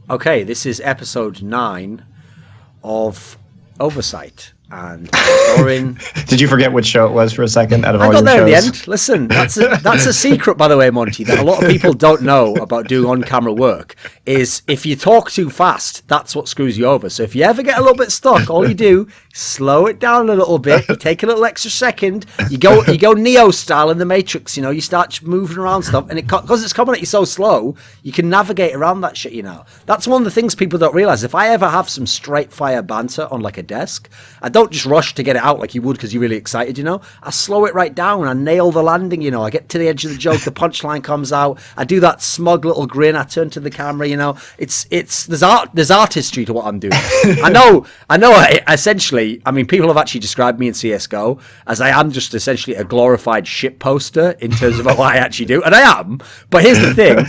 Okay, this is episode 9 of OverSight. And Thorin. Did you forget which show it was for a second? Out of I all got your there shows? in the end. Listen, that's a secret, by the way, Monty, that a lot of people don't know about doing on-camera work. Is if you talk too fast, that's what screws you over. So if you ever get a little bit stuck, all you do, slow it down a little bit. You take a little extra second. You go Neo style in the Matrix. You know, you start moving around stuff, and because it's coming at you so slow, you can navigate around that shit. You know, that's one of the things people don't realize. If I ever have some straight fire banter on like a desk, I don't just rush to get it out like you would because you're really excited, you know. I slow it right down. I nail the landing, you know. I get to the edge of the joke, the punchline comes out. I do that smug little grin. I turn to the camera, you know. There's artistry to what I'm doing. I know. Essentially, I mean, people have actually described me in CS:GO as I am just essentially a glorified shit poster in terms of what I actually do, and I am. But here's the thing: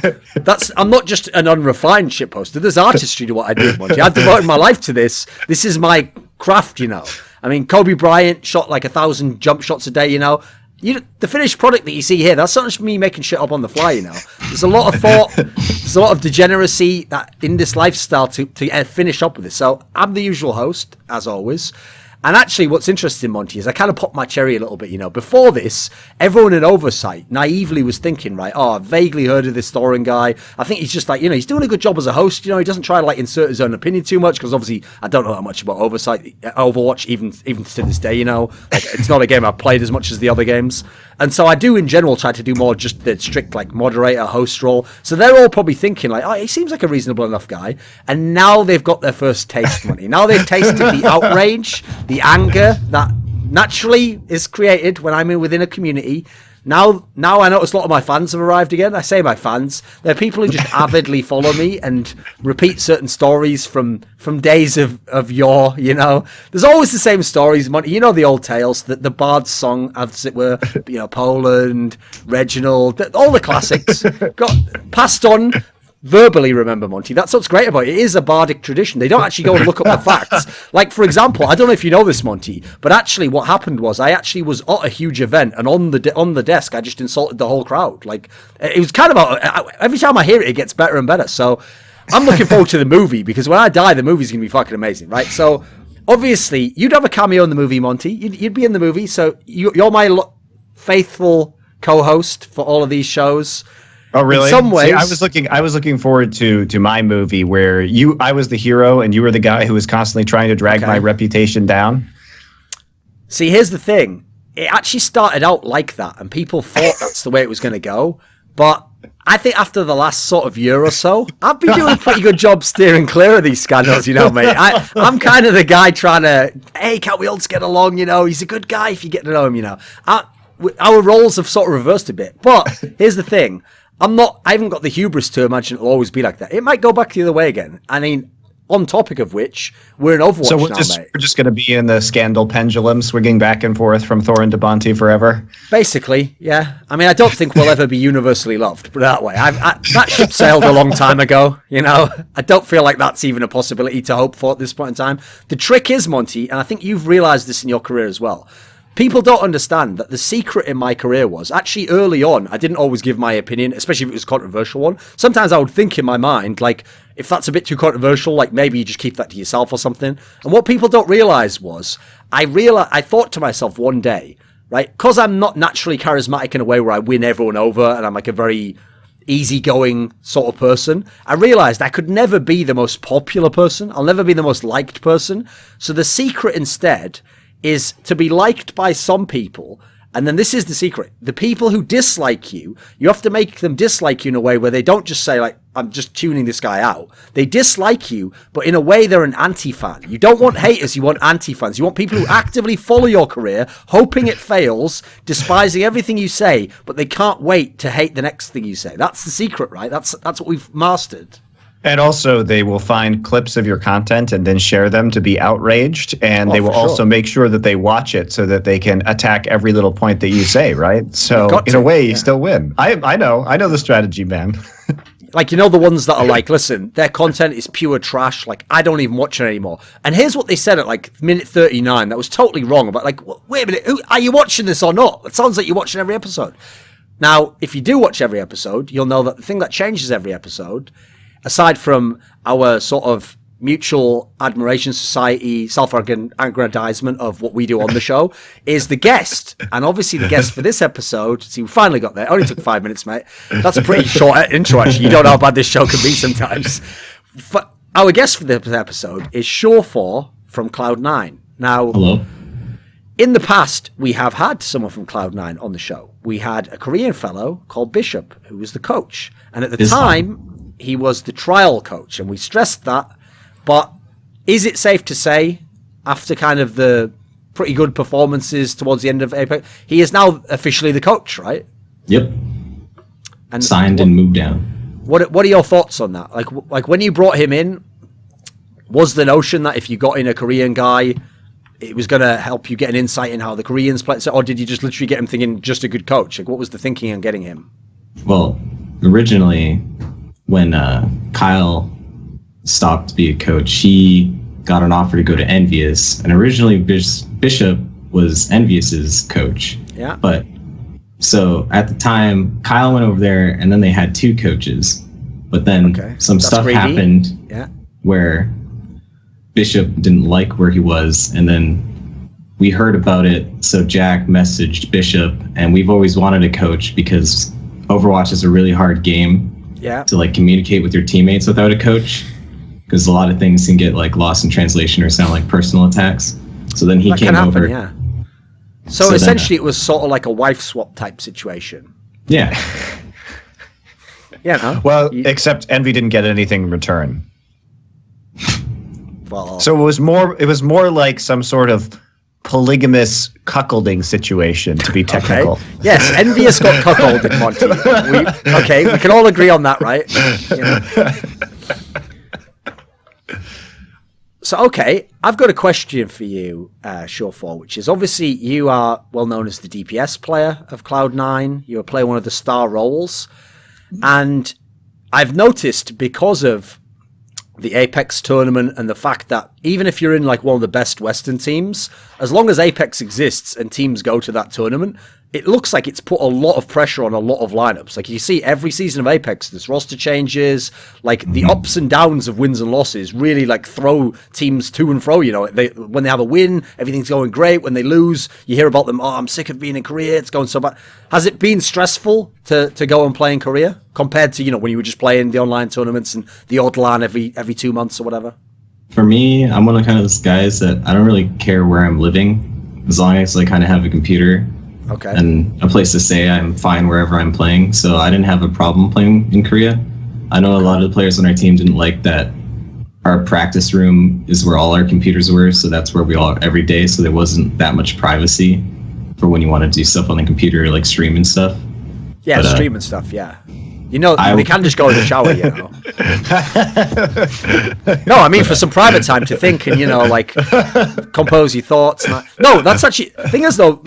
I'm not just an unrefined shit poster. There's artistry to what I do, Monty. I've devoted my life to this. This is my craft, you know. I mean, Kobe Bryant shot like 1,000 jump shots a day, you know. The finished product that you see here, that's not just me making shit up on the fly, you know. There's a lot of thought, there's a lot of degeneracy that in this lifestyle to finish up with this. So I'm the usual host, as always. And actually, what's interesting, Monty, is I kind of popped my cherry a little bit, you know. Before this, everyone in OverSight naively was thinking, right, I've vaguely heard of this Thorin guy. I think he's just like, you know, he's doing a good job as a host. You know, he doesn't try to like insert his own opinion too much because obviously I don't know that much about Overwatch, even to this day, you know. Like, it's not a game I've played as much as the other games. And so I do, in general, try to do more just the strict, like, moderator, host role. So they're all probably thinking, like, oh, he seems like a reasonable enough guy. And now they've got their first taste, Monty. Now they've tasted the outrage, the anger that naturally is created when I'm within a community. Now I notice a lot of my fans have arrived again. I say my fans. They're people who just avidly follow me and repeat certain stories from days of yore, you know. There's always the same stories, Monty. You know the old tales, the Bard's song, as it were, you know, Poland, Reginald, all the classics. Got passed on verbally, remember, Monty. That's what's great about it. It is a bardic tradition. They don't actually go and look up the facts. Like, for example, I don't know if you know this, Monty, but actually what happened was I actually was at a huge event, and on the desk, I just insulted the whole crowd. Like, it was kind of every time I hear it, it gets better and better. So I'm looking forward to the movie, because when I die, the movie's going to be fucking amazing, right? So obviously, you'd have a cameo in the movie, Monty. You'd be in the movie, so you're my faithful co-host for all of these shows. Oh, really? In some ways, see, I was looking forward to my movie where I was the hero and you were the guy who was constantly trying to drag my reputation down. See, here's the thing. It actually started out like that, and people thought that's the way it was going to go. But I think after the last sort of year or so, I've been doing a pretty good job steering clear of these scandals, you know, mate. I'm kind of the guy trying to, hey, can't we all just get along, you know? He's a good guy if you get to know him, you know. Our roles have sort of reversed a bit. But here's the thing. I haven't got the hubris to imagine it'll always be like that. It might go back the other way again. I mean, on topic of which, we're in Overwatch so mate. We're just going to be in the scandal pendulum, swinging back and forth from Thorin to Monty forever? Basically, yeah. I mean, I don't think we'll ever be universally loved, but that way. That ship sailed a long time ago, you know. I don't feel like that's even a possibility to hope for at this point in time. The trick is, Monty, and I think you've realised this in your career as well, people don't understand that the secret in my career was, actually early on, I didn't always give my opinion, especially if it was a controversial one. Sometimes I would think in my mind, like, if that's a bit too controversial, like maybe you just keep that to yourself or something. And what people don't realize was, I thought to myself one day, right, because I'm not naturally charismatic in a way where I win everyone over and I'm like a very easygoing sort of person, I realized I could never be the most popular person. I'll never be the most liked person. So the secret instead is to be liked by some people. And then this is the secret. The people who dislike you, you have to make them dislike you in a way where they don't just say, like, I'm just tuning this guy out. They dislike you, but in a way they're an anti-fan. You don't want haters, you want anti-fans. You want people who actively follow your career, hoping it fails, despising everything you say, but they can't wait to hate the next thing you say. That's the secret, right? That's what we've mastered. And also, they will find clips of your content and then share them to be outraged. And they will also make sure that they watch it so that they can attack every little point that you say, right? So in a way, you still win. I know the strategy, man. Like, you know, the ones that are like, listen, their content is pure trash. Like, I don't even watch it anymore. And here's what they said at like minute 39. That was totally wrong. But like, wait a minute, are you watching this or not? It sounds like you're watching every episode. Now, if you do watch every episode, you'll know that the thing that changes every episode, aside from our sort of mutual admiration society, self-aggrandizement of what we do on the show, is the guest. And obviously the guest for this episode, see, we finally got there. Only took 5 minutes, mate. That's a pretty short intro, actually. You don't know how bad this show can be sometimes. But our guest for this episode is SureFour from Cloud9. Now, hello. In the past, we have had someone from Cloud9 on the show. We had a Korean fellow called Bishop, who was the coach. And at the time, he was the trial coach. And we stressed that. But is it safe to say, after kind of the pretty good performances towards the end of Apex, he is now officially the coach, right? Yep. And signed and moved down. What are your thoughts on that? Like when you brought him in, was the notion that if you got in a Korean guy, it was going to help you get an insight in how the Koreans play? Or did you just literally get him thinking just a good coach? Like, what was the thinking on getting him? Well, originally, when Kyle stopped to be a coach, he got an offer to go to Envious, and originally Bishop was Envious's coach. Yeah. But so at the time, Kyle went over there, and then they had two coaches. But then some stuff happened where Bishop didn't like where he was, and then we heard about it. So Jack messaged Bishop, and we've always wanted a coach because Overwatch is a really hard game to like communicate with your teammates without a coach. Because a lot of things can get like lost in translation or sound like personal attacks. So then he came over. Yeah. So essentially, it was sort of like a wife swap type situation. Yeah. Yeah. No? Well, except Envy didn't get anything in return. Well, so it was more like some sort of polygamous cuckolding situation, to be technical. Okay. Yes, Envious got cuckolded, Monty. We can all agree on that, right? So, I've got a question for you, SureFour, which is obviously you are well known as the DPS player of Cloud9. You play one of the star roles. And I've noticed because of the Apex tournament and the fact that even if you're in like one of the best Western teams, as long as Apex exists and teams go to that tournament, it looks like it's put a lot of pressure on a lot of lineups. Like you see every season of Apex, there's roster changes, like the ups and downs of wins and losses really like throw teams to and fro. You know, when they have a win, everything's going great. When they lose, you hear about them. Oh, I'm sick of being in Korea. It's going so bad. Has it been stressful to go and play in Korea compared to, you know, when you were just playing the online tournaments and the odd LAN every 2 months or whatever? For me, I'm one of kind of those guys that I don't really care where I'm living as long as I kind of have a computer. Okay. And a place to stay. I'm fine wherever I'm playing, so I didn't have a problem playing in Korea. I know a lot of the players on our team didn't like that our practice room is where all our computers were, so that's where we all every day, so there wasn't that much privacy for when you want to do stuff on the computer, like stream and stuff. Yeah, stream and stuff, yeah. You know, they can just go in the shower, you know. No, I mean, for some private time to think and, you know, like, compose your thoughts. No, that's actually... The thing is, though,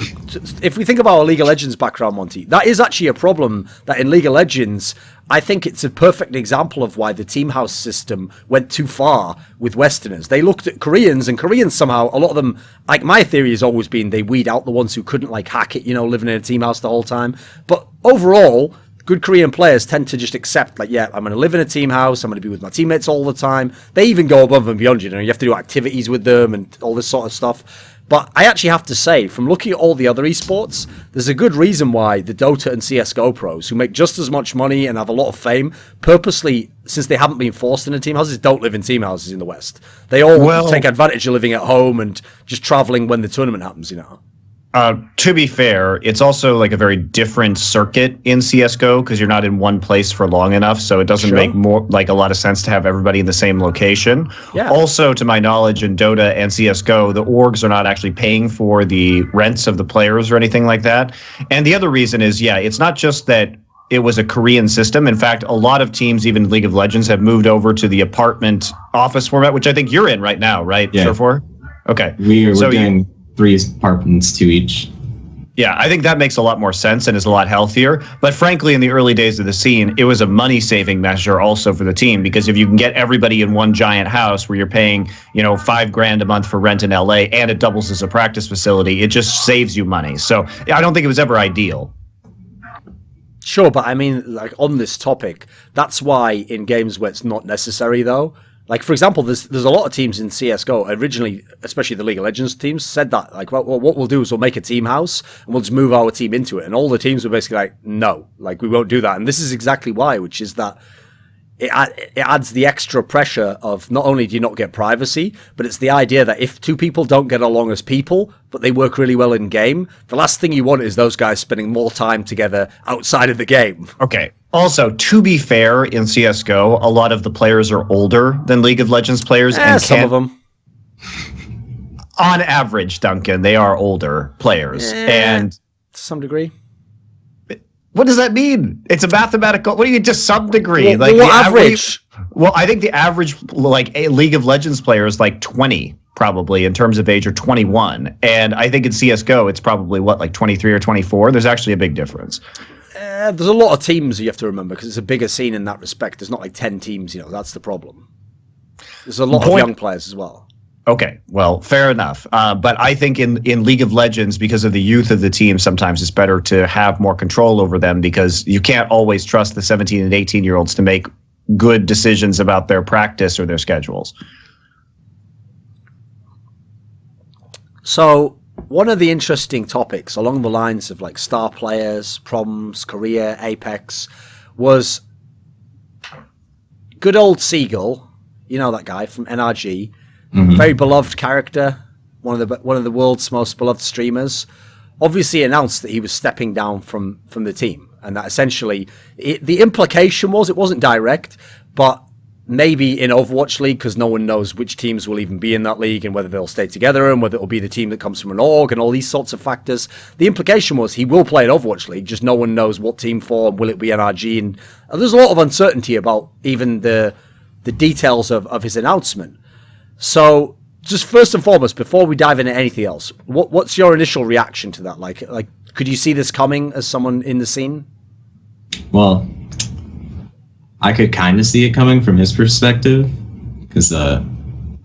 if we think about our League of Legends background, Monty, that is actually a problem that in League of Legends, I think it's a perfect example of why the team house system went too far with Westerners. They looked at Koreans, and Koreans somehow, a lot of them... Like, my theory has always been they weed out the ones who couldn't, like, hack it, you know, living in a team house the whole time. But overall... Good Korean players tend to just accept, like, yeah, I'm going to live in a team house. I'm going to be with my teammates all the time. They even go above and beyond, you know. You have to do activities with them and all this sort of stuff. But I actually have to say, from looking at all the other esports, there's a good reason why the Dota and CSGO pros, who make just as much money and have a lot of fame, purposely, since they haven't been forced into team houses, don't live in team houses in the West. They all take advantage of living at home and just traveling when the tournament happens, you know. To be fair, it's also like a very different circuit in CSGO because you're not in one place for long enough, so it doesn't make more like a lot of sense to have everybody in the same location. Yeah. Also, to my knowledge, in Dota and CSGO, the orgs are not actually paying for the rents of the players or anything like that. And the other reason is, yeah, it's not just that it was a Korean system. In fact, a lot of teams, even League of Legends, have moved over to the apartment office format, which I think you're in right now, right? Yeah. SureFour? Okay. We're doing 3 apartments to each. Yeah, I think that makes a lot more sense and is a lot healthier. But frankly, in the early days of the scene, it was a money-saving measure also for the team, because if you can get everybody in one giant house where you're paying, you know, $5,000 a month for rent in LA and it doubles as a practice facility, it just saves you money. So I don't think it was ever ideal. Sure, but I mean, like on this topic, that's why in games where it's not necessary, though. Like, for example, there's a lot of teams in CSGO, originally, especially the League of Legends teams, said that, like, well, what we'll do is we'll make a team house, and we'll just move our team into it. And all the teams were basically like, no, like, we won't do that. And this is exactly why, which is that it adds the extra pressure of not only do you not get privacy, but it's the idea that if two people don't get along as people, but they work really well in game, the last thing you want is those guys spending more time together outside of the game. Okay. Also, to be fair, in CSGO, a lot of the players are older than League of Legends players. And some of them. On average, Duncan, they are older players. And to some degree. What does that mean? It's a mathematical. What do you mean, to some degree? Well, like the average. Well, I think the average, like, a League of Legends player is like 20, probably, in terms of age, or 21. And I think in CSGO, it's probably, what, like 23 or 24? There's actually a big difference. There's a lot of teams you have to remember, because it's a bigger scene in that respect. There's not like 10 teams, that's the problem. There's a lot of young players as well. Okay, well, fair enough. But I think in League of Legends, because of the youth of the team, sometimes it's better to have more control over them, because you can't always trust the 17 and 18-year-olds to make good decisions about their practice or their schedules. So one of the interesting topics along the lines of like star players, proms, Korea, Apex, was good old Seagull, that guy from NRG. Mm-hmm. Very beloved character, one of the world's most beloved streamers, obviously announced that he was stepping down from the team, and that essentially the implication was, it wasn't direct, but maybe in Overwatch League, because no one knows which teams will even be in that league and whether they'll stay together and whether it'll be the team that comes from an org and all these sorts of factors. The implication was he will play in Overwatch League, just no one knows what team for, will it be NRG, and there's a lot of uncertainty about even the details of his announcement. So, just first and foremost, before we dive into anything else, what's your initial reaction to that? Like, could you see this coming as someone in the scene? Well, I could kind of see it coming from his perspective, because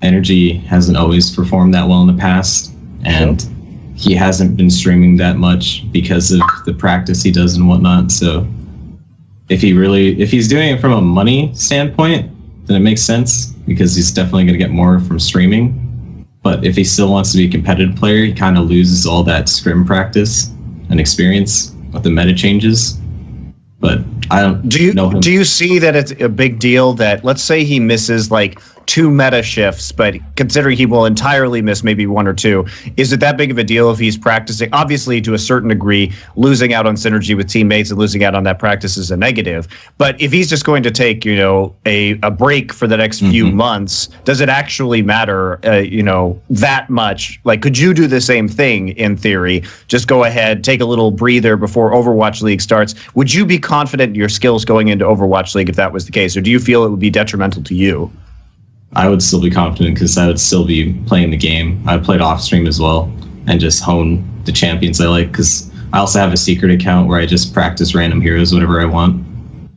Energy hasn't always performed that well in the past, and he hasn't been streaming that much because of the practice he does and whatnot. So, if he's doing it from a money standpoint, then it makes sense, because he's definitely going to get more from streaming. But if he still wants to be a competitive player, he kind of loses all that scrim practice and experience with the meta changes. But I don't know him. Do you see that it's a big deal that, let's say he misses like 2 meta shifts, but considering he will entirely miss maybe 1 or 2, is it that big of a deal if he's practicing? Obviously, to a certain degree, losing out on synergy with teammates and losing out on that practice is a negative. But if he's just going to take, a break for the next few months, does it actually matter, that much? Like, could you do the same thing in theory? Just go ahead, take a little breather before Overwatch League starts. Would you be confident in your skills going into Overwatch League if that was the case? Or do you feel it would be detrimental to you? I would still be confident, because I would still be playing the game. I played off stream as well and just hone the champions I like, because I also have a secret account where I just practice random heroes whenever I want.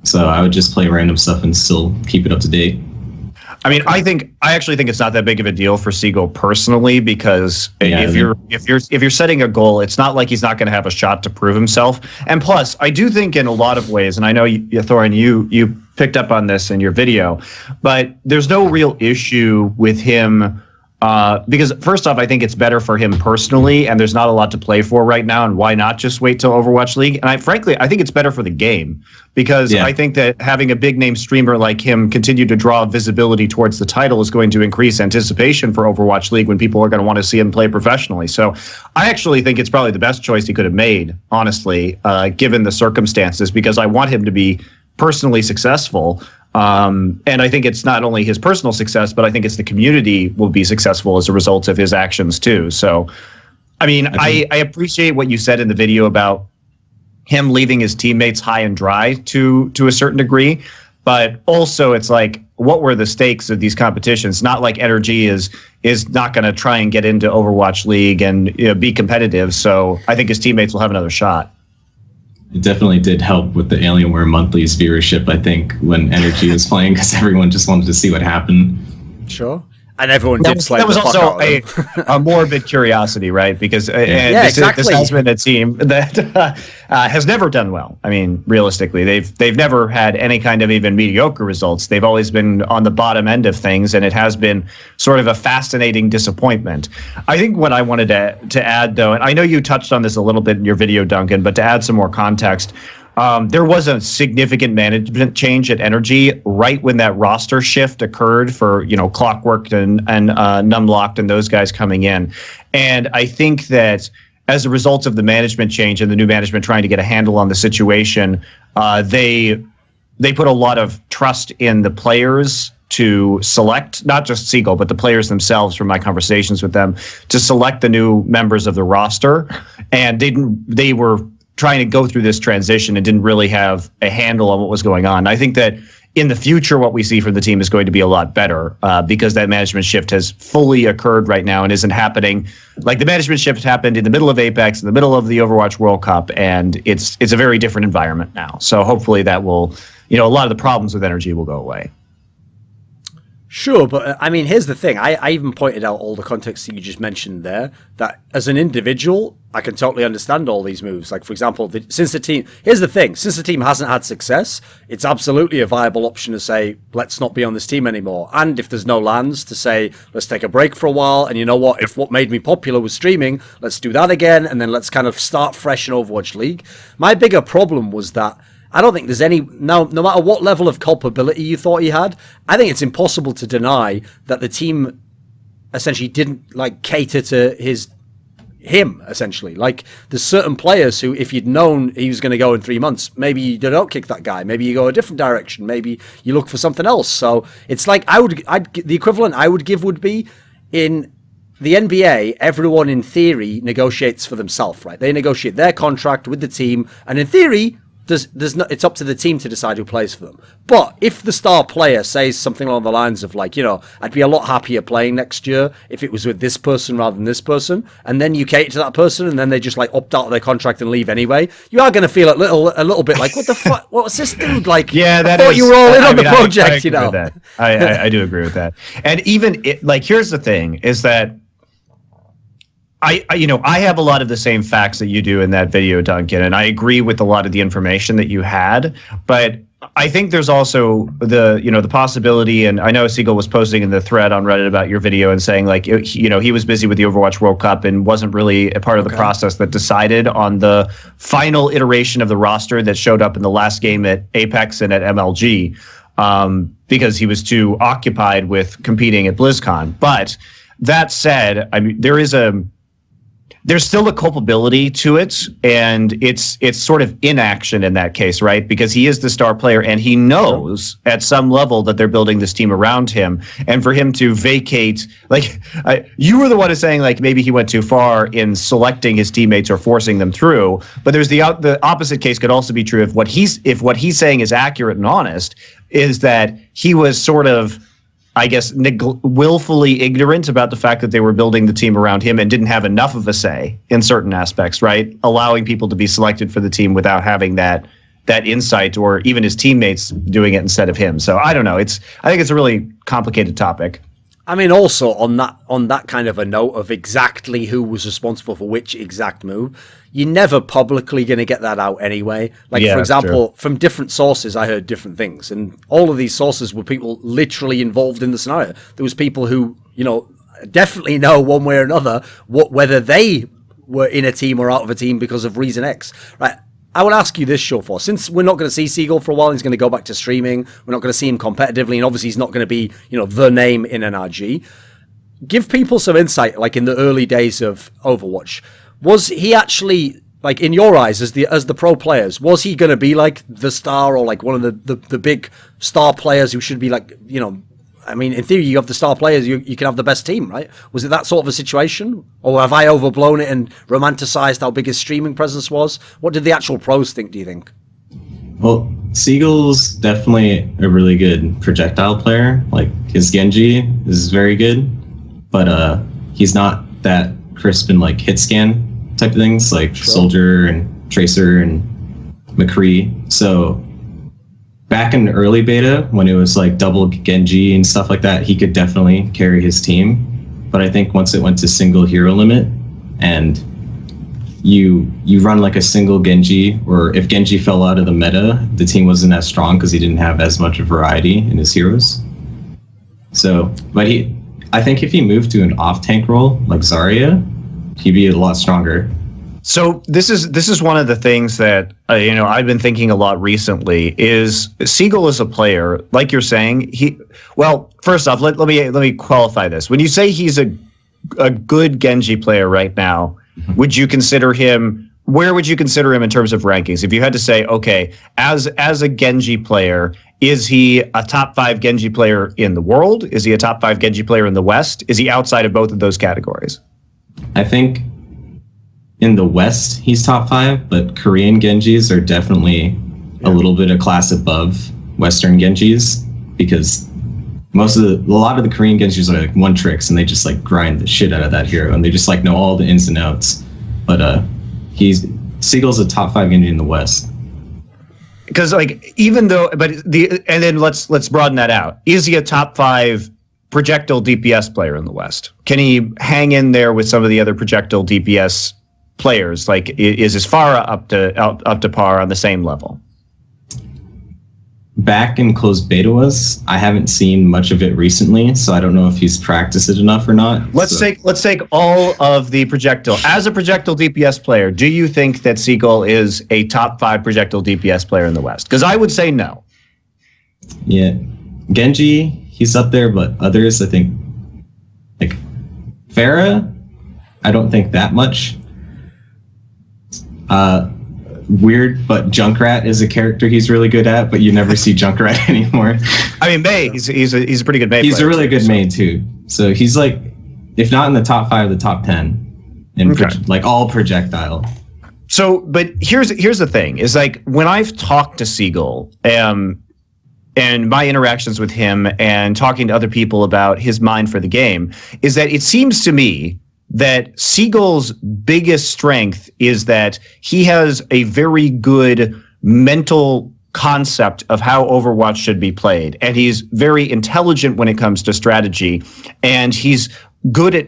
So I would just play random stuff and still keep it up to date. I mean, I actually think it's not that big of a deal for Seagull personally, because if you're setting a goal, it's not like he's not going to have a shot to prove himself. And plus, I do think in a lot of ways, and I know Thorin, you picked up on this in your video, but there's no real issue with him. Because first off, I think it's better for him personally, and there's not a lot to play for right now, and why not just wait till Overwatch League? And I think it's better for the game, because I think that having a big name streamer like him continue to draw visibility towards the title is going to increase anticipation for Overwatch League when people are going to want to see him play professionally. So I actually think it's probably the best choice he could have made, honestly, given the circumstances, because I want him to be personally successful. And I think it's not only his personal success, but I think it's the community will be successful as a result of his actions too. So, I mean, I appreciate what you said in the video about him leaving his teammates high and dry to a certain degree. But also it's like, what were the stakes of these competitions? Not like Energy is not going to try and get into Overwatch League and be competitive. So I think his teammates will have another shot. It definitely did help with the Alienware Monthly's viewership, I think, when Energy was playing, because everyone just wanted to see what happened. Sure. And everyone did slay that was the fuck also out of a morbid curiosity, right? Because exactly. This has been a team that has never done well. I mean, realistically, they've never had any kind of even mediocre results. They've always been on the bottom end of things, and it has been sort of a fascinating disappointment. I think what I wanted to add, though, and I know you touched on this a little bit in your video, Duncan, but to add some more context, there was a significant management change at Energy right when that roster shift occurred for, Clockwork and Numlocked and those guys coming in. And I think that as a result of the management change and the new management trying to get a handle on the situation, they put a lot of trust in the players to select, not just Seagull, but the players themselves from my conversations with them, to select the new members of the roster. And they were trying to go through this transition and didn't really have a handle on what was going on. I think that in the future, what we see from the team is going to be a lot better because that management shift has fully occurred right now and isn't happening. Like the management shift happened in the middle of Apex, in the middle of the Overwatch World Cup, and it's a very different environment now. So hopefully that will, a lot of the problems with Energy will go away. Sure, but I mean, here's the thing. I even pointed out all the context that you just mentioned there, that as an individual, I can totally understand all these moves. Like, for example, since the team hasn't had success, it's absolutely a viable option to say, let's not be on this team anymore. And if there's no lands, to say, let's take a break for a while. And you know what? If what made me popular was streaming, let's do that again. And then let's kind of start fresh in Overwatch League. My bigger problem was that I don't think there's any, no matter what level of culpability you thought he had, I think it's impossible to deny that the team essentially didn't cater to him, essentially. Like, there's certain players who, if you'd known he was going to go in 3 months, maybe you don't kick that guy, maybe you go a different direction, maybe you look for something else. So it's like, the equivalent I would give would be, in the NBA, everyone in theory negotiates for themselves, right? They negotiate their contract with the team, and in theory, it's up to the team to decide who plays for them. But if the star player says something along the lines of I'd be a lot happier playing next year if it was with this person rather than this person, and then you cater to that person, and then they just opt out of their contract and leave anyway, you are going to feel a little bit like, what the fuck? What was this dude like? Yeah, I thought you were all in on the project. I do agree with that. And even here's the thing: is that I have a lot of the same facts that you do in that video, Duncan, and I agree with a lot of the information that you had. But I think there's also the possibility, and I know Seagull was posting in the thread on Reddit about your video and saying he was busy with the Overwatch World Cup and wasn't really a part of the process that decided on the final iteration of the roster that showed up in the last game at Apex and at MLG because he was too occupied with competing at BlizzCon. But that said, I mean, there's still a culpability to it, and it's sort of inaction in that case, right? Because he is the star player, and he knows at some level that they're building this team around him. And for him to vacate, you were the one who's saying maybe he went too far in selecting his teammates or forcing them through. But there's the opposite case could also be true if what he's saying is accurate and honest, is that he was sort of, I guess, willfully ignorant about the fact that they were building the team around him and didn't have enough of a say in certain aspects, right? Allowing people to be selected for the team without having that insight, or even his teammates doing it instead of him. So I don't know. I think it's a really complicated topic. I mean, also on that kind of a note of exactly who was responsible for which exact move, you're never publicly going to get that out anyway. For example, from different sources, I heard different things, and all of these sources were people literally involved in the scenario. There was people who, definitely know one way or another whether they were in a team or out of a team because of reason X, right? I will ask you this, SureFour. Since we're not going to see Seagull for a while, he's going to go back to streaming. We're not going to see him competitively, and obviously he's not going to be, the name in NRG. Give people some insight, in the early days of Overwatch. Was he actually, in your eyes, as the pro players, was he going to be the star, or one of the big star players who should be I mean, in theory, you have the star players, you can have the best team, right? Was it that sort of a situation? Or have I overblown it and romanticized how big his streaming presence was? What did the actual pros think, do you think? Well, Seagull's definitely a really good projectile player. His Genji is very good, but he's not that crisp in hit scan type of things, Soldier and Tracer and McCree. So back in early beta, when it was like double Genji and stuff like that, he could definitely carry his team. But I think once it went to single hero limit, and you run like a single Genji, or if Genji fell out of the meta, the team wasn't as strong because he didn't have as much variety in his heroes. So, but I think if he moved to an off-tank role like Zarya, he'd be a lot stronger. So this is one of the things that I've been thinking a lot recently. Is Seagull as a player, like you're saying, first off, let me qualify this. When you say he's a good Genji player right now, would you consider him? Where would you consider him in terms of rankings? If you had to say, okay, as a Genji player, is he a top 5 Genji player in the world? Is he a top 5 Genji player in the West? Is he outside of both of those categories? I think in the West, he's top 5, but Korean Genjis are definitely a little bit a class above Western Genjis, because a lot of the Korean Genjis are like one tricks, and they just like grind the shit out of that hero, and they just like know all the ins and outs. But Seagull's a top 5 Genji in the West. Because and then let's broaden that out. Is he a top 5 projectile DPS player in the West? Can he hang in there with some of the other projectile DPS players? Like, is his Pharah up to par on the same level? Back in closed beta I haven't seen much of it recently, so I don't know if he's practiced it enough or not. Let's take all of the projectile. As a projectile DPS player, do you think that Seagull is a top 5 projectile DPS player in the West? Because I would say no. Yeah, Genji, he's up there, but others, I think, like Pharah, I don't think that much. Weird, but Junkrat is a character he's really good at, but you never see Junkrat anymore. I mean, Mei, he's a pretty good Mei player. He's a really good Mei too. So he's like, if not in the top 5, the top 10 in like all projectile. So, but here's the thing: is like when I've talked to Seagull, and my interactions with him, and talking to other people about his mind for the game, is that it seems to me that Seagull's biggest strength is that he has a very good mental concept of how Overwatch should be played, and he's very intelligent when it comes to strategy, and he's good at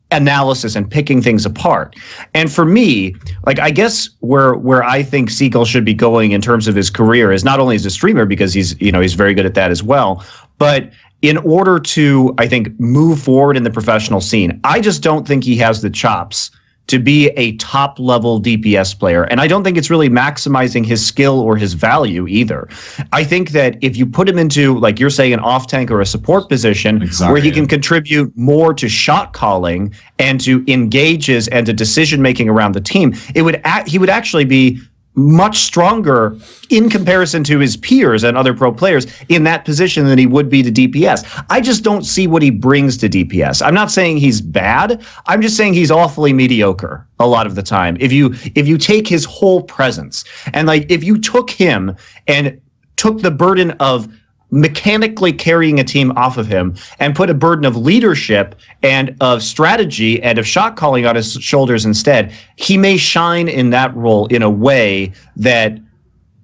analysis and picking things apart. And for me, like, I guess where I think Seagull should be going in terms of his career is not only as a streamer, because he's very good at that as well, but in order to, I think, move forward in the professional scene, I just don't think he has the chops to be a top-level DPS player. And I don't think it's really maximizing his skill or his value either. I think that if you put him into, like you're saying, an off-tank or a support position, where he can contribute more to shot calling and to engages and to decision-making around the team, he would actually be much stronger in comparison to his peers and other pro players in that position than he would be to DPS. I just don't see what he brings to DPS. I'm not saying he's bad. I'm just saying he's awfully mediocre a lot of the time. If you take his whole presence, and like if you took him and took the burden of mechanically carrying a team off of him and put a burden of leadership and of strategy and of shot calling on his shoulders instead, he may shine in that role in a way that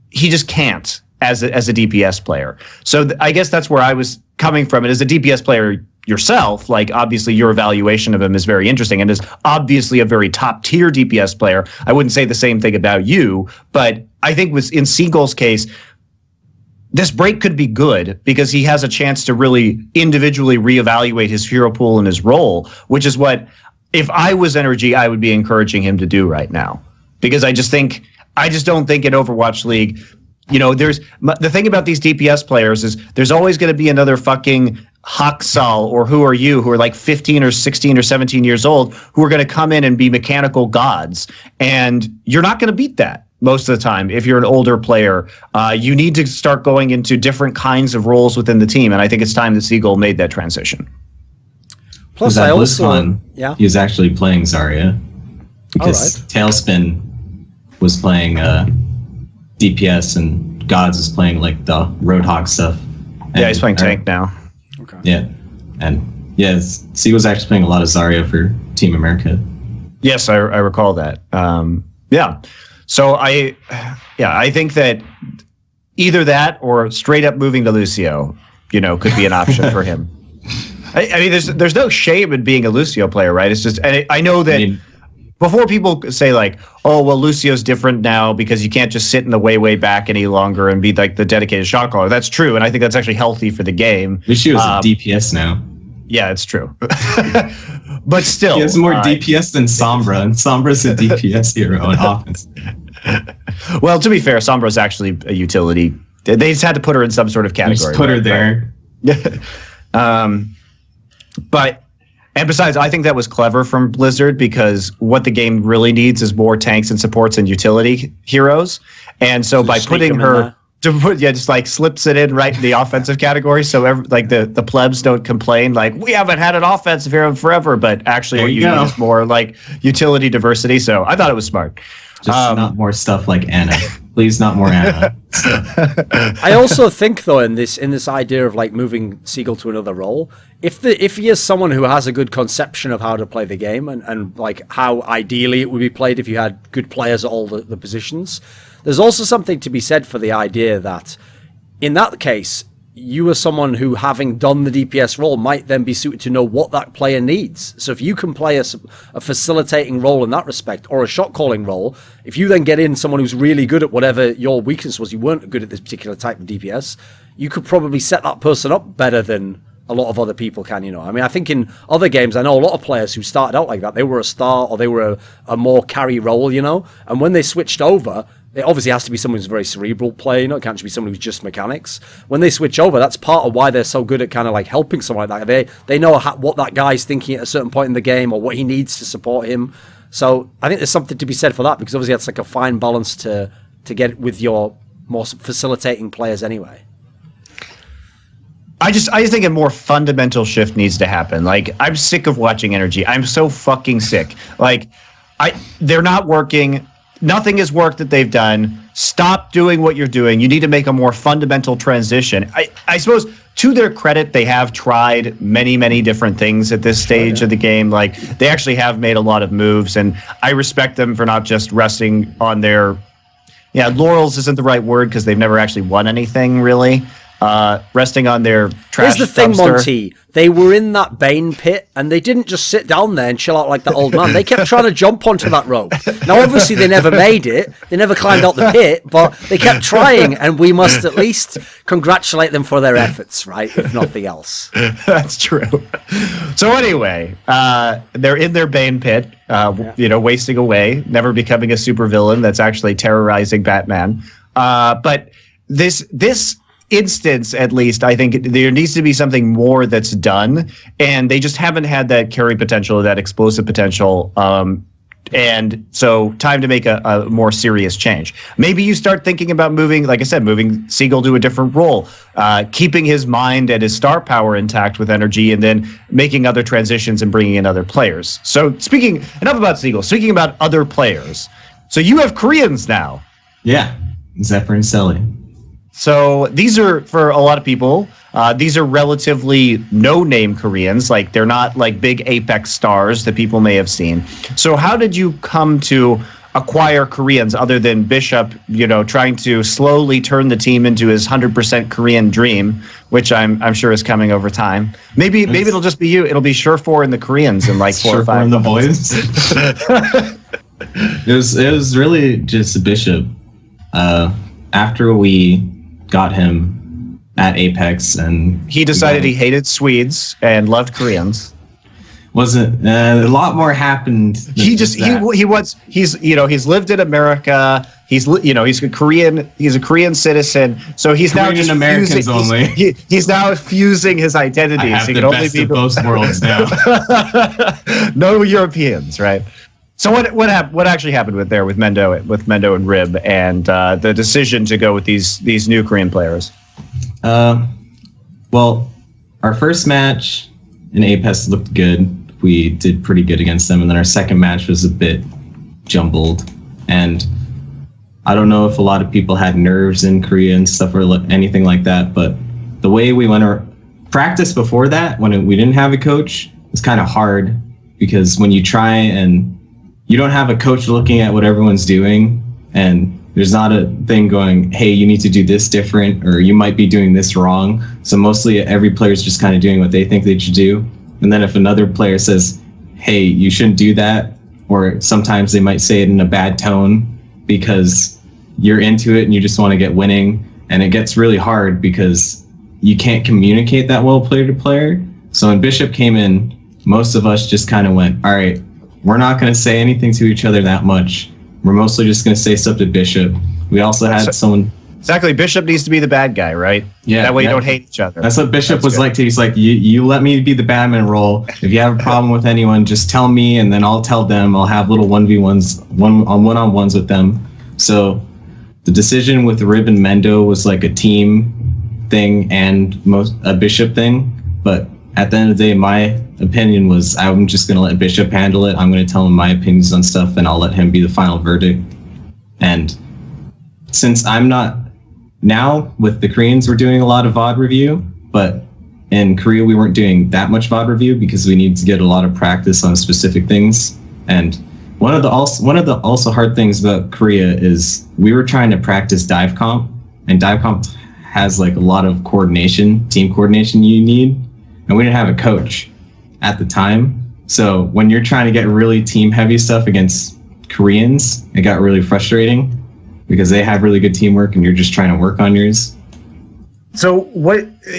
he just can't as a DPS player. So I guess that's where I was coming from. And as a DPS player yourself, like, obviously your evaluation of him is very interesting and is obviously a very top tier DPS player. I wouldn't say the same thing about you, but I think in Seagull's case, this break could be good because he has a chance to really individually reevaluate his hero pool and his role, which is what, if I was NRG, I would be encouraging him to do right now. Because I just don't think in Overwatch League, there's the thing about these DPS players is there's always going to be another fucking Haksal or who are you, who are like 15 or 16 or 17 years old, who are going to come in and be mechanical gods. And you're not going to beat that most of the time. If you're an older player, you need to start going into different kinds of roles within the team. And I think it's time that Seagull made that transition. Plus, I also, he was actually playing Zarya. Because Tailspin was playing DPS and Gods is playing like the Roadhog stuff. And he's playing tank now. Okay. Yeah. And Seagull's actually playing a lot of Zarya for Team America. Yes, I recall that. So I think that either that or straight up moving to Lucio, could be an option for him. I mean, there's no shame in being a Lucio player, right? It's just, and I know that before people say like, oh, well, Lucio's different now because you can't just sit in the way back any longer and be like the dedicated shot caller. That's true, and I think that's actually healthy for the game. Lucio's a DPS now. Yeah, it's true. But still. He has more DPS than Sombra, and Sombra's a DPS hero on offense. Well, to be fair, Sombra's actually a utility. They just had to put her in some sort of category. Just put her there. And besides, I think that was clever from Blizzard because what the game really needs is more tanks and supports and utility heroes. And so by putting her just like slips it in right in the offensive category, so the plebs don't complain like we haven't had an offensive hero forever, but actually what you need is more like utility diversity. So I thought it was smart. Just not more stuff like Anna. Please, not more Anna. I also think though in this idea of like moving Seagull to another role, if you're someone who has a good conception of how to play the game and like how ideally it would be played if you had good players at all the positions, there's also something to be said for the idea that in that case, you as someone who, having done the DPS role, might then be suited to know what that player needs. So if you can play a facilitating role in that respect, or a shot calling role, if you then get in someone who's really good at whatever your weakness was, you weren't good at this particular type of DPS, you could probably set that person up better than a lot of other people can, I mean, I think in other games, I know a lot of players who started out like that. They were a star or they were a more carry role, and when they switched over, it obviously has to be someone who's a very cerebral player, it can't just be someone who's just mechanics. When they switch over, that's part of why they're so good at kind of like helping someone like that. They know what that guy's thinking at a certain point in the game or what he needs to support him. So I think there's something to be said for that, because obviously that's like a fine balance to get with your more facilitating players anyway. I just think a more fundamental shift needs to happen. Like, I'm sick of watching Energy. I'm so fucking sick. Like, they're not working. Nothing has worked that they've done. Stop doing what you're doing. You need to make a more fundamental transition. I suppose, to their credit, they have tried many, many different things at this stage of the game. Like, they actually have made a lot of moves, and I respect them for not just resting on their... Yeah, laurels isn't the right word because they've never actually won anything, really. Resting on their trash. Here's the thing, Monty. They were in that Bane pit, and they didn't just sit down there and chill out like that old man. They kept trying to jump onto that rope. Now, obviously, they never made it. They never climbed out the pit, but they kept trying, and we must at least congratulate them for their efforts, right? If nothing else. That's true. So anyway, they're in their Bane pit, wasting away, never becoming a supervillain that's actually terrorizing Batman. But this instance, at least, I think there needs to be something more that's done, and they just haven't had that carry potential or that explosive potential. And so time to make a more serious change. Maybe you start thinking about moving Seagull to a different role, keeping his mind and his star power intact with Energy, and then making other transitions and bringing in other players. So enough about Seagull, speaking about other players. So you have Koreans now. Yeah, Zephyr and Selly. So these are, for a lot of people, these are relatively no-name Koreans. Like, they're not like big Apex stars that people may have seen. So how did you come to acquire Koreans other than Bishop, trying to slowly turn the team into his 100% Korean dream, which I'm sure is coming over time. Maybe it'll just be you. It'll be SureFour and the Koreans in like 4 or 5. And the boys. It was really just Bishop. After we got him at Apex, and he decided he hated Swedes and loved Koreans. Wasn't a lot more happened. He's lived in America. He's a Korean citizen. So he's now just Americans only. He's now fusing his identity. I have so the best of both worlds now. No Europeans, right? So what actually happened with Mendo and Rib, and the decision to go with these new Korean players? Well, our first match in Apex looked good. We did pretty good against them, and then our second match was a bit jumbled. And I don't know if a lot of people had nerves in Korea and stuff or anything like that, but the way we went our practice before that, when we didn't have a coach, was kind of hard, because when you try and you don't have a coach looking at what everyone's doing, and There's not a thing going, hey, you need to do this different, or you might be doing this wrong. So mostly every player is just kind of doing what they think they should do. And then if another player says, hey, you shouldn't do that, or sometimes they might say it in a bad tone because you're into it and you just want to get winning. And it gets really hard because you can't communicate that well player to player. So when Bishop came in, most of us just kind of went, all right, we're not going to say anything to each other that much. We're mostly just going to say stuff to Bishop. We also had someone... Exactly. Bishop needs to be the bad guy, right? Yeah. That way you don't hate each other. That's what Bishop was like too. He's like, you let me be the Batman role. If you have a problem with anyone, just tell me, and then I'll tell them. I'll have little 1v1s, one-on-ones with them. So the decision with Rib and Mendo was like a team thing and a Bishop thing. But at the end of the day, my opinion was I'm just going to let Bishop handle it. I'm going to tell him my opinions on stuff, and I'll let him be the final verdict. And since I'm not... Now, with the Koreans, we're doing a lot of VOD review, but in Korea, we weren't doing that much VOD review because we need to get a lot of practice on specific things. And one of the also hard things about Korea is we were trying to practice dive comp, and dive comp has like a lot of coordination, team coordination you need, and we didn't have a coach at the time. So when you're trying to get really team heavy stuff against Koreans, it got really frustrating because they have really good teamwork and you're just trying to work on yours. So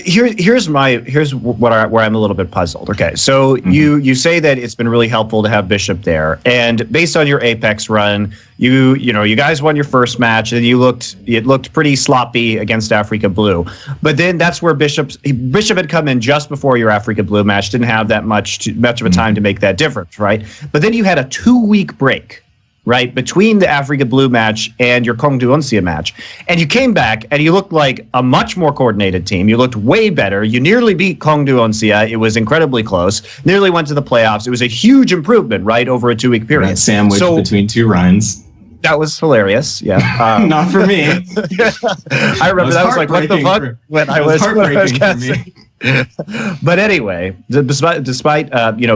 here's where I'm a little bit puzzled. Okay, so you say that it's been really helpful to have Bishop there, and based on your Apex run, you guys won your first match, and it looked pretty sloppy against Africa Blue, but then that's where Bishop had come in just before your Africa Blue match, didn't have that much of a time to make that difference, right? But then you had a 2-week break, right, between the Africa Blue match and your Kongdu Unsia match. And you came back and you looked like a much more coordinated team. You looked way better. You nearly beat Kongdu Unsia. It was incredibly close. Nearly went to the playoffs. It was a huge improvement, right, over a 2-week period. That sandwich between two runs. That was hilarious, yeah. Not for me. I remember that was like, what the fuck? When I was casting. But anyway, despite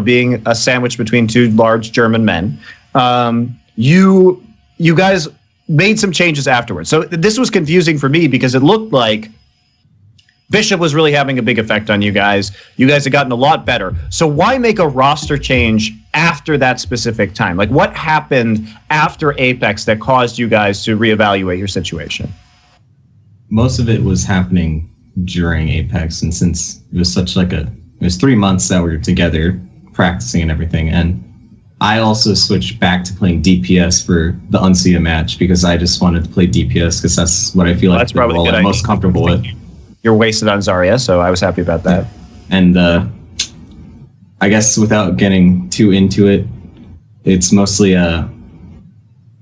being a sandwich between two large German men, you guys made some changes afterwards. So this was confusing for me because it looked like Bishop was really having a big effect on you guys. You guys had gotten a lot better. So why make a roster change after that specific time? Like, what happened after Apex that caused you guys to reevaluate your situation? Most of it was happening during Apex, and since it was it was 3 months that we were together practicing and everything, and I also switched back to playing DPS for the Unsia match because I just wanted to play DPS because that's what I feel like the role I'm most comfortable with. You're wasted on Zarya, so I was happy about that. And I guess without getting too into it, it's mostly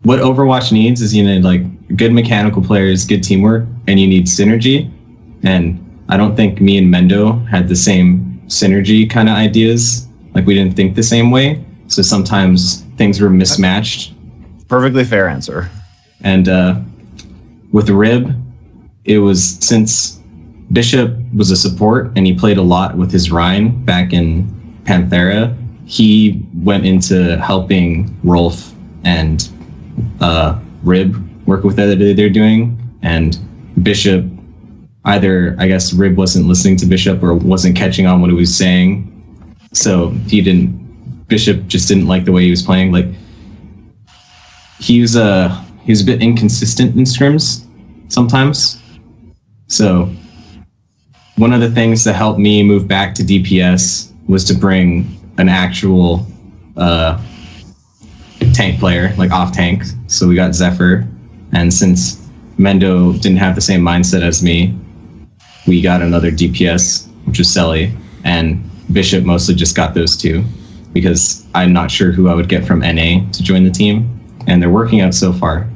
what Overwatch needs is you need like good mechanical players, good teamwork, and you need synergy. And I don't think me and Mendo had the same synergy kind of ideas. Like we didn't think the same way. So sometimes things were mismatched. Perfectly fair answer. And with Rib, it was since Bishop was a support and he played a lot with his Rhine back in Panthera, he went into helping Rolf and Rib work with what they're doing. And Bishop, either, I guess Rib wasn't listening to Bishop or wasn't catching on what he was saying. So Bishop just didn't like the way he was playing. Like he was a bit inconsistent in scrims sometimes. So one of the things that helped me move back to DPS was to bring an actual tank player, like off tank. So we got Zephyr, and since Mendo didn't have the same mindset as me, we got another DPS, which was Selly, and Bishop mostly just got those two, because I'm not sure who I would get from NA to join the team, and they're working out so far.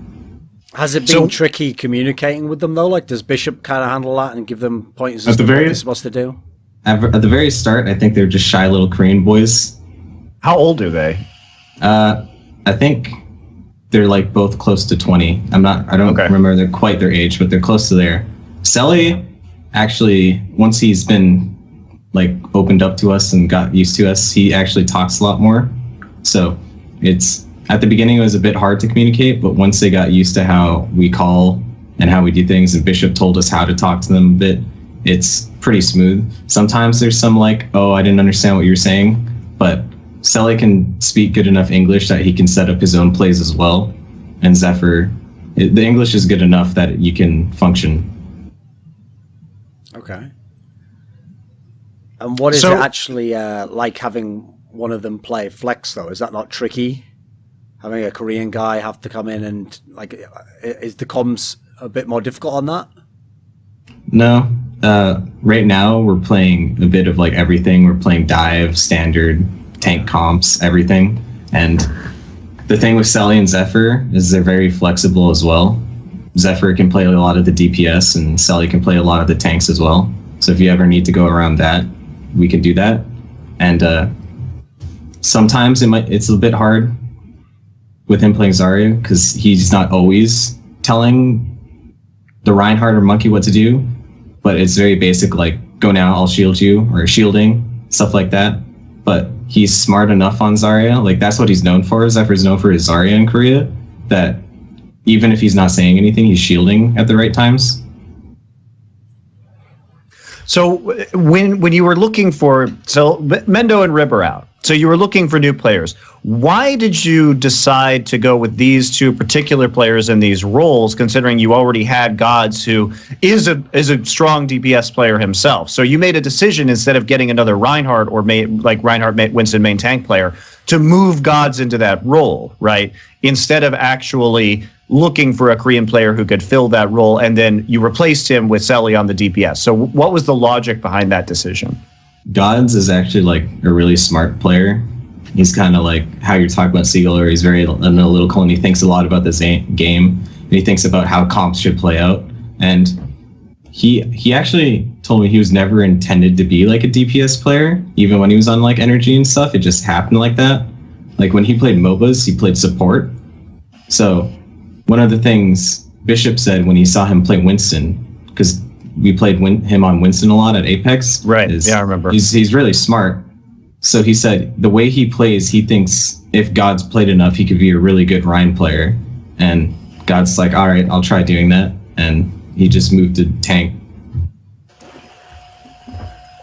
Has it been tricky communicating with them though? Like, does Bishop kind of handle that and give them pointers as to what they're supposed to do? At the very start, I think they're just shy little Korean boys. How old are they? I think they're like both close to 20. I don't remember they're quite their age, but they're close to there. Selly, actually, once he's been like opened up to us and got used to us, he actually talks a lot more. So at the beginning it was a bit hard to communicate, but once they got used to how we call and how we do things, and Bishop told us how to talk to them a bit, it's pretty smooth. Sometimes there's some like, oh, I didn't understand what you're saying, but Selly can speak good enough English that he can set up his own plays as well. And Zephyr, the English is good enough that you can function. Okay. And what is it actually like having one of them play flex, though? Is that not tricky? Having a Korean guy have to come in and, like, is the comms a bit more difficult on that? No. Right now, we're playing a bit of, like, everything. We're playing dive, standard, tank comps, everything. And the thing with Selly and Zephyr is they're very flexible as well. Zephyr can play a lot of the DPS, and Selly can play a lot of the tanks as well. So if you ever need to go around that, we can do that. And sometimes it's a bit hard with him playing Zarya because he's not always telling the Reinhardt or Monkey what to do, but it's very basic, like, go now, I'll shield you, or shielding, stuff like that. But he's smart enough on Zarya, like that's what he's known for. Zephyr's known for his Zarya in Korea, that even if he's not saying anything, he's shielding at the right times. So when you were looking for, so Mendo and Rib are out, so you were looking for new players. Why did you decide to go with these two particular players in these roles, considering you already had Gods, who is a strong DPS player himself? So you made a decision, instead of getting another Reinhardt or like Reinhardt Winston main tank player, to move Gods into that role, right? Instead of actually looking for a Korean player who could fill that role, and then you replaced him with Selly on the DPS. So what was the logic behind that decision? Gods is actually like a really smart player. He's kind of like how you're talking about Seagull, or he's very analytical, and he thinks a lot about this game, and he thinks about how comps should play out. And he actually told me he was never intended to be like a DPS player, even when he was on like Energy and stuff. It just happened like that. Like when he played MOBAs, he played support. So one of the things Bishop said when he saw him play Winston, because we played him on Winston a lot at Apex. Right, yeah, I remember. He's really smart. So he said the way he plays, he thinks if God's played enough, he could be a really good Ryan player. And God's like, all right, I'll try doing that. And he just moved to tank.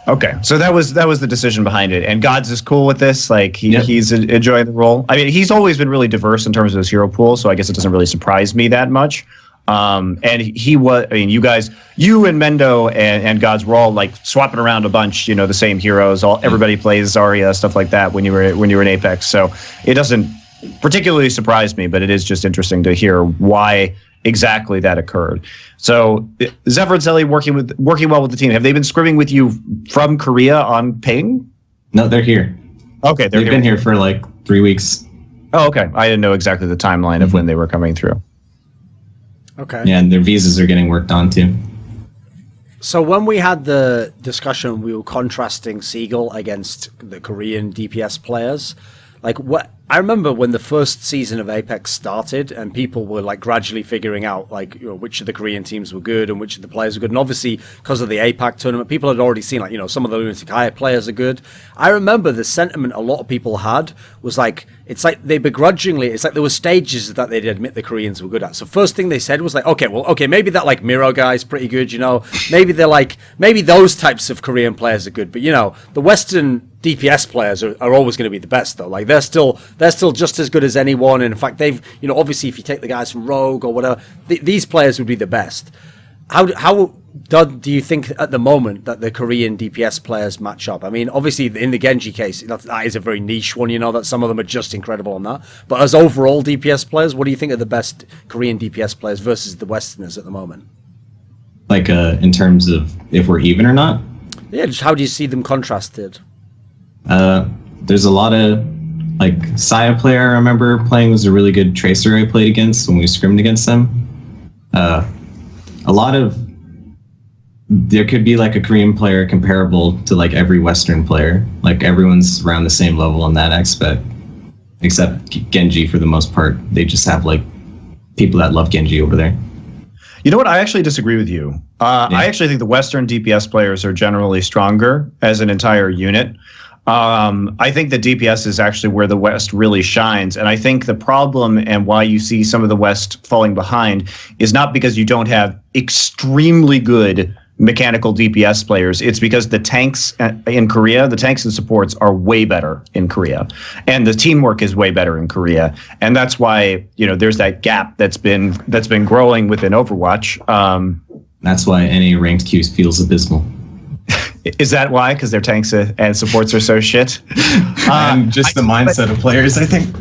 Okay, so that was the decision behind it, and Gods is cool with this. Like he's enjoying the role. I mean, he's always been really diverse in terms of his hero pool, so I guess it doesn't really surprise me that much. And he was. I mean, you and Mendo and Gods were all like swapping around a bunch. You know, the same heroes. Everybody plays Zarya, stuff like that when you were in Apex. So it doesn't particularly surprise me, but it is just interesting to hear why exactly that occurred. So Zephyr and Selly working well with the team. Have they been scrimming with you from Korea on ping? No, they're here. Okay, they've been here for like 3 weeks. Oh, okay. I didn't know exactly the timeline of when they were coming through. Okay. Yeah, and their visas are getting worked on too. So when we had the discussion, we were contrasting Seagull against the Korean DPS players. Like, what I remember when the first season of Apex started, and people were like gradually figuring out like, you know, which of the Korean teams were good and which of the players were good. And obviously, because of the APAC tournament, people had already seen like, you know, some of the Lunatic-Hai players are good. I remember the sentiment a lot of people had was like, it's like they begrudgingly, it's like there were stages that they'd admit the Koreans were good at. So first thing they said was like, okay, maybe that like Miro guy's pretty good, you know, maybe they're like, maybe those types of Korean players are good, but you know, the Western DPS players are always going to be the best though. Like they're still just as good as anyone. And in fact, they've, you know, obviously if you take the guys from Rogue or whatever, these players would be the best. How do you think at the moment that the Korean DPS players match up? I mean, obviously in the Genji case, that is a very niche one, you know, that some of them are just incredible on that. But as overall DPS players, what do you think are the best Korean DPS players versus the Westerners at the moment? Like in terms of if we're even or not? Yeah, just how do you see them contrasted? There's a lot of, like, Saya player I remember playing was a really good tracer I played against when we scrimmed against them. A lot of, there could be like a Korean player comparable to like every Western player. Like everyone's around the same level in that aspect, except Genji for the most part. They just have like people that love Genji over there. You know what? I actually disagree with you. I actually think the Western DPS players are generally stronger as an entire unit. I think the DPS is actually where the West really shines. And I think the problem and why you see some of the West falling behind is not because you don't have extremely good mechanical DPS players. It's because the tanks in Korea, the tanks and supports are way better in Korea. And the teamwork is way better in Korea. And that's why, there's that gap that's been growing within Overwatch. That's why any ranked queue feels abysmal. Is that why? Because their tanks and supports are so shit? And just the mindset of players, I think.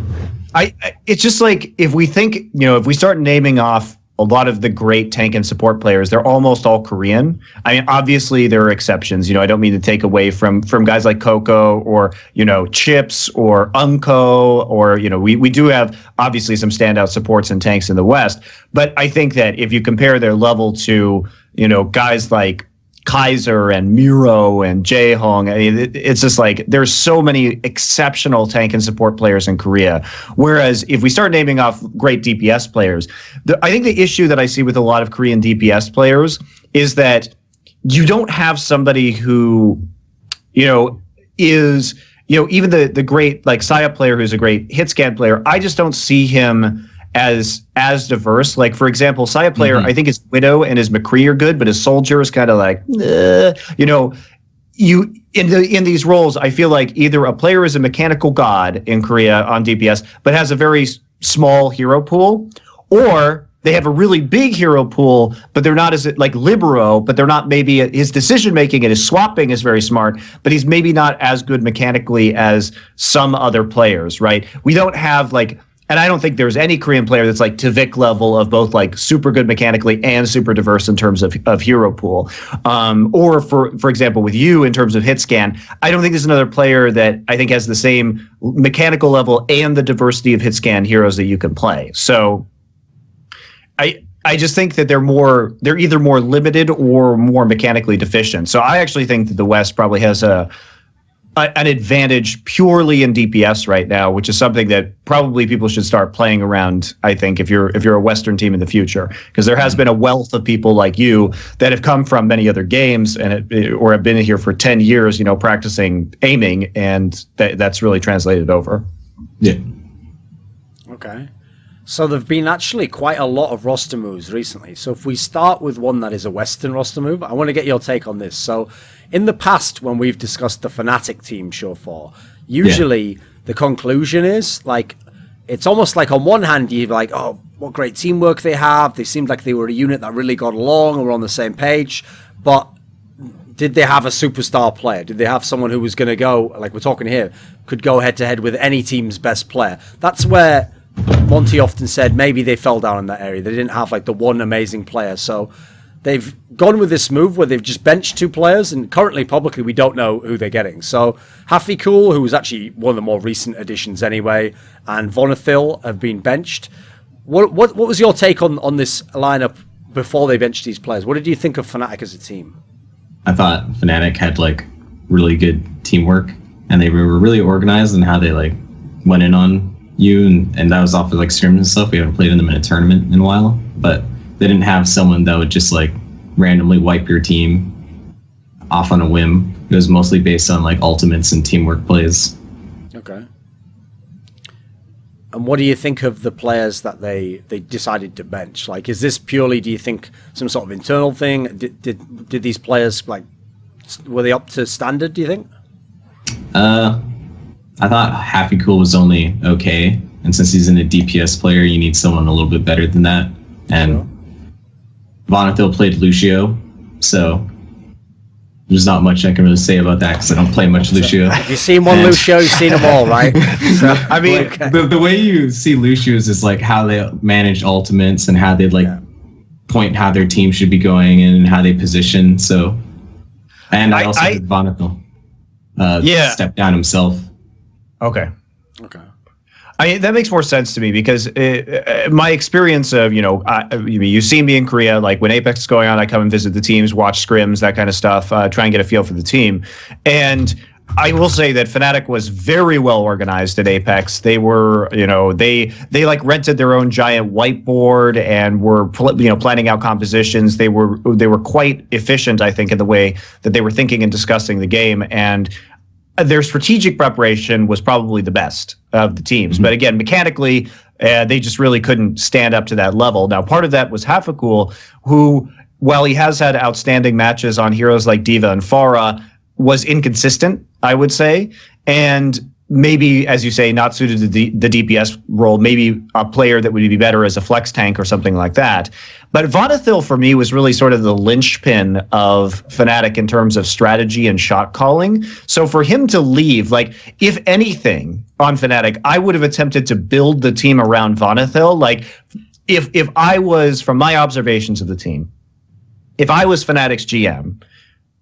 It's just like, if we think, if we start naming off a lot of the great tank and support players, they're almost all Korean. I mean, obviously there are exceptions. I don't mean to take away from guys like Coco or, Chips or Unco or, we do have obviously some standout supports and tanks in the West. But I think that if you compare their level to, guys like Kaiser and Miro and Jaehong, I mean, it's just like there's so many exceptional tank and support players in Korea. Whereas if we start naming off great DPS players, I think the issue that I see with a lot of Korean DPS players is that you don't have somebody who, is, even the great like Saya player who's a great hit scan player. I just don't see him as diverse. Like, for example, Saya player, I think his Widow and his McCree are good, but his Soldier is kind of like, you in these roles, I feel like either a player is a mechanical god in Korea on DPS, but has a very small hero pool, or they have a really big hero pool, but they're not as like Libero, but they're not maybe his decision making and his swapping is very smart, but he's maybe not as good mechanically as some other players, right? We don't have like, and I don't think there's any Korean player that's like Tvik level of both like super good mechanically and super diverse in terms of hero pool. Or for example, with you in terms of hit scan, I don't think there's another player that I think has the same mechanical level and the diversity of hit scan heroes that you can play. So I just think that they're either more limited or more mechanically deficient. So I actually think that the West probably has an advantage purely in DPS right now, which is something that probably people should start playing around, I think, if you're a Western team in the future, because there has been a wealth of people like you that have come from many other games or have been here for 10 years, practicing aiming, and that's really translated over. Yeah. Okay. So there've been actually quite a lot of roster moves recently. So if we start with one that is a Western roster move, I want to get your take on this. So in the past, when we've discussed the Fnatic team, SureFour, usually the conclusion is like, it's almost like on one hand, you're like, oh, what great teamwork they have. They seemed like they were a unit that really got along and were on the same page. But did they have a superstar player? Did they have someone who was going to go, like we're talking here, could go head to head with any team's best player? That's where Monte often said maybe they fell down in that area. They didn't have like the one amazing player. So they've gone with this move where they've just benched two players, and currently publicly we don't know who they're getting. So Hafikul, who was actually one of the more recent additions anyway, and Vonathil have been benched. What was your take on this lineup before they benched these players? What did you think of Fnatic as a team? I thought Fnatic had like really good teamwork, and they were really organized in how they like went in on you, and that was off of like scrims and stuff. We haven't played them in a tournament in a while, but they didn't have someone that would just like randomly wipe your team off on a whim. It was mostly based on like ultimates and teamwork plays. Okay. And what do you think of the players that they decided to bench? Like, is this purely, do you think, some sort of internal thing? Did these players, like, were they up to standard, do you think? I thought Hafikul was only okay, and since he's in a DPS player, you need someone a little bit better than that. And Vonathil played Lucio, so there's not much I can really say about that because I don't play much Lucio. If you've seen one Lucio, you've seen them all, right? So, I mean, the way you see Lucio's is like how they manage ultimates and how they like point how their team should be going and how they position. So, and I also did Vonathil step down himself. Okay. That makes more sense to me because my experience of, you see me in Korea, like when Apex is going on, I come and visit the teams, watch scrims, that kind of stuff, try and get a feel for the team. And I will say that Fnatic was very well organized at Apex. They were, they like rented their own giant whiteboard and were, planning out compositions. They were quite efficient, I think, in the way that they were thinking and discussing the game. And their strategic preparation was probably the best of the teams. But again, mechanically, they just really couldn't stand up to that level. Now, part of that was Hafakul, who, while he has had outstanding matches on heroes like D.Va and Pharah, was inconsistent, I would say. And maybe, as you say, not suited to the DPS role, maybe a player that would be better as a flex tank or something like that. But Vonethil, for me, was really sort of the linchpin of Fnatic in terms of strategy and shot calling. So for him to leave, like, if anything on Fnatic, I would have attempted to build the team around Vonethil. Like, if I was, from my observations of the team, if I was Fnatic's GM,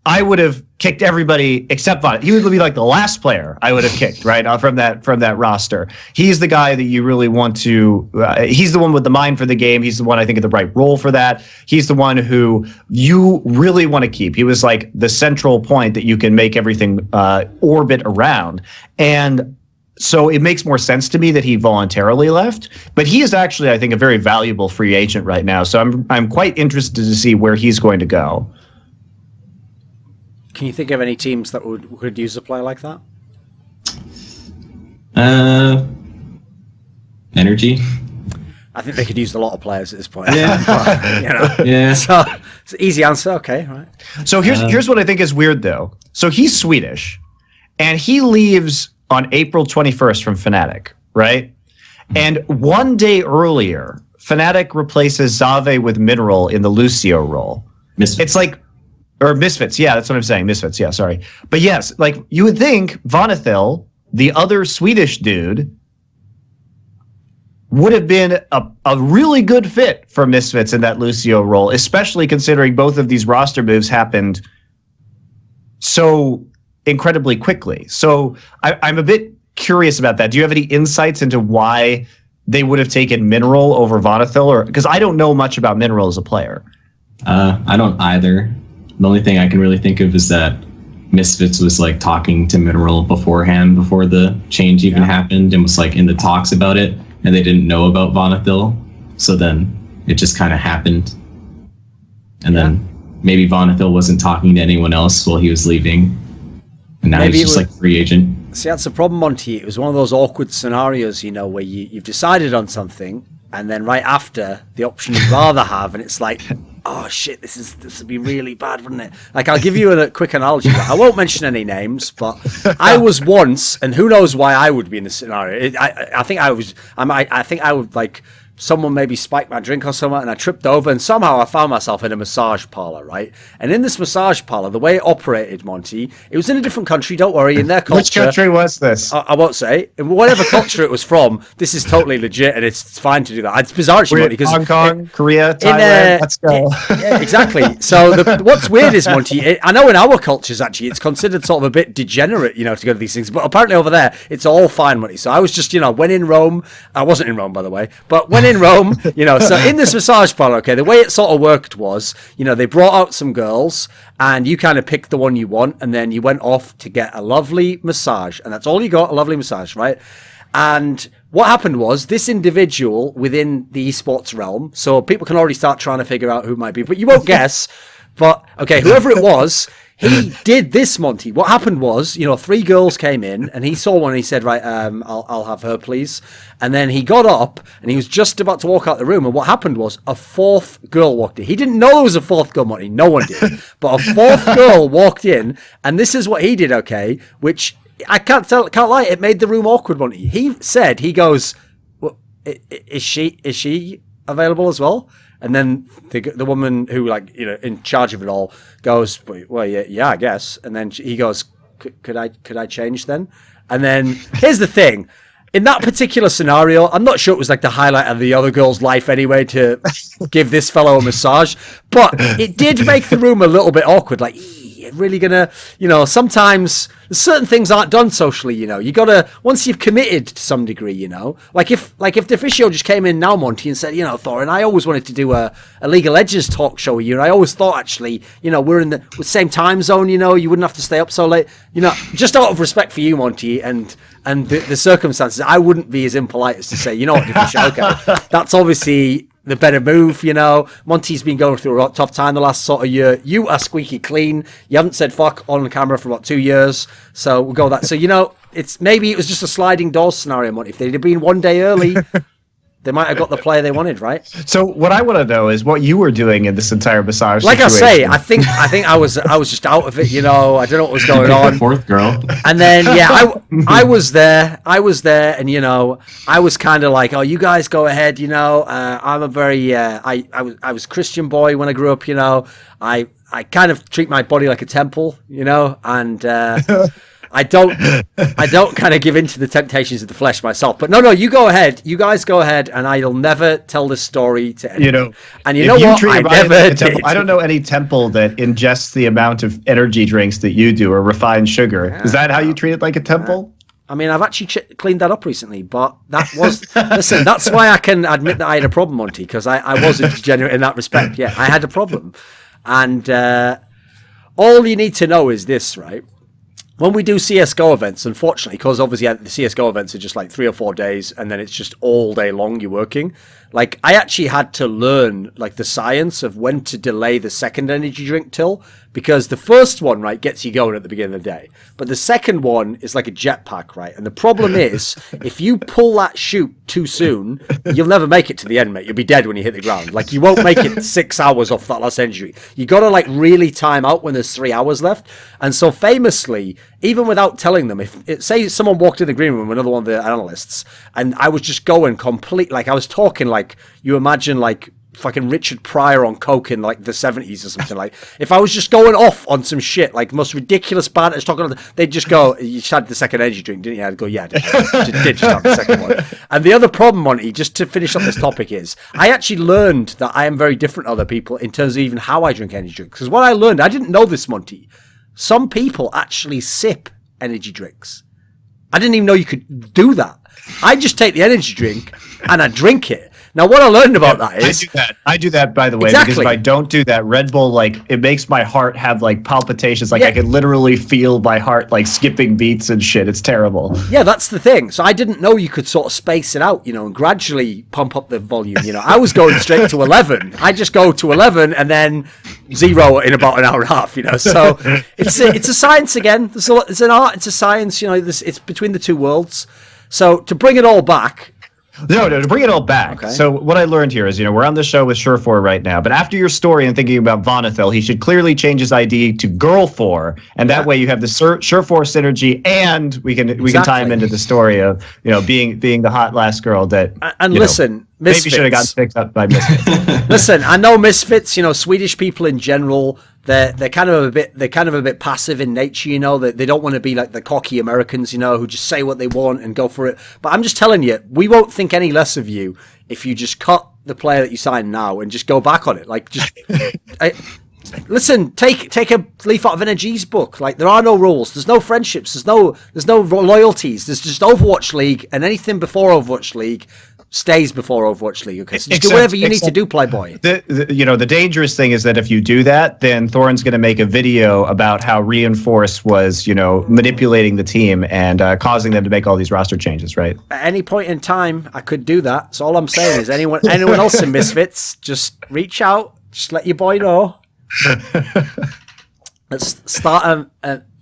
I would have kicked everybody except Vonethil. He would be like the last player I would have kicked, right, from that roster. He's the guy that you really want to. He's the one with the mind for the game. He's the one, I think, in the right role for that. He's the one who you really want to keep. He was like the central point that you can make everything orbit around. And so it makes more sense to me that he voluntarily left. But he is actually, I think, a very valuable free agent right now. So I'm quite interested to see where he's going to go. Can you think of any teams that could use a player like that? Energy. I think they could use a lot of players at this point. Yeah. But, yeah. So it's an easy answer. Okay, right. So here's what I think is weird, though. So he's Swedish, and he leaves on April 21st from Fnatic, right? And one day earlier, Fnatic replaces Xave with Mineral in the Lucio role. It's like. Or Misfits, yeah, that's what I'm saying. Misfits, yeah, sorry. But yes, like, you would think Vonethil, the other Swedish dude, would have been a really good fit for Misfits in that Lucio role, especially considering both of these roster moves happened so incredibly quickly. So I'm a bit curious about that. Do you have any insights into why they would have taken Mineral over Vonethil? Or because I don't know much about Mineral as a player. I don't either. The only thing I can really think of is that Misfits was like talking to Mineral beforehand, before the change even happened, and was like in the talks about it, and they didn't know about Vonethil. So then it just kind of happened. And then maybe Vonethil wasn't talking to anyone else while he was leaving. And now he's just like free agent. See, that's the problem, Monty. It was one of those awkward scenarios, where you've decided on something, and then right after, the option you'd rather have, and it's like, oh shit, this would be really bad, wouldn't it? Like, I'll give you a quick analogy. I won't mention any names, but I was once, and who knows why I would be in this scenario. I think I would like, someone maybe spiked my drink or something, and I tripped over, and somehow I found myself in a massage parlor, right? And in this massage parlor, the way it operated, Monty, it was in a different country, don't worry, in their culture. Which country was this? I won't say. In whatever culture it was from, this is totally legit, and it's fine to do that. It's bizarre, actually, because Hong Kong, Korea, Thailand, let's go. Yeah, exactly. So what's weird is, Monty, I know in our cultures, actually, it's considered sort of a bit degenerate, to go to these things, but apparently over there, it's all fine, Monty. So I was just, when in Rome, I wasn't in Rome, by the way, but when in Rome, so in this massage parlor, okay, the way it sort of worked was, they brought out some girls, and you kind of picked the one you want, and then you went off to get a lovely massage, and that's all you got, a lovely massage, right? And what happened was, this individual within the esports realm, so people can already start trying to figure out who it might be, but you won't guess, but, okay, whoever it was, he did this, Monty. What happened was, 3 girls came in, and he saw one, and he said, right, I'll have her, please. And then he got up, and he was just about to walk out the room, and what happened was, a 4th girl walked in. He didn't know there was a 4th girl, Monty. No one did. But a 4th girl walked in, and this is what he did, okay, which, I can't lie, it made the room awkward, Monty. He goes, well, is she available as well? And then the woman who, in charge of it all goes, well, yeah, I guess. And then he goes, could I change then? And then here's the thing. In that particular scenario, I'm not sure it was like the highlight of the other girl's life anyway to give this fellow a massage, but it did make the room a little bit awkward. Like, you're really gonna, sometimes certain things aren't done socially, you gotta, once you've committed to some degree, like if Deficio just came in now, Monty, and said, Thorin, I always wanted to do a League of Legends talk show with you, and I always thought, actually, we're in the same time zone, you wouldn't have to stay up so late, just out of respect for you, Monty, and the circumstances, I wouldn't be as impolite as to say, what, Deficio, okay, that's obviously the better move, you know. Monty's been going through a tough time the last sort of year. You are squeaky clean. You haven't said fuck on camera for about 2 years. So we'll go with that. So, you know, maybe it was just a sliding doors scenario, Monty. If they'd have been 1 day early, they might have got the player they wanted, right? So what I want to know is what you were doing in this entire massage situation. Like I say, I think I was just out of it, you know. I don't know what was going on. Fourth girl. And then I was there, and you know, I was kind of like, oh, you guys go ahead, you know. I'm a very I was Christian boy when I grew up, you know. I kind of treat my body like a temple, you know, and I don't kind of give in to the temptations of the flesh myself. But no, you go ahead. You guys go ahead, and I'll never tell this story to anyone. You know, and you know what? I never did. I don't know any temple that ingests the amount of energy drinks that you do or refined sugar. Yeah, is that how you treat it, like a temple? I mean, I've actually cleaned that up recently, but that was... listen, that's why I can admit that I had a problem, Monty, because I was a degenerate in that respect. Yeah, I had a problem. And all you need to know is this, right? When we do CSGO events, unfortunately, because obviously the CSGO events are just like 3 or 4 days, and then it's just all day long you're working. Like, I actually had to learn, like, the science of when to delay the second energy drink till, because the first one, right, gets you going at the beginning of the day. But the second one is like a jetpack, right? And the problem is, if you pull that chute too soon, you'll never make it to the end, mate. You'll be dead when you hit the ground. Like, you won't make it 6 hours off that last energy. You got to, like, really time out when there's 3 hours left. And so famously, even without telling them, say someone walked in the green room, another one of the analysts, and I was just going complete, like, I was talking like, you imagine, like, fucking Richard Pryor on coke in like the 70s or something. Like, if I was just going off on some shit, like most ridiculous bad, they'd just go, you just had the second energy drink, didn't you? I'd go, yeah, I did just have the second one. And the other problem, Monty, just to finish up this topic, is I actually learned that I am very different to other people in terms of even how I drink energy drinks. Because what I learned, I didn't know this, Monty. Some people actually sip energy drinks. I didn't even know you could do that. I just take the energy drink and I drink it. Now, what I learned about that is... I do that, by the way, exactly. Because if I don't do that, Red Bull, like, it makes my heart have, like, palpitations. Like, I can literally feel my heart, like, skipping beats and shit. It's terrible. Yeah, that's the thing. So I didn't know you could sort of space it out, you know, and gradually pump up the volume, you know. I was going straight to 11. I just go to 11 and then 0 in about an hour and a half, you know. So it's a science again. It's an art, it's a science, you know. It's between the two worlds. So to bring it all back... No, to bring it all back. Okay. So what I learned here is, you know, we're on the show with SureFour right now, but after your story and thinking about Vonathil, he should clearly change his ID to Girl4, and that way you have the SureFour synergy, and we can tie him into the story of, you know, being the hot last girl that. And listen, Misfits. Maybe should have gotten picked up by Misfits. Listen, I know Misfits. You know, Swedish people in general. They're kind of a bit passive in nature, you know. They don't want to be like the cocky Americans, you know, who just say what they want and go for it. But I'm just telling you, we won't think any less of you if you just cut the player that you sign now and just go back on it. Like, just listen, take a leaf out of NRG's book. Like, there are no rules, there's no friendships, there's no loyalties. There's just Overwatch League, and anything before Overwatch League stays before Overwatch League. Okay, so just do whatever you need to do, Playboy. The dangerous thing is that if you do that, then Thorin's going to make a video about how Reinforce was, you know, manipulating the team and causing them to make all these roster changes, right? At any point in time, I could do that. So all I'm saying is, anyone else in Misfits, just reach out, just let your boy know. Let's start.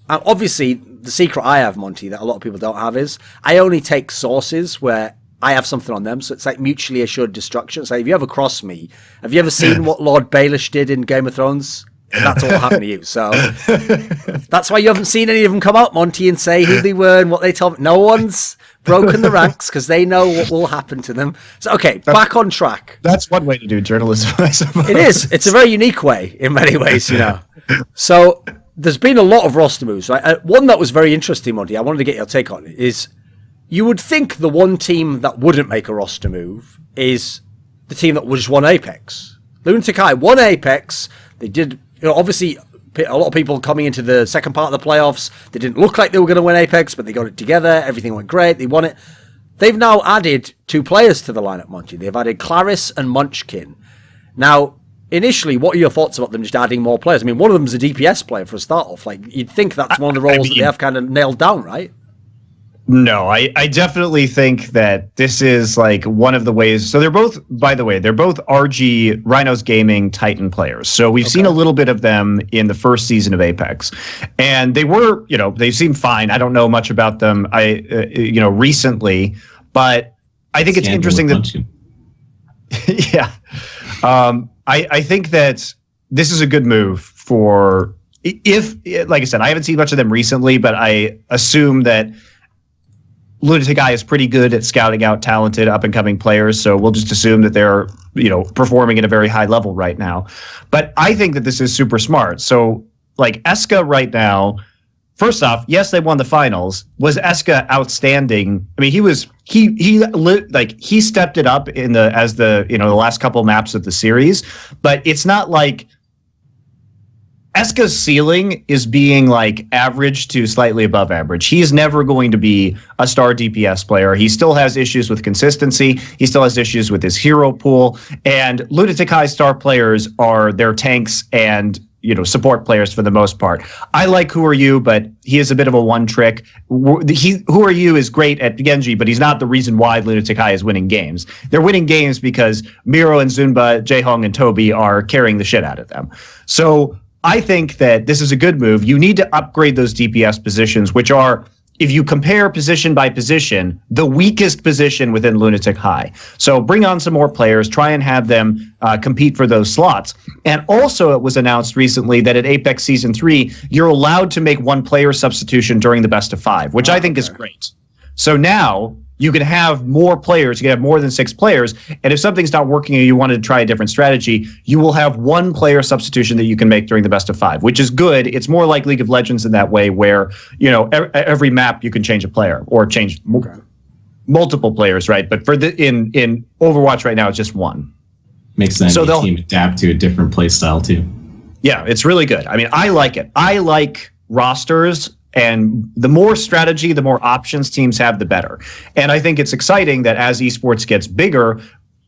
Obviously, the secret I have, Monty, that a lot of people don't have is I only take sources where I have something on them, so it's like mutually assured destruction. So if you ever cross me, have you ever seen what Lord Baelish did in Game of Thrones? That's all happened to you. So that's why you haven't seen any of them come out, Monty, and say who they were and what they told me. No one's broken the ranks because they know what will happen to them. So, okay, back on track. That's one way to do journalism, I suppose. It is. It's a very unique way in many ways, you know. So there's been a lot of roster moves, right? One that was very interesting, Monty, I wanted to get your take on it, is you would think the one team that wouldn't make a roster move is the team that just won Apex. Lunatic-Hai won Apex. They did, you know, obviously a lot of people coming into the second part of the playoffs, they didn't look like they were going to win Apex, but they got it together. Everything went great. They won it. They've now added 2 players to the lineup, Monty. They've added Claris and Munchkin. Now, initially, what are your thoughts about them just adding more players? I mean, one of them is a DPS player for a start off. Like, you'd think that's one of the roles that they have kind of nailed down, right? No, I definitely think that this is like one of the ways. So they're both, by the way, they're both RG Rhinos Gaming Titan players. So we've seen a little bit of them in the first season of Apex, and they were, they seem fine. I don't know much about them, recently, but I think it's interesting that. Yeah, I think that this is a good move for if, like I said, I haven't seen much of them recently, but I assume that Lunatic-Hai is pretty good at scouting out talented up-and-coming players, so we'll just assume that they're, performing at a very high level right now. But I think that this is super smart. So, like, Eska right now, first off, yes, they won the finals. Was Eska outstanding? I mean, he stepped it up as the last couple maps of the series, but it's not like Eska's ceiling is being like average to slightly above average. He's never going to be a star DPS player. He still has issues with consistency. He still has issues with his hero pool. And Lunatic-Hai star players are their tanks and support players for the most part. I like Who Are You, but he is a bit of a one trick. Who Are You is great at Genji, but he's not the reason why Lunatic-Hai is winning games. They're winning games because Miro and Zunba, Jaehong and Toby are carrying the shit out of them. So I think that this is a good move. You need to upgrade those DPS positions, which are, if you compare position by position, the weakest position within Lunatic-Hai. So bring on some more players, try and have them compete for those slots. And also it was announced recently that at Apex Season 3, you're allowed to make one player substitution during the best of 5, which I think is great. So now you can have more players, you can have more than 6 players, and if something's not working and you wanted to try a different strategy, you will have one player substitution that you can make during the best of 5, which is good. It's more like League of Legends in that way, where every map you can change a player or change multiple players, right? But for in Overwatch right now, it's just one. Makes sense. So they'll team adapt to a different play style too. Yeah, it's really good. I mean, I like it. I like rosters. And the more strategy, the more options teams have, the better. And I think it's exciting that as esports gets bigger,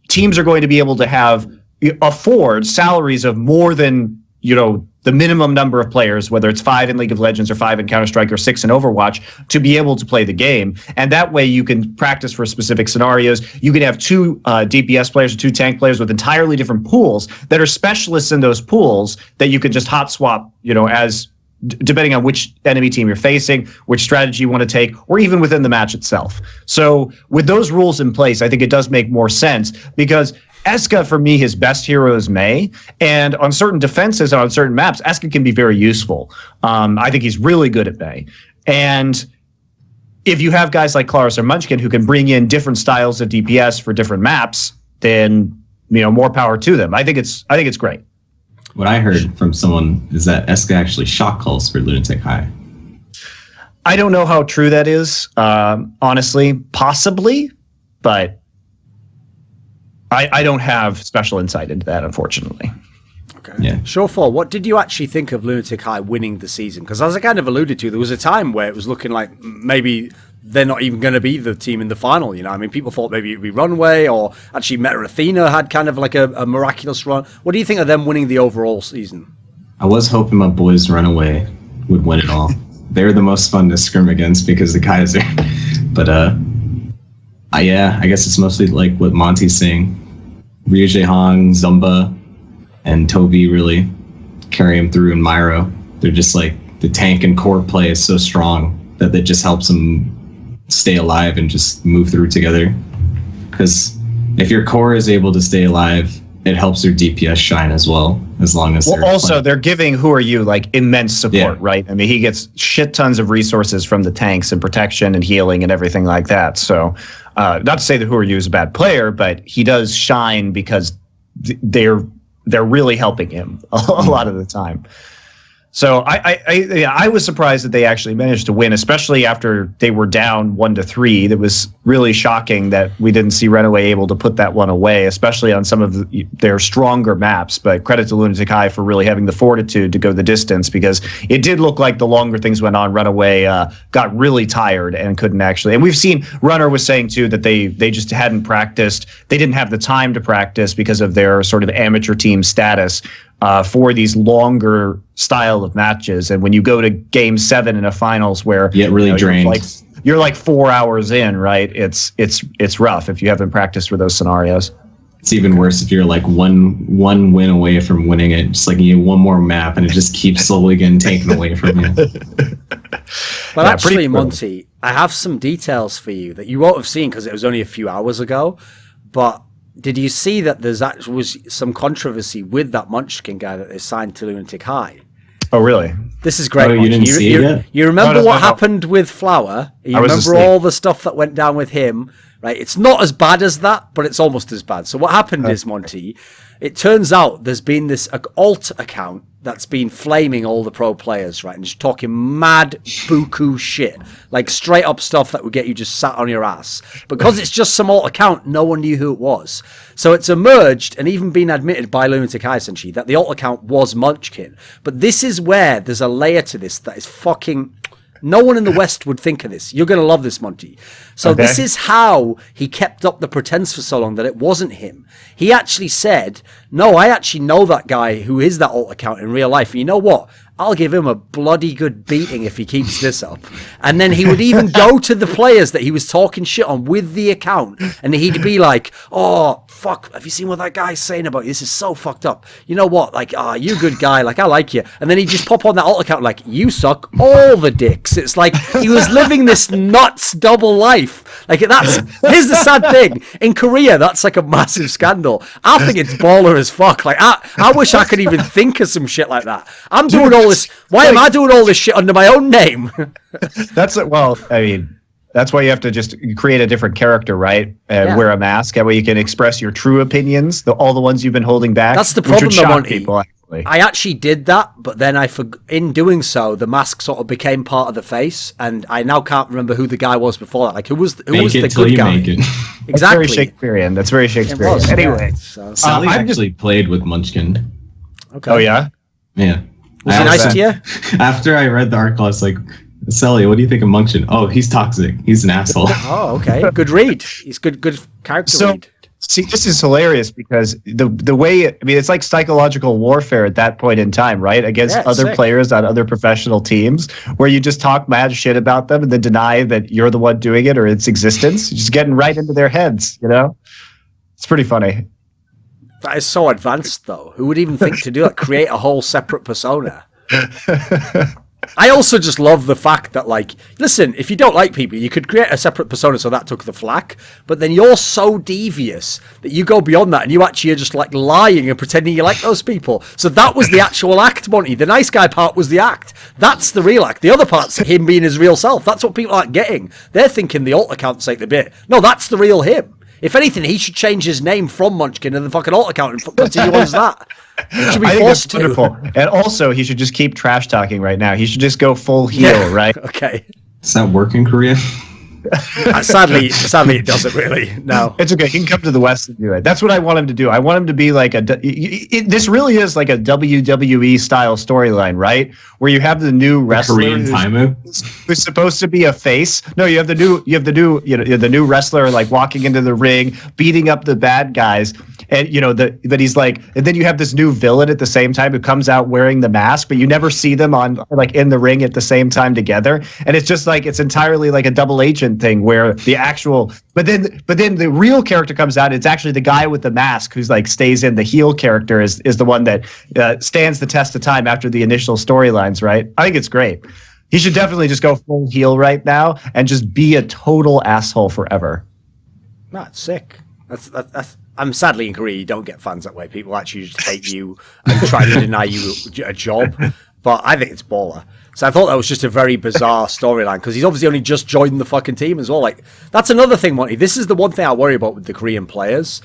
teams are going to be able to afford salaries of more than, the minimum number of players, whether it's 5 in League of Legends or 5 in Counter-Strike or 6 in Overwatch, to be able to play the game. And that way you can practice for specific scenarios. You can have 2 DPS players or 2 tank players with entirely different pools that are specialists in those pools that you can just hot swap, depending on which enemy team you're facing, which strategy you want to take, or even within the match itself. So with those rules in place, I think it does make more sense, because Eska, for me, his best hero is Mei, and on certain defenses and on certain maps, Eska can be very useful. I think he's really good at Mei. And if you have guys like Claris or Munchkin who can bring in different styles of DPS for different maps, then more power to them. I think it's great. What I heard from someone is that Eska actually shot calls for Lunatic-Hai. I don't know how true that is, honestly. Possibly, but I don't have special insight into that, unfortunately. Okay. Yeah. SureFour, what did you actually think of Lunatic-Hai winning the season? Because as I kind of alluded to, there was a time where it was looking like maybe they're not even going to be the team in the final. I mean, people thought maybe it'd be Runway, or actually Meta Athena had kind of like a miraculous run. What do you think of them winning the overall season? I was hoping my boys Runaway would win it all. They're the most fun to scrim against because the Kaiser. But I guess it's mostly like what Monty's saying. Ryu Jaehong, Zumba, and Toby really carry him through, and Myro. They're just like, the tank and core play is so strong that it just helps them stay alive and just move through together. Because if your core is able to stay alive, it helps their DPS shine as well, as long as they're giving Who Are You like immense support, right? I mean, he gets shit tons of resources from the tanks and protection and healing and everything like that. So not to say that Who Are You is a bad player, but he does shine because they're really helping him a lot of the time. So I was surprised that they actually managed to win, especially after they were down 1-3. That was really shocking that we didn't see Runaway able to put that one away, especially on some of their stronger maps. But credit to Lunatic-Hai for really having the fortitude to go the distance, because it did look like the longer things went on, Runaway got really tired and couldn't actually. And we've seen, Runner was saying too, that they just hadn't practiced. They didn't have the time to practice because of their sort of amateur team status. for these longer style of matches. And when you go to game 7 in a finals where you get really drained, you're like 4 hours in, right? It's rough if you haven't practiced for those scenarios. It's even worse if you're like one win away from winning it. Just like you need one more map, and it just keeps slowly getting taken away from you. Well, actually, Monty, I have some details for you that you won't have seen because it was only a few hours ago. But did you see that was some controversy with that Munchkin guy that they signed to Lunatic-Hai? Oh, really? This is great. You didn't see it yet? You remember what happened with Flower? You remember all the stuff that went down with him? Right, it's not as bad as that, but it's almost as bad. So what happened is, Monty, it turns out there's been this alt account that's been flaming all the pro players, right, and just talking mad buku shit, like straight up stuff that would get you just sat on your ass. Because it's just some alt account, no one knew who it was. So it's emerged and even been admitted by Lunatic-Hai, essentially, that the alt account was Munchkin. But this is where there's a layer to this that is fucking... No one in the West would think of this. You're going to love this, Monty. So This is how he kept up the pretense for so long that it wasn't him. He actually said, no, I actually know that guy who is that alt account in real life. And you know what? I'll give him a bloody good beating if he keeps this up. And then he would even go to the players that he was talking shit on with the account. And he'd be like, oh, fuck, have you seen what that guy's saying about you? This is so fucked up. You know what? Like, you good guy. Like, I like you. And then he'd just pop on that alt account like, you suck all the dicks. It's like he was living this nuts double life. Like, here's the sad thing. In Korea, that's like a massive scandal. I think it's baller as fuck. Like, I wish I could even think of some shit like that. I'm doing all this. Why am I doing all this shit under my own name? That's why you have to just create a different character, right? And wear a mask. That way you can express your true opinions, all the ones you've been holding back. That's the problem, people, actually. I actually did that, but then in doing so, the mask sort of became part of the face, and I now can't remember who the guy was before that. Like, who was the good guy? Exactly. That's very Shakespearean. That's very Shakespearean. Anyway, Sally actually played with Munchkin. Okay. Oh yeah. Yeah. Was he nice to you? After I read the article, I was like, Sally, what do you think of Munchkin? Oh, he's toxic. He's an asshole. Oh, okay. Good read. He's good character read. See, this is hilarious because the way, it's like psychological warfare at that point in time, right? Against other players on other professional teams, where you just talk mad shit about them and then deny that you're the one doing it or its existence. You're just getting right into their heads, It's pretty funny. That is so advanced, though. Who would even think to do that? Create a whole separate persona. I also just love the fact that, like, listen, if you don't like people, you could create a separate persona so that took the flack, but then you're so devious that you go beyond that and you actually are just, like, lying and pretending you like those people. So that was the actual act, Monty. The nice guy part was the act. That's the real act. The other part's him being his real self. That's what people aren't getting. They're thinking the alt account's like the bit. No, that's the real him. If anything, he should change his name from Munchkin and the fucking alt account and continue as that. He should be forced to. Wonderful. And also, he should just keep trash talking right now. He should just go full heel, right? Okay. Does that work in Korea? Sadly, it doesn't really. No, it's okay. He can come to the West and do it. That's what I want him to do. I want him to be like this really is like a WWE style storyline, right? Where you have the new wrestler who's supposed to be a face. No, you have the new wrestler like walking into the ring, beating up the bad guys, and that he's like, and then you have this new villain at the same time who comes out wearing the mask, but you never see them on like in the ring at the same time together, and it's just like it's entirely like a double agent thing where the actual but then the real character comes out. It's actually the guy with the mask who's like stays in. The heel character is the one that stands the test of time after the initial storylines, right? I think it's great. He should definitely just go full heel right now and just be a total asshole forever. That's sick. That's I'm sadly in Korea, you don't get fans that way. People actually just hate you and try to deny you a job. But I think it's baller. So I thought that was just a very bizarre storyline because he's obviously only just joined the fucking team as well. Like, that's another thing, Monty. This is the one thing I worry about with the Korean players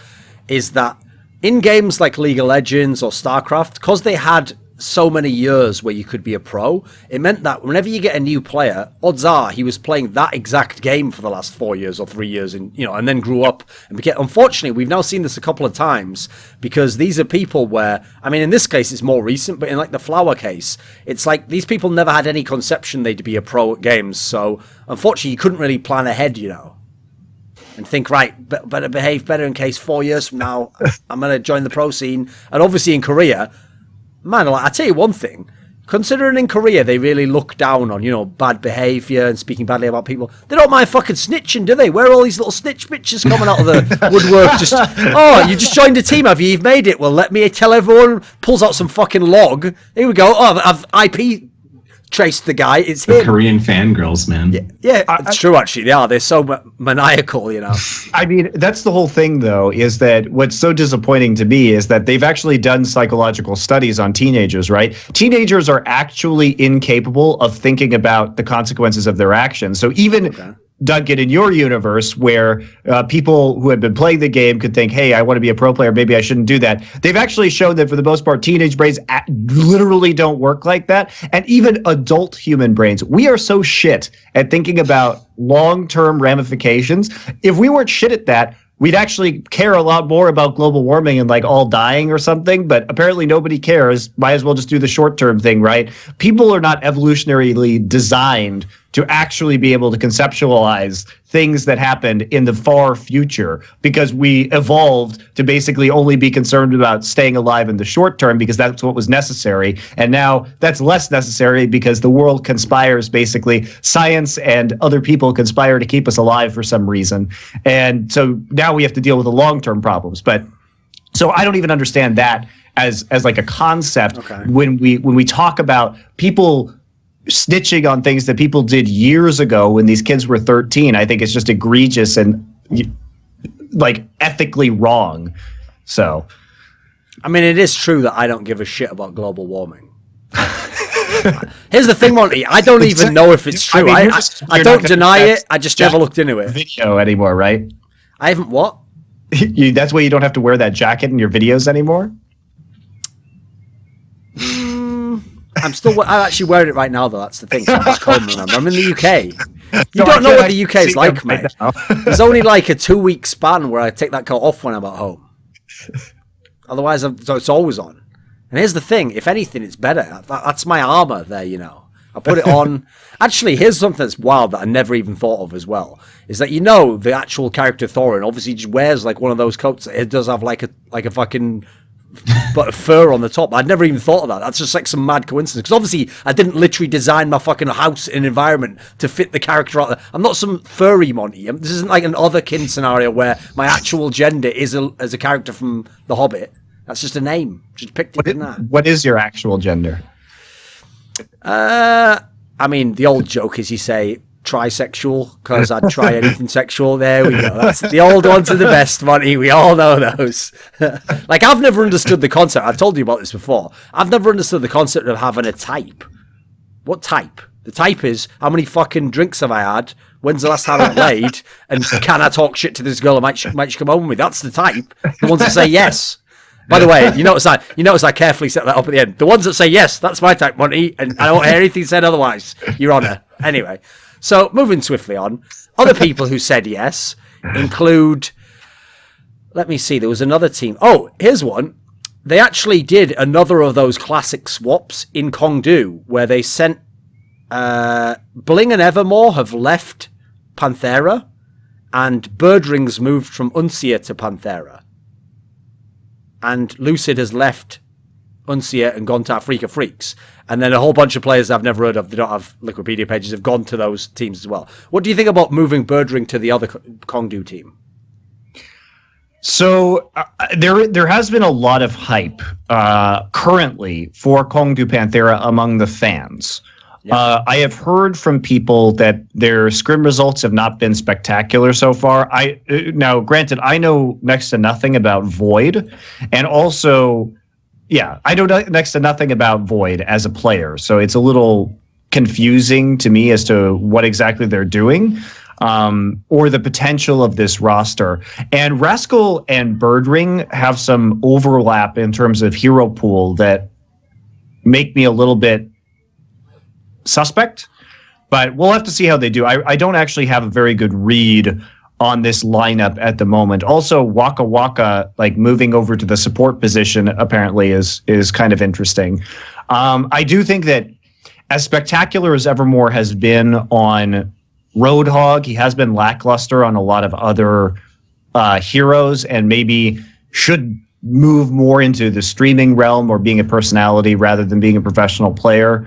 is that in games like League of Legends or StarCraft, because they had so many years where you could be a pro, it meant that whenever you get a new player, odds are he was playing that exact game for the last 4 years or 3 years, and and then grew up and became. Unfortunately, we've now seen this a couple of times because these are people where, in this case it's more recent, but in like the Flower case, it's like these people never had any conception they'd be a pro at games. So unfortunately, you couldn't really plan ahead, and think, right, better behave better in case 4 years from now I'm going to join the pro scene. And obviously in Korea, Man, like, I tell you one thing. Considering in Korea they really look down on, bad behaviour and speaking badly about people, they don't mind fucking snitching, do they? Where are all these little snitch bitches coming out of the woodwork? You just joined a team, have you? You've made it. Well, let me tell everyone. Pulls out some fucking log. Here we go. Oh, I've IP traced the guy. It's him. Korean fangirls, man. Yeah, it's true, actually. They are. They're so maniacal, I mean, that's the whole thing, though, is that what's so disappointing to me is that they've actually done psychological studies on teenagers, right? Teenagers are actually incapable of thinking about the consequences of their actions. So even Duncan, in your universe, where people who have been playing the game could think, hey, I want to be a pro player, maybe I shouldn't do that. They've actually shown that for the most part, teenage brains literally don't work like that. And even adult human brains, we are so shit at thinking about long-term ramifications. If we weren't shit at that, we'd actually care a lot more about global warming and like all dying or something, but apparently nobody cares. Might as well just do the short-term thing, right? People are not evolutionarily designed to actually be able to conceptualize things that happened in the far future, because we evolved to basically only be concerned about staying alive in the short term because that's what was necessary. And now that's less necessary because the world conspires, basically science and other people conspire to keep us alive for some reason. And so now we have to deal with the long-term problems. But so I don't even understand that as like a concept. When we talk about people snitching on things that people did years ago when these kids were 13, I think it's just egregious and like ethically wrong. So, I mean, it is true that I don't give a shit about global warming. Here's the thing, Monty. I don't even know if it's true. I don't deny it. I just never looked into it. Video anymore, right? I haven't what? That's why you don't have to wear that jacket in your videos anymore? I'm actually wearing it right now, though. That's the thing. So I'm back home, remember? I'm in the UK. You don't know what the UK is like, mate. There's only like a 2-week span where I take that coat off when I'm at home. Otherwise, it's always on. And here's the thing. If anything, it's better. That's my armor there, I put it on. Actually, here's something that's wild that I never even thought of as well. Is that, the actual character Thorin obviously just wears like one of those coats. It does have like a fucking... but fur on the top. I'd never even thought of that. That's just like some mad coincidence. Because obviously, I didn't literally design my fucking house and environment to fit the character out there. I'm not some furry Monty. This isn't like an otherkin scenario where my actual gender is as a character from The Hobbit. That's just a name. Just picked it in that. What is your actual gender? I mean, the old joke is you say trisexual because I'd try anything sexual. There we go. That's the old ones are the best, Monty. We all know those. Like, I've never understood the concept. I've told you about this before. I've never understood the concept of having a type. What type? The type is how many fucking drinks have I had? When's the last time I played? And can I talk shit to this girl? Might she come home with me? That's the type. The ones that say yes. By the way, you notice I carefully set that up at the end. The ones that say yes, that's my type, Monty, and I don't hear anything said otherwise, Your Honour. Anyway. So, moving swiftly on, other people who said yes include, let me see, there was another team. Oh, here's one. They actually did another of those classic swaps in Kongdu, where they sent Bling and Evermore have left Panthera, and Birdring's moved from Uncia to Panthera. And Lucid has left Uncia and gone to Afrika Freaks. And then a whole bunch of players I've never heard of, they don't have Wikipedia pages, have gone to those teams as well. What do you think about moving Birdring to the other Kongdu team? So there has been a lot of hype currently for Kongdu Panthera among the fans. Yeah. I have heard from people that their scrim results have not been spectacular so far. Now, granted, I know next to nothing about Void, and also... yeah, I know next to nothing about Void as a player, so it's a little confusing to me as to what exactly they're doing, or the potential of this roster. And Rascal and Birdring have some overlap in terms of hero pool that make me a little bit suspect, but we'll have to see how they do. I don't actually have a very good read on this lineup at the moment. Also, Waka Waka, like moving over to the support position, apparently is kind of interesting. I do think that as spectacular as Evermore has been on Roadhog, he has been lackluster on a lot of other heroes, and maybe should move more into the streaming realm or being a personality rather than being a professional player.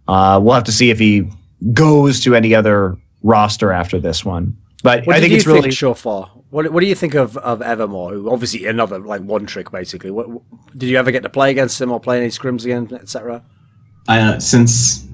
We'll have to see if he goes to any other roster after this one. But I think it's really SureFour. What do you think of Evermore? Who obviously another like one trick basically. Did you ever get to play against him or play any scrims again, etc.? Since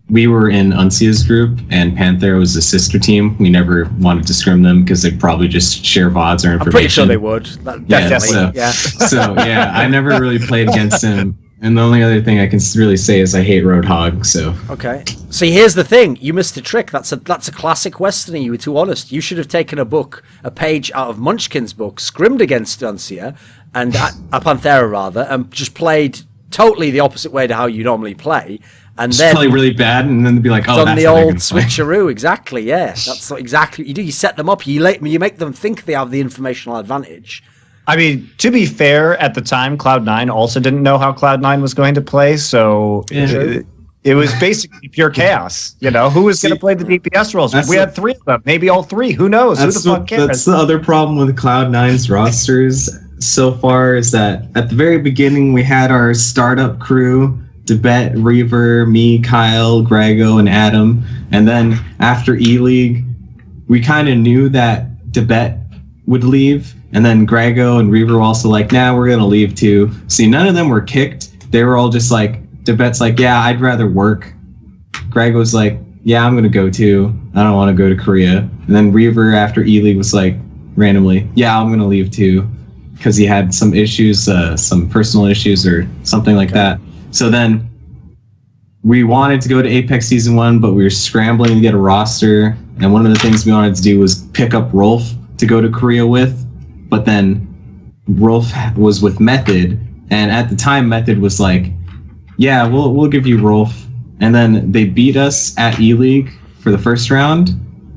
we were in Uncia's group and Panther was a sister team, we never wanted to scrim them because they'd probably just share VODs or information. I'm pretty sure they would. Definitely. So I never really played against him. And the only other thing I can really say is I hate Roadhog. So okay. See, here's the thing: you missed a trick. That's a classic Westerner. You were too honest. You should have taken a page out of Munchkin's book, scrimmed against Uncia and a Panthera rather, and just played totally the opposite way to how you normally play. And just then play really bad, and then be like, "Oh, done that's the old switcheroo." Exactly. Yeah, that's exactly what you do. You set them up. You make them think they have the informational advantage. I mean, to be fair, at the time, Cloud9 also didn't know how Cloud9 was going to play, so it was basically pure chaos. You know, who was going to play the DPS roles? We had 3 of them, maybe all 3. Who knows? Who the fuck cares? That's the other problem with Cloud9's rosters so far is that at the very beginning we had our startup crew: Debet, Reaver, me, Kyle, Grego, and Adam. And then after E-League, we kind of knew that Debet would leave. And then Grego and Reaver were also like, nah, we're going to leave too. See, none of them were kicked. They were all just like, Debet's like, yeah, I'd rather work. Grego's like, yeah, I'm going to go too. I don't want to go to Korea. And then Reaver after E-League was like, randomly, yeah, I'm going to leave too. Because he had some issues, some personal issues or something like that. So then we wanted to go to Apex Season 1, but we were scrambling to get a roster. And one of the things we wanted to do was pick up Rolf to go to Korea with. But then Rolf was with Method, and at the time Method was like, yeah, we'll give you Rolf. And then they beat us at E-League for the first round.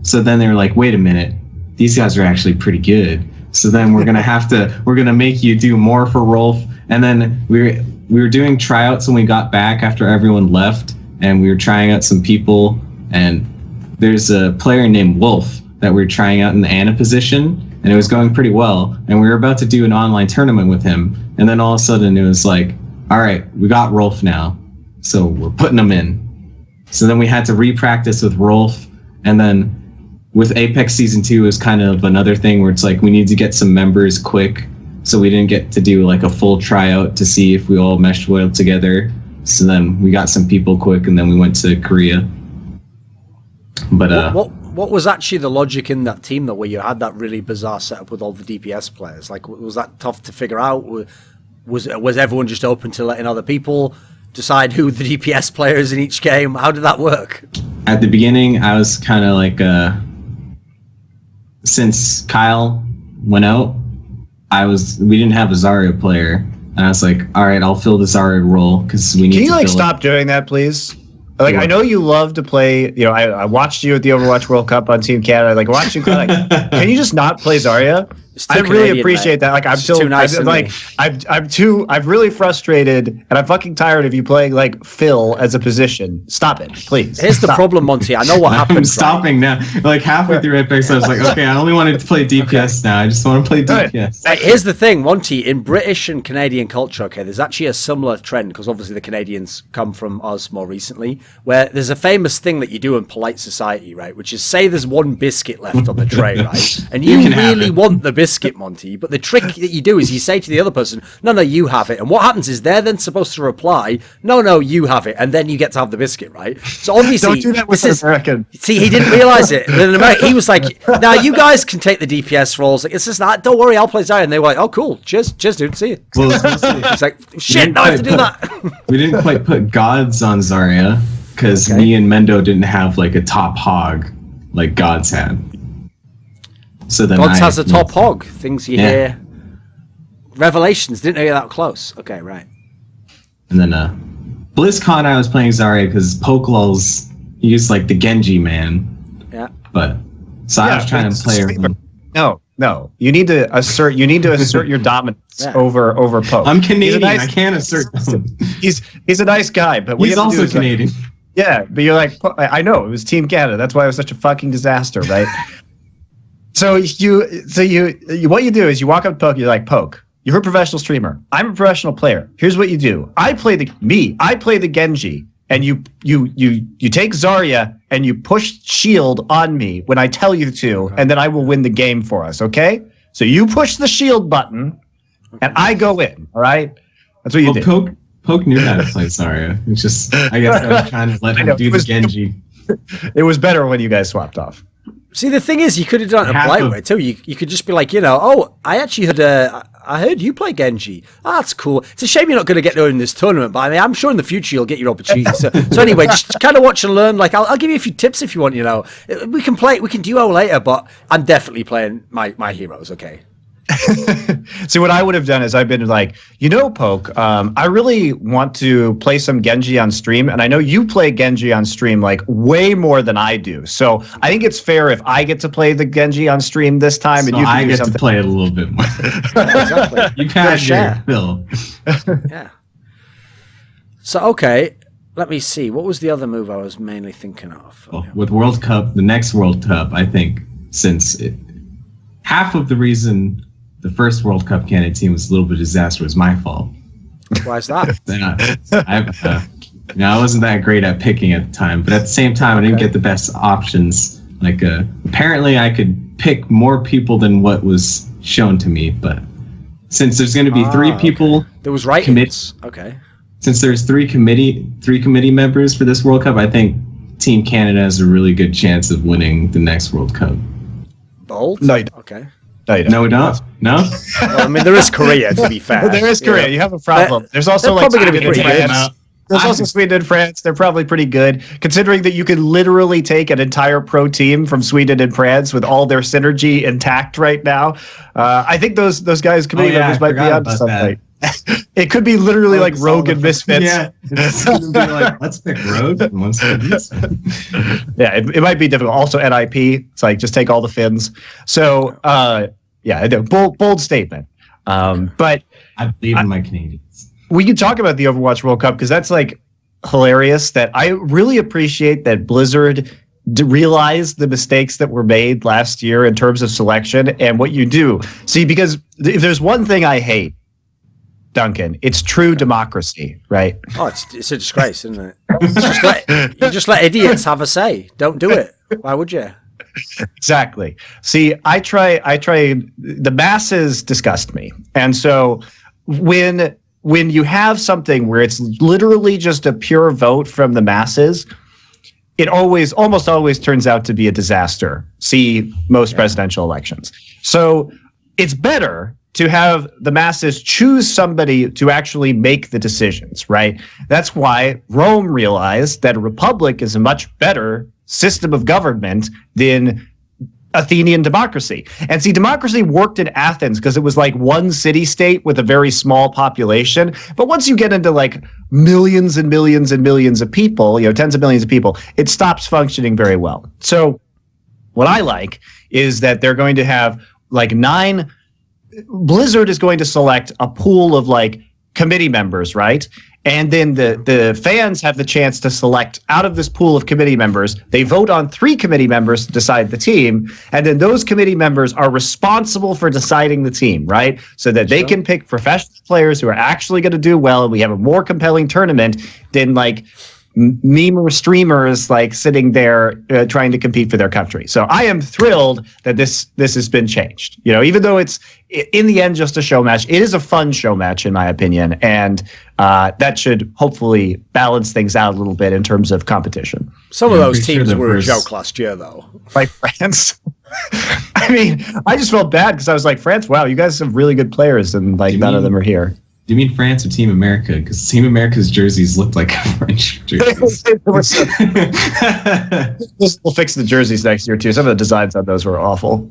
So then they were like, wait a minute, these guys are actually pretty good. So then we're gonna make you do more for Rolf. And then we were doing tryouts when we got back after everyone left, and we were trying out some people, and there's a player named Wolf that we were trying out in the Ana position. And it was going pretty well. And we were about to do an online tournament with him. And then all of a sudden it was like, all right, we got Rolf now. So we're putting him in. So then we had to re-practice with Rolf. And then with Apex Season 2 was kind of another thing where it's like we need to get some members quick. So we didn't get to do like a full tryout to see if we all meshed well together. So then we got some people quick, and then we went to Korea. But what was actually the logic in that team, though, where you had that really bizarre setup with all the DPS players? Like, was that tough to figure out? Was everyone just open to letting other people decide who the DPS players in each game? How did that work? At the beginning, I was kind of like, since Kyle went out, we didn't have a Zarya player, and I was like, all right, I'll fill the Zarya role because we need. Can you stop doing that, please? Like, I know you love to play, you know, I watched you at the Overwatch World Cup on Team Canada. Like, watch you play, like, can you just not play Zarya? I really appreciate that. Like, I'm really frustrated, and I'm fucking tired of you playing like Phil as a position. Stop it, please. Here's the problem, Monty. I know what happened. I'm stopping now. Like halfway through Apex, I was like, okay, I only wanted to play DPS now. I just want to play DPS. Right. Here's the thing, Monty. In British and Canadian culture, okay, there's actually a similar trend because obviously the Canadians come from us more recently, where there's a famous thing that you do in polite society, right? Which is say there's one biscuit left on the tray, right? And you really want the biscuit, Monty, but the trick that you do is you say to the other person, no, you have it. And what happens is they're then supposed to reply, no, you have it. And then you get to have the biscuit, right? So obviously, don't do that with an American. See, he didn't realize it. In America, he was like, now you guys can take the DPS roles. Like, it's just not, don't worry, I'll play Zarya. And they were like, oh, cool. Cheers, dude. See you. Well, it's like, shit, now I have to do that. We didn't quite put gods on Zarya because me and Mendo didn't have like a top hog like gods had. So then Gods has a top hog. Things you hear. Revelations. Didn't know you're that close. Okay, right. And then BlizzCon, I was playing Zarya because Pokelul's used like the Genji man. Yeah. But so I was trying to play her. No. You need to assert your dominance over Poke. I'm Canadian. I can't assert. He's a nice guy, but he's also Canadian. Yeah, but you're like, I know, it was Team Canada. That's why it was such a fucking disaster, right? So what you do is you walk up to Poke, you're like, Poke, You're a professional streamer. I'm a professional player. Here's what you do. I play the Genji, and you take Zarya and you push shield on me when I tell you to, and then I will win the game for us, okay? So you push the shield button, and I go in, all right? That's what you do. Poke knew how to play Zarya. It's just, I guess I was trying to let him do the Genji. It was better when you guys swapped off. See, the thing is, you could have done it a polite way too. You could just be like, I actually I heard you play Genji. Oh, that's cool. It's a shame you're not going to get there in this tournament, but I mean, I'm sure in the future you'll get your opportunity. So anyway, just kind of watch and learn. Like, I'll give you a few tips if you want. We can duo later, but I'm definitely playing my heroes. Okay. See, what I would have done is I've been like, Poke, I really want to play some Genji on stream, and I know you play Genji on stream like way more than I do. So I think it's fair if I get to play the Genji on stream this time, and you I get to play it a little bit more. Exactly. You can share, Phil. Yeah. So okay, let me see. What was the other move I was mainly thinking of? Well, with World Cup, the next World Cup, I think half of the reason the first World Cup Canada team was a little bit disaster was my fault. Why is that? I wasn't that great at picking at the time, but at the same time, I didn't get the best options. Like, apparently I could pick more people than what was shown to me, but since there's going to be three people, there was ratings. Okay. Since there's three committee members for this World Cup, I think Team Canada has a really good chance of winning the next World Cup. Bold? No. Okay. No, we don't. No. Well, I mean, there is Korea, to be fair. There is Korea. You have a problem. There's also like probably going to be pretty good. There's also Sweden and France. They're probably pretty good, considering that you could literally take an entire pro team from Sweden and France with all their synergy intact right now. I think those guys, committee members, might be onto something. It could be literally like Rogue and Misfits. Yeah, it's going to be like, let's pick Rogue and let's pick this. Yeah, it might be difficult. Also, NIP. It's like just take all the Finns. So, bold statement. But I believe in my Canadians. We can talk about the Overwatch World Cup because that's like hilarious. That I really appreciate that Blizzard realized the mistakes that were made last year in terms of selection and what you do. See, because if there's one thing I hate, Duncan, it's true democracy, right? Oh, it's a disgrace, isn't it? You just let idiots have a say. Don't do it. Why would you? Exactly. See, I try. The masses disgust me, and so when you have something where it's literally just a pure vote from the masses, it almost always turns out to be a disaster. See most presidential elections. So it's better to have the masses choose somebody to actually make the decisions, right? That's why Rome realized that a republic is a much better system of government than Athenian democracy. And see, democracy worked in Athens because it was like one city-state with a very small population. But once you get into like millions and millions and millions of people, tens of millions of people, it stops functioning very well. So what I like is that they're going to have like Blizzard is going to select a pool of like committee members, right? And then the fans have the chance to select out of this pool of committee members. They vote on 3 committee members to decide the team. And then those committee members are responsible for deciding the team, right? So that they can pick professional players who are actually going to do well. And we have a more compelling tournament than like memer streamers like sitting there trying to compete for their country. So I am thrilled that this has been changed. Even though it's in the end just a show match, it is a fun show match in my opinion, and that should hopefully balance things out a little bit in terms of competition. Some of those teams were a joke last year, though. Like France. I mean, I just felt bad because I was like, France, wow, you guys have really good players, and like none of them are here. Do you mean France or Team America? Because Team America's jerseys looked like French jerseys. We'll fix the jerseys next year, too. Some of the designs on those were awful.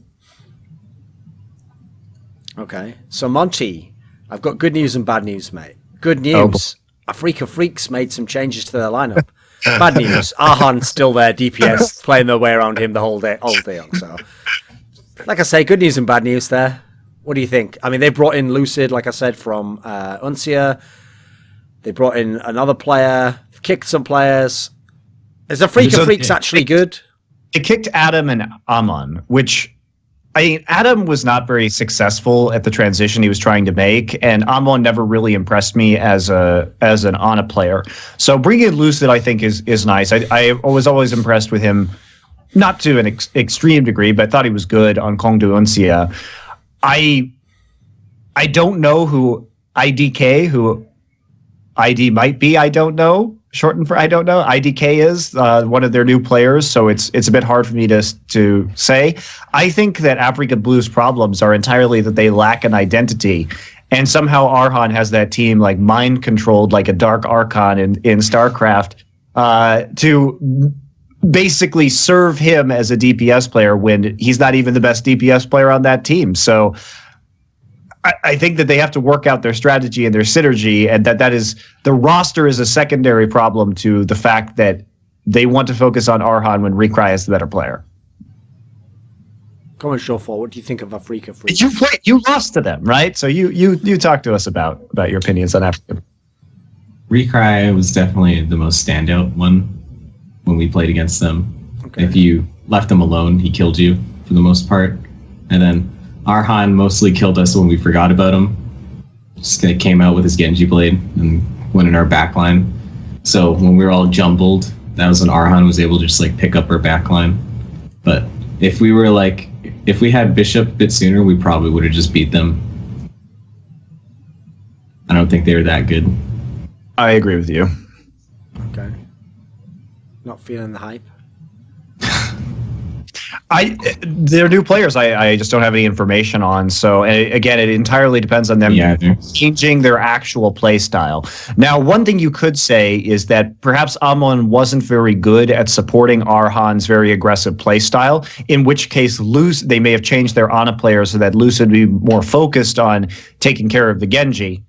Okay. So, Monty, I've got good news and bad news, mate. Good news. A Freak of Freaks made some changes to their lineup. Bad news. Ahan's still there, DPS, playing their way around him the whole day long. So, like I say, good news and bad news there. What do you think? I mean, they brought in Lucid, like I said, from Uncia. They brought in another player, kicked some players. Is the Freak of Freaks actually good? It kicked Adam and Amon, which Adam was not very successful at the transition he was trying to make, and Amon never really impressed me as an Ana player. So bringing in Lucid, I think, is nice. I was always impressed with him, not to an extreme degree, but I thought he was good on Kong Du Uncia. I don't know who IDK, who ID might be, I don't know. Shortened for I don't know. IDK is one of their new players, so it's a bit hard for me to say. I think that Africa Blue's problems are entirely that they lack an identity, and somehow Arhan has that team like mind controlled like a Dark Archon in StarCraft to basically serve him as a DPS player when he's not even the best DPS player on that team. So I think that they have to work out their strategy and their synergy, and that is the roster is a secondary problem to the fact that they want to focus on Arhan when Recry is the better player. Come on, SureFour. What do you think of Africa? You lost to them, right? So you talk to us about your opinions on Africa. Recry was definitely the most standout one when we played against them. Okay. If you left him alone, he killed you for the most part, and then Arhan mostly killed us when we forgot about him. Just came out with his Genji blade and went in our backline. So when we were all jumbled, that was when Arhan was able to just like pick up our backline. But if we had Bishop a bit sooner, we probably would have just beat them. I don't think they were that good. I agree with you. Okay. Not feeling the hype. They're new players. I just don't have any information on. So again, it entirely depends on them changing their actual play style. Now, one thing you could say is that perhaps Amon wasn't very good at supporting Arhan's very aggressive play style, in which case they may have changed their Ana players so that Lucid would be more focused on taking care of the Genji.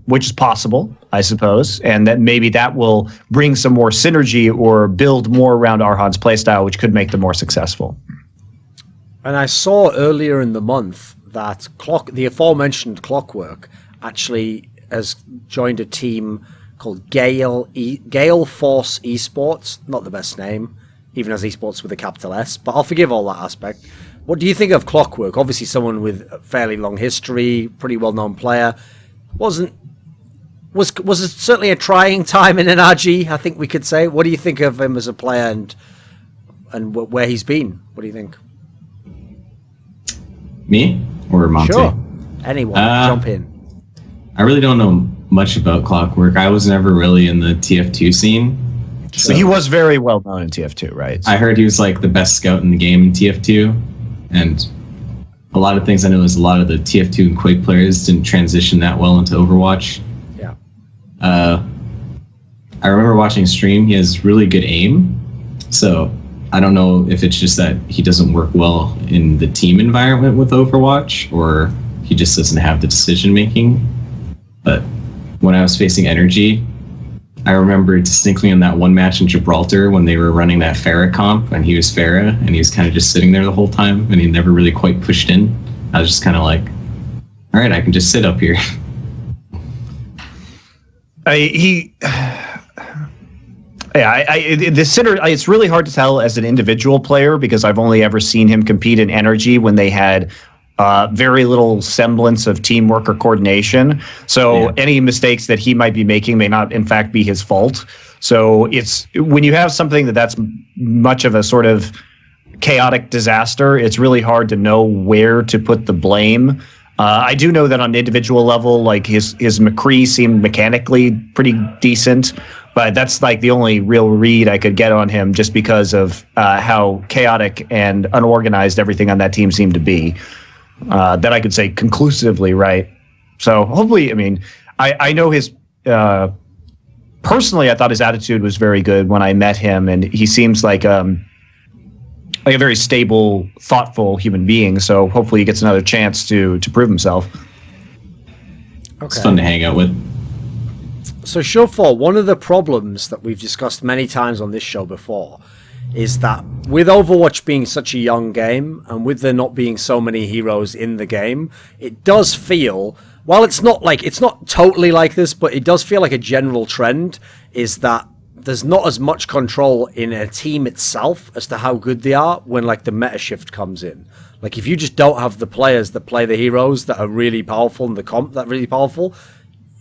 Which is possible, I suppose, and that maybe that will bring some more synergy or build more around Arhan's playstyle, which could make them more successful. And I saw earlier in the month that the aforementioned Clockwork actually has joined a team called Gale Force Esports. Not the best name, even as esports with a capital S, but I'll forgive all that aspect. What do you think of Clockwork? Obviously someone with a fairly long history, pretty well-known player. Was it certainly a trying time in NRG, I think we could say. What do you think of him as a player and where he's been? What do you think? Me or Monte? Sure. Anyone. Jump in. I really don't know much about Clockwork. I was never really in the TF2 scene. So he was very well known in TF2, right? I heard he was like the best scout in the game in TF2, and a lot of things I know is a lot of the TF2 and Quake players didn't transition that well into Overwatch. Yeah. I remember watching a stream. He has really good aim. So I don't know if it's just that he doesn't work well in the team environment with Overwatch, or he just doesn't have the decision making. But when I was facing Energy, I remember distinctly in that one match in Gibraltar when they were running that Pharah comp, and he was Pharah, and he was kind of just sitting there the whole time, and he never really quite pushed in. I was just kind of like, all right, I can just sit up here. It's really hard to tell as an individual player because I've only ever seen him compete in Energy when they had very little semblance of teamwork or coordination. So any mistakes that he might be making may not, in fact, be his fault. So it's when you have something that's much of a sort of chaotic disaster, it's really hard to know where to put the blame. I do know that on an individual level, like his McCree seemed mechanically pretty decent, but that's like the only real read I could get on him just because of how chaotic and unorganized everything on that team seemed to be. That I could say conclusively, right? So hopefully, I mean, I know his, personally, I thought his attitude was very good when I met him, and he seems like a very stable, thoughtful human being. So hopefully he gets another chance to prove himself. Okay. It's fun to hang out with. So SureFour, one of the problems that we've discussed many times on this show before is that with Overwatch being such a young game, and with there not being so many heroes in the game, it does feel, while it's not totally like this, but it does feel like a general trend is that there's not as much control in a team itself as to how good they are when like the meta shift comes in. Like if you just don't have the players that play the heroes that are really powerful and the comp that are really powerful,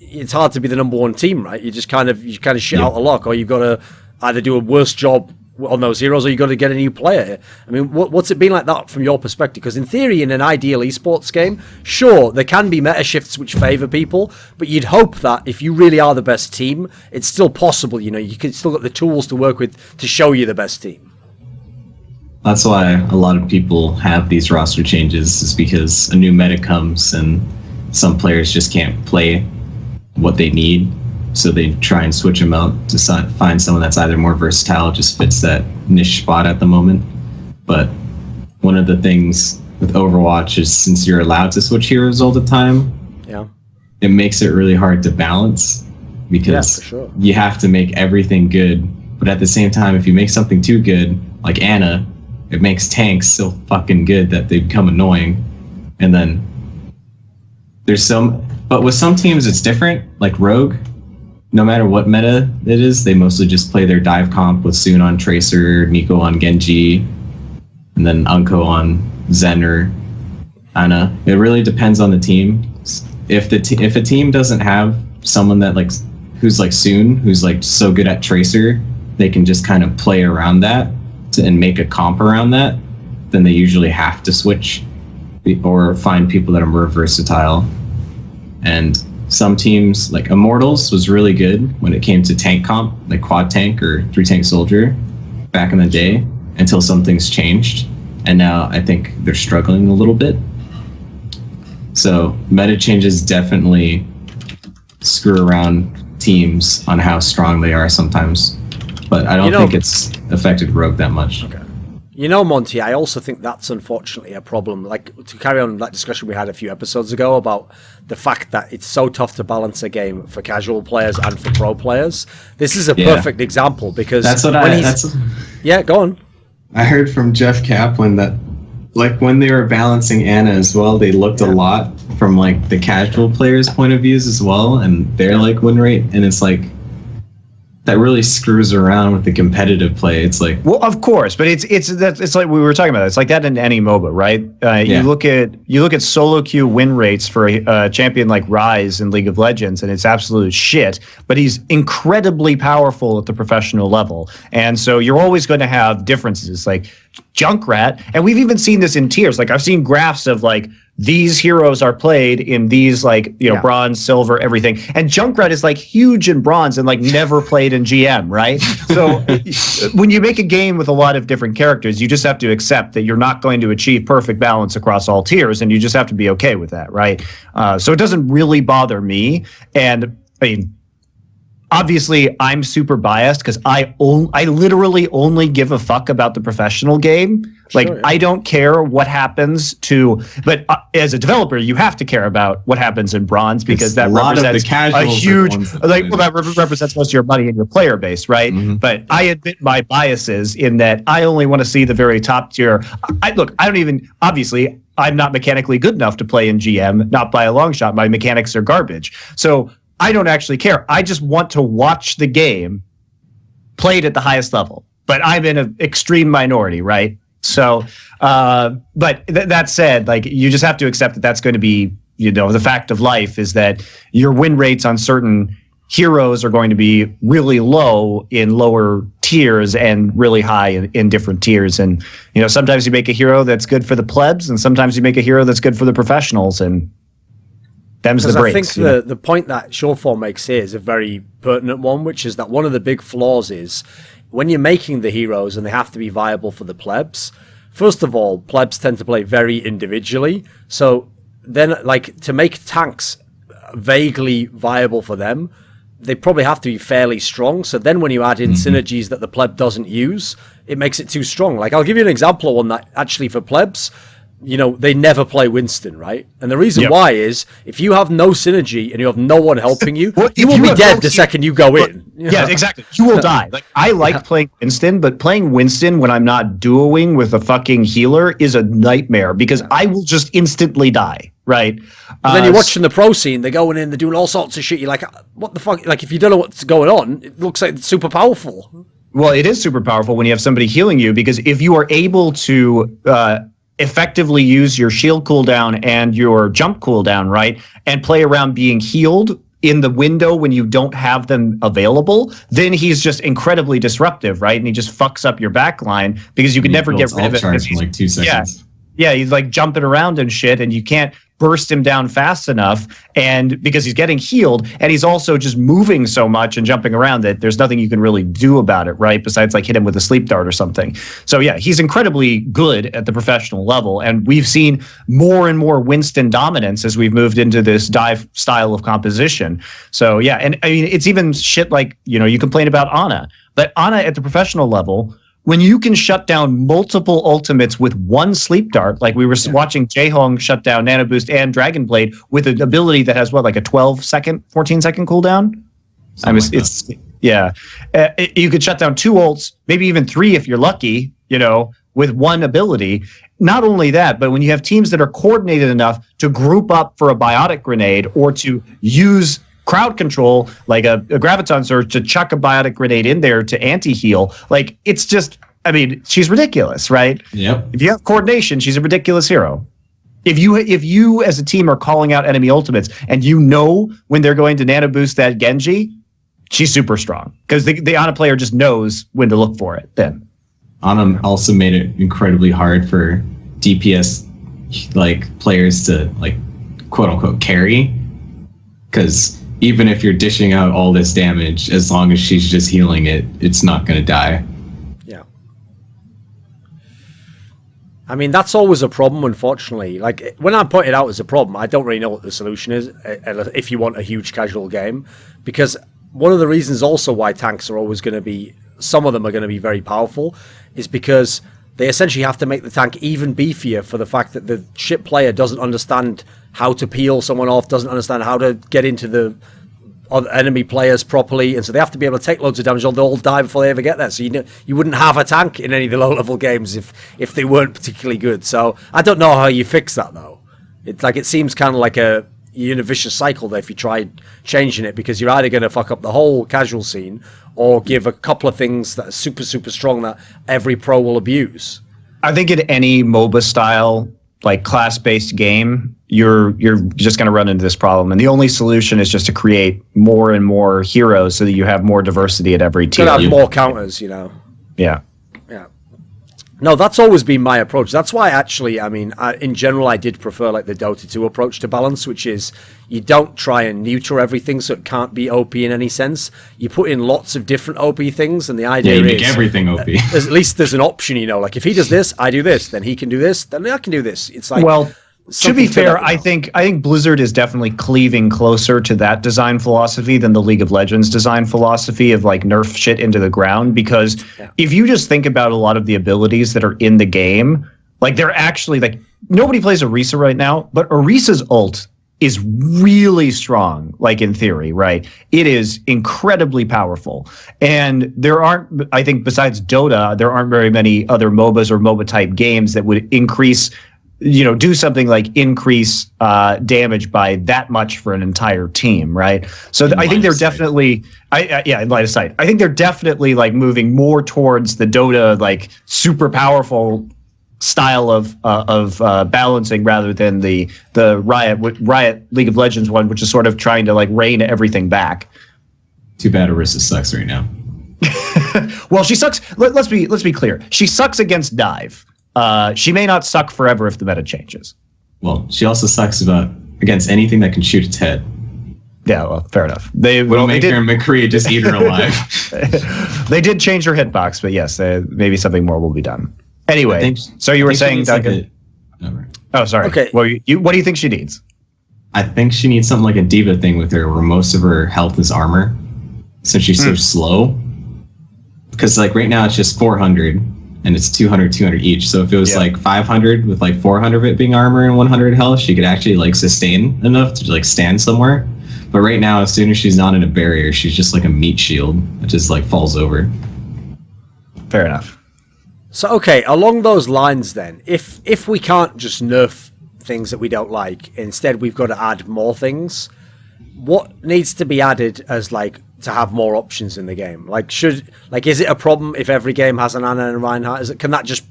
it's hard to be the number one team, right? You kind of shit out the luck, or you've got to either do a worse job on those heroes, or you got to get a new player. I mean, what's it been like that from your perspective? Because in theory, in an ideal esports game, sure, there can be meta shifts which favor people, but you'd hope that if you really are the best team, it's still possible. You know, you can still got the tools to work with to show you the best team. That's why a lot of people have these roster changes, is because a new meta comes and some players just can't play what they need. So they try and switch them out to find someone that's either more versatile, just fits that niche spot at the moment. But one of the things with Overwatch is, since you're allowed to switch heroes all the time, it makes it really hard to balance, because you have to make everything good. But at the same time, if you make something too good, like Ana, it makes tanks so fucking good that they become annoying. And then but with some teams it's different, like Rogue. No matter what meta it is, they mostly just play their dive comp with Soon on Tracer, Nico on Genji, and then Unko on Zen or Ana. It really depends on the team. If a team doesn't have someone that who's like Soon, who's like so good at Tracer, they can just kind of play around that and make a comp around that, then they usually have to switch or find people that are more versatile. And some teams, like Immortals, was really good when it came to tank comp, like quad tank or 3-tank soldier back in the day, until some things changed. And now I think they're struggling a little bit. So meta changes definitely screw around teams on how strong they are sometimes. But I don't think it's affected Rogue that much. Okay. You know, Monty, I also think that's unfortunately a problem. Like, to carry on that discussion we had a few episodes ago about the fact that it's so tough to balance a game for casual players and for pro players. This is a perfect example, because yeah, go on. I heard from Jeff Kaplan that when they were balancing Ana as well, they looked a lot from the casual players' point of views as well, and their win rate, and it's that really screws around with the competitive play. It's well, of course, but it's like we were talking about. It's like that in any MOBA, right? You look at solo queue win rates for a champion like Ryze in League of Legends, and it's absolute shit. But he's incredibly powerful at the professional level, and so you're always going to have differences. Like Junkrat, and we've even seen this in tiers. Like I've seen graphs of these heroes are played in these bronze, silver, everything. And Junkrat is huge in bronze and never played in GM, right? So when you make a game with a lot of different characters, you just have to accept that you're not going to achieve perfect balance across all tiers, and you just have to be okay with that, right? So it doesn't really bother me. And I mean, obviously, I'm super biased because I literally only give a fuck about the professional game. I don't care what happens but as a developer, you have to care about what happens in bronze, because that represents a huge, that represents most of your money and your player base, right? Mm-hmm. But I admit my biases in that I only want to see the very top tier. Obviously, I'm not mechanically good enough to play in GM, not by a long shot. My mechanics are garbage. So I don't actually care. I just want to watch the game played at the highest level. But I'm in an extreme minority, right? So, but that said, you just have to accept that that's going to be, the fact of life is that your win rates on certain heroes are going to be really low in lower tiers and really high in different tiers. And, sometimes you make a hero that's good for the plebs, and sometimes you make a hero that's good for the professionals, and them's the breaks. I think the point that SureFour makes here is a very pertinent one, which is that one of the big flaws is when you're making the heroes and they have to be viable for the plebs, first of all, plebs tend to play very individually. So then, to make tanks vaguely viable for them, they probably have to be fairly strong. So then when you add in synergies that the pleb doesn't use, it makes it too strong. I'll give you an example of one that actually for plebs, they never play Winston, right? And the reason why is if you have no synergy and you have no one helping you, you will be dead the second you go in. Yeah, exactly. You will die. I like playing Winston, but playing Winston when I'm not duoing with a fucking healer is a nightmare, because I will just instantly die, right? And then you're watching the pro scene, they're going in, they're doing all sorts of shit. You're like, what the fuck? If you don't know what's going on, it looks like it's super powerful. Well, it is super powerful when you have somebody healing you, because if you are able to effectively use your shield cooldown and your jump cooldown, right? And play around being healed in the window when you don't have them available, then he's just incredibly disruptive, right? And he just fucks up your backline because you can never get rid of it. In like 2 seconds. Yeah, he's like jumping around and shit, and you can't burst him down fast enough, and because he's getting healed, and he's also just moving so much and jumping around that there's nothing you can really do about it, right? Besides like hit him with a sleep dart or something. So yeah, he's incredibly good at the professional level, and we've seen more and more Winston dominance as we've moved into this dive style of composition. So yeah, and I mean, it's even shit like, you know, you complain about Ana, but Ana at the professional level, when you can shut down multiple ultimates with one sleep dart, like we were watching Jaehong shut down Nano Boost and Dragon Blade with an ability that has what, like a 12-second, 14-second cooldown? You could shut down 2 ults, maybe even 3 if you're lucky, you know, with one ability. Not only that, but when you have teams that are coordinated enough to group up for a biotic grenade or to use crowd control, like a graviton surge, to chuck a biotic grenade in there to anti-heal, like, it's just, I mean, she's ridiculous, right? Yep. If you have coordination, she's a ridiculous hero. If you as a team are calling out enemy ultimates and you know when they're going to nano boost that Genji, she's super strong because the Ana player just knows when to look for it then. Ana also made it incredibly hard for DPS like players to like quote unquote carry, because even if you're dishing out all this damage, as long as she's just healing it, it's not going to die. Yeah. I mean, that's always a problem, unfortunately. Like, when I point it out as a problem, I don't really know what the solution is if you want a huge casual game. Because one of the reasons also why tanks are always going to be, some of them are going to be very powerful, is because they essentially have to make the tank even beefier for the fact that the ship player doesn't understand how to peel someone off, doesn't understand how to get into the other enemy players properly, and so they have to be able to take loads of damage or they'll all die before they ever get there. So you wouldn't have a tank in any of the low-level games if they weren't particularly good. So I don't know how you fix that, though. It's like, it seems kind of like you're in a vicious cycle there if you try changing it, because you're either going to fuck up the whole casual scene or give a couple of things that are super, super strong that every pro will abuse. I think in any MOBA style, like class-based game, you're just going to run into this problem, and the only solution is just to create more and more heroes so that you have more diversity at every tier. Have more counters, you know. Yeah. No, that's always been my approach. That's why, actually, I mean, in general, I did prefer like the Dota 2 approach to balance, which is you don't try and neuter everything so it can't be OP in any sense. You put in lots of different OP things, and the idea is make everything OP. At least there's an option, you know. Like, if he does this, I do this. Then he can do this. Then I can do this. It's like, well, to be fair, I think Blizzard is definitely cleaving closer to that design philosophy than the League of Legends design philosophy of like nerf shit into the ground. Because if you just think about a lot of the abilities that are in the game, like, they're actually like, nobody plays Orisa right now, but Orisa's ult is really strong, like, in theory, right? It is incredibly powerful. And there aren't, I think, besides Dota, there aren't very many other MOBAs or MOBA type games that would increase, you know, do something like increase damage by that much for an entire team, right? So I think they're definitely, in line of sight. I think they're definitely like moving more towards the Dota like super powerful style of balancing rather than the Riot League of Legends one, which is sort of trying to like rein everything back. Too bad Orisa sucks right now. Well, she sucks. Let's be clear. She sucks against dive. She may not suck forever if the meta changes. Well, she also sucks against anything that can shoot its head. Yeah, well, fair enough. They will make her McCree just eat her alive. They did change her hitbox, but yes, maybe something more will be done. Anyway, so you were saying, Duncan? Oh, sorry. Okay. Well, what do you think she needs? I think she needs something like a diva thing with her, where most of her health is armor, since she's so slow. Because like right now it's just 400, and it's 200 each. So if it was like 500 with like 400 of it being armor and 100 health, she could actually like sustain enough to like stand somewhere. But right now, as soon as she's not in a barrier, she's just like a meat shield that just like falls over. Fair enough. So, okay, along those lines then, if we can't just nerf things that we don't like, instead we've got to add more things, what needs to be added as like to have more options in the game? Like, is it a problem if every game has an Ana and a Reinhardt? Can that just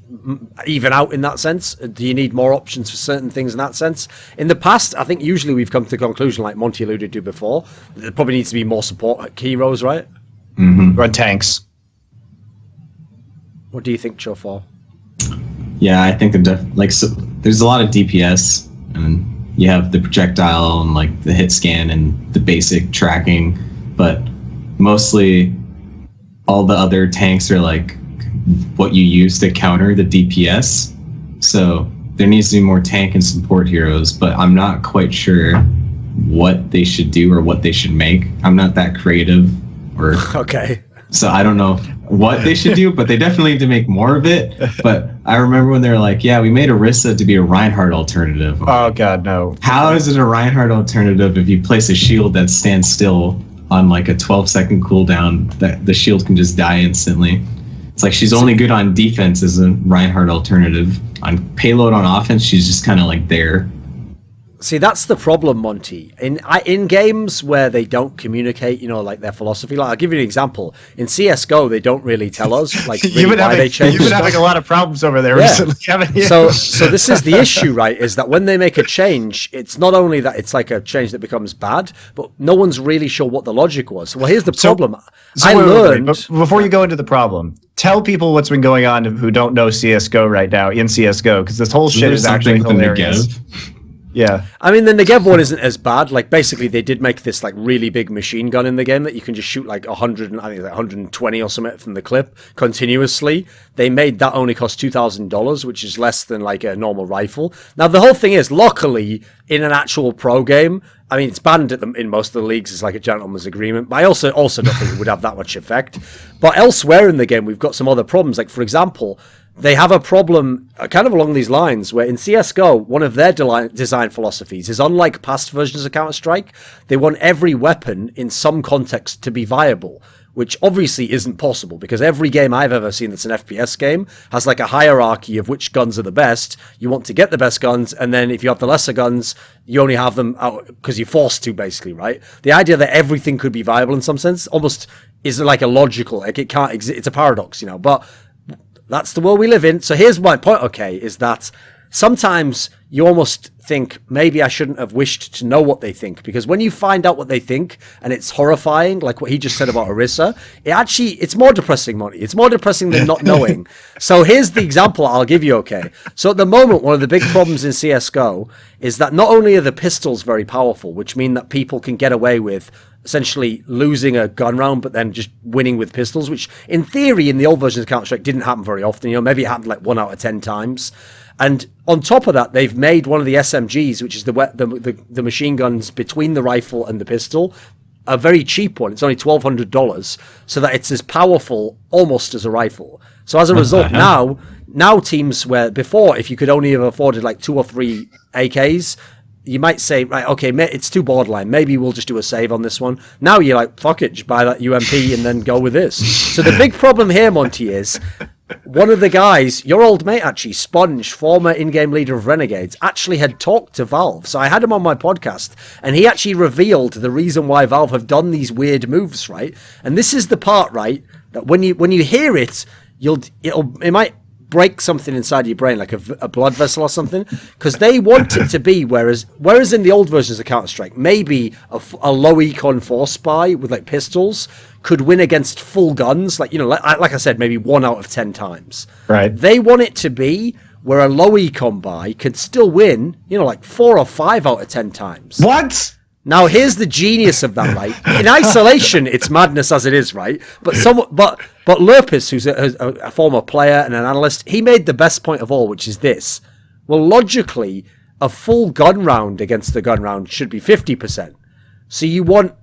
even out in that sense? Do you need more options for certain things in that sense? In the past, I think usually we've come to the conclusion, like Monte alluded to before, there probably needs to be more support heroes, right? Mm-hmm. Run tanks. What do you think, SureFour? Yeah, I think there's a lot of DPS, and you have the projectile and like the hit scan and the basic tracking, but mostly all the other tanks are like what you use to counter the DPS. So there needs to be more tank and support heroes, but I'm not quite sure what they should do or what they should make. I'm not that creative or okay. So I don't know what they should do, but they definitely need to make more of it. But I remember when they were like, yeah, we made Orisa to be a Reinhardt alternative. Oh God, no. How is it a Reinhardt alternative if you place a shield that stands still on like a 12-second cooldown, that the shield can just die instantly? It's like she's only good on defense as a Reinhardt alternative. On payload on offense, she's just kind of like there. See, that's the problem, Monty. In games where they don't communicate, like their philosophy. Like, I'll give you an example. In CS:GO, they don't really tell us like really why they change. You've been having a lot of problems over there recently, haven't you? So this is the issue, right? Is that when they make a change, it's not only that it's like a change that becomes bad, but no one's really sure what the logic was. Well, here's the problem. I learned. But before you go into the problem, tell people what's been going on who don't know CS:GO right now in CS:GO, because this whole shit is actually hilarious. Yeah. I mean, the Negev one isn't as bad. Like, basically, they did make this, like, really big machine gun in the game that you can just shoot, like, 120 or something from the clip continuously. They made that only cost $2,000, which is less than, like, a normal rifle. Now, the whole thing is, luckily, in an actual pro game, I mean, it's banned in most of the leagues. It's like a gentleman's agreement. But I also don't think it would have that much effect. But elsewhere in the game, we've got some other problems. Like, for example, they have a problem kind of along these lines where in CSGO, one of their design philosophies is, unlike past versions of Counter-Strike, they want every weapon in some context to be viable, which obviously isn't possible because every game I've ever seen that's an FPS game has like a hierarchy of which guns are the best. You want to get the best guns, and then if you have the lesser guns, you only have them out because you're forced to, basically, right? The idea that everything could be viable in some sense almost is like a logical, like it can't exist. It's a paradox, but that's the world we live in. So here's my point, okay, is that sometimes you almost think, maybe I shouldn't have wished to know what they think, because when you find out what they think, and it's horrifying, like what he just said about Orisa, it's more depressing, Monty. It's more depressing than not knowing. So here's the example I'll give you, okay? So at the moment, one of the big problems in CSGO is that not only are the pistols very powerful, which mean that people can get away with essentially losing a gun round, but then just winning with pistols, which in theory, in the old versions of Counter-Strike, didn't happen very often. Maybe it happened like 1 out of 10 times. And on top of that, they've made one of the SMGs, which is the machine guns between the rifle and the pistol, a very cheap one. It's only $1,200, so that it's as powerful almost as a rifle. So as a result, now teams where before, if you could only have afforded like 2 or 3 AKs, you might say, right, okay, it's too borderline. Maybe we'll just do a save on this one. Now you're like, fuck it, just buy that UMP and then go with this. So the big problem here, Monty, is one of the guys, your old mate actually, Sponge, former in-game leader of Renegades, actually had talked to Valve. So I had him on my podcast, and he actually revealed the reason why Valve have done these weird moves, right? And this is the part, right, that when you hear it, it might break something inside your brain, like a blood vessel or something, because they want it to be, whereas in the old versions of Counter-Strike, maybe a low econ force spy with like pistols could win against full guns, like I said, maybe 1 out of 10 times. Right. They want it to be where a low econ buy could still win, like 4 or 5 out of 10 times. What? Now, here's the genius of that, right? In isolation, it's madness as it is, right? But Lurpus, who's a former player and an analyst, he made the best point of all, which is this. Well, logically, a full gun round against the gun round should be 50%. So you want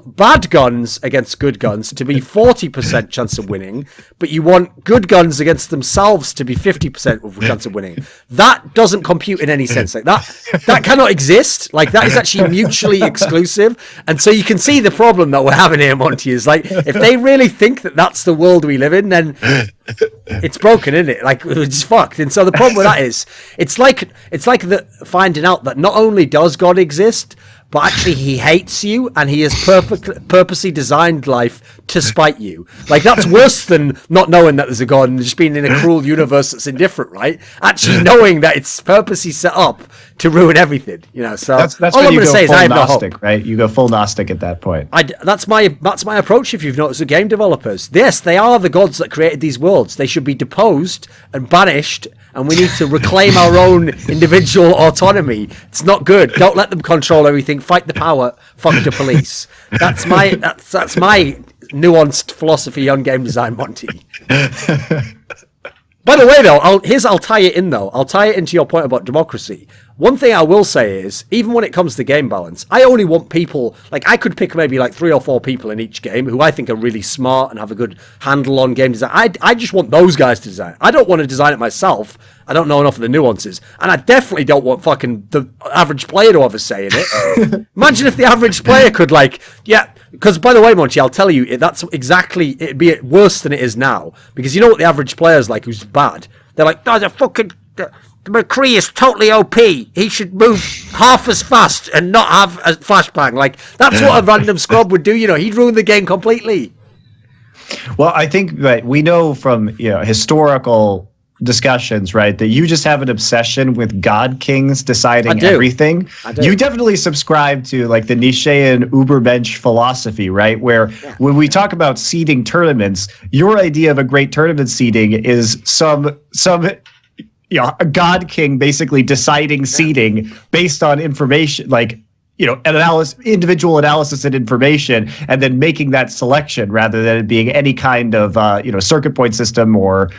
bad guns against good guns to be 40% chance of winning, but you want good guns against themselves to be 50% of chance of winning. That doesn't compute in any sense. Like that cannot exist. Like that is actually mutually exclusive. And so you can see the problem that we're having here, Monty, is like, if they really think that that's the world we live in, then it's broken, isn't it? Like it's fucked. And so the problem with that is, it's like the finding out that not only does God exist, but actually he hates you, and he has purposely designed life to spite you. Like, that's worse than not knowing that there's a god and just being in a cruel universe that's indifferent, right? Actually knowing that it's purposely set up to ruin everything, you know. So that's all I'm going to say is I have Gnostic, no hope. right? You go full Gnostic at that point. That's my approach. If you've noticed, the game developers, yes, they are the gods that created these worlds. They should be deposed and banished, and we need to reclaim our own individual autonomy. It's not good. Don't let them control everything. Fight the power. Fuck the police. That's my nuanced philosophy on game design, Monty. By the way, though, I'll tie it in, though. I'll tie it into your point about democracy. One thing I will say is, even when it comes to game balance, I only want people, like, I could pick maybe like 3 or 4 people in each game who I think are really smart and have a good handle on game design. I just want those guys to design. I don't want to design it myself. I don't know enough of the nuances. And I definitely don't want fucking the average player to have a say in it. Imagine if the average player could, like, because, by the way, Monty, I'll tell you, it'd be worse than it is now. Because you know what the average player's like who's bad? They're like, the McCree is totally OP. He should move half as fast and not have a flashbang. Like, that's what a random scrub would do, you know. He'd ruin the game completely. Well, I think that we know from, historical discussions, right, that you just have an obsession with god kings deciding everything. You definitely subscribe to, like, the Nietzschean Ubermensch philosophy, right, where when we talk about seeding tournaments, your idea of a great tournament seeding is some a god king basically deciding seeding based on information, like, individual analysis and information, and then making that selection rather than it being any kind of circuit point system or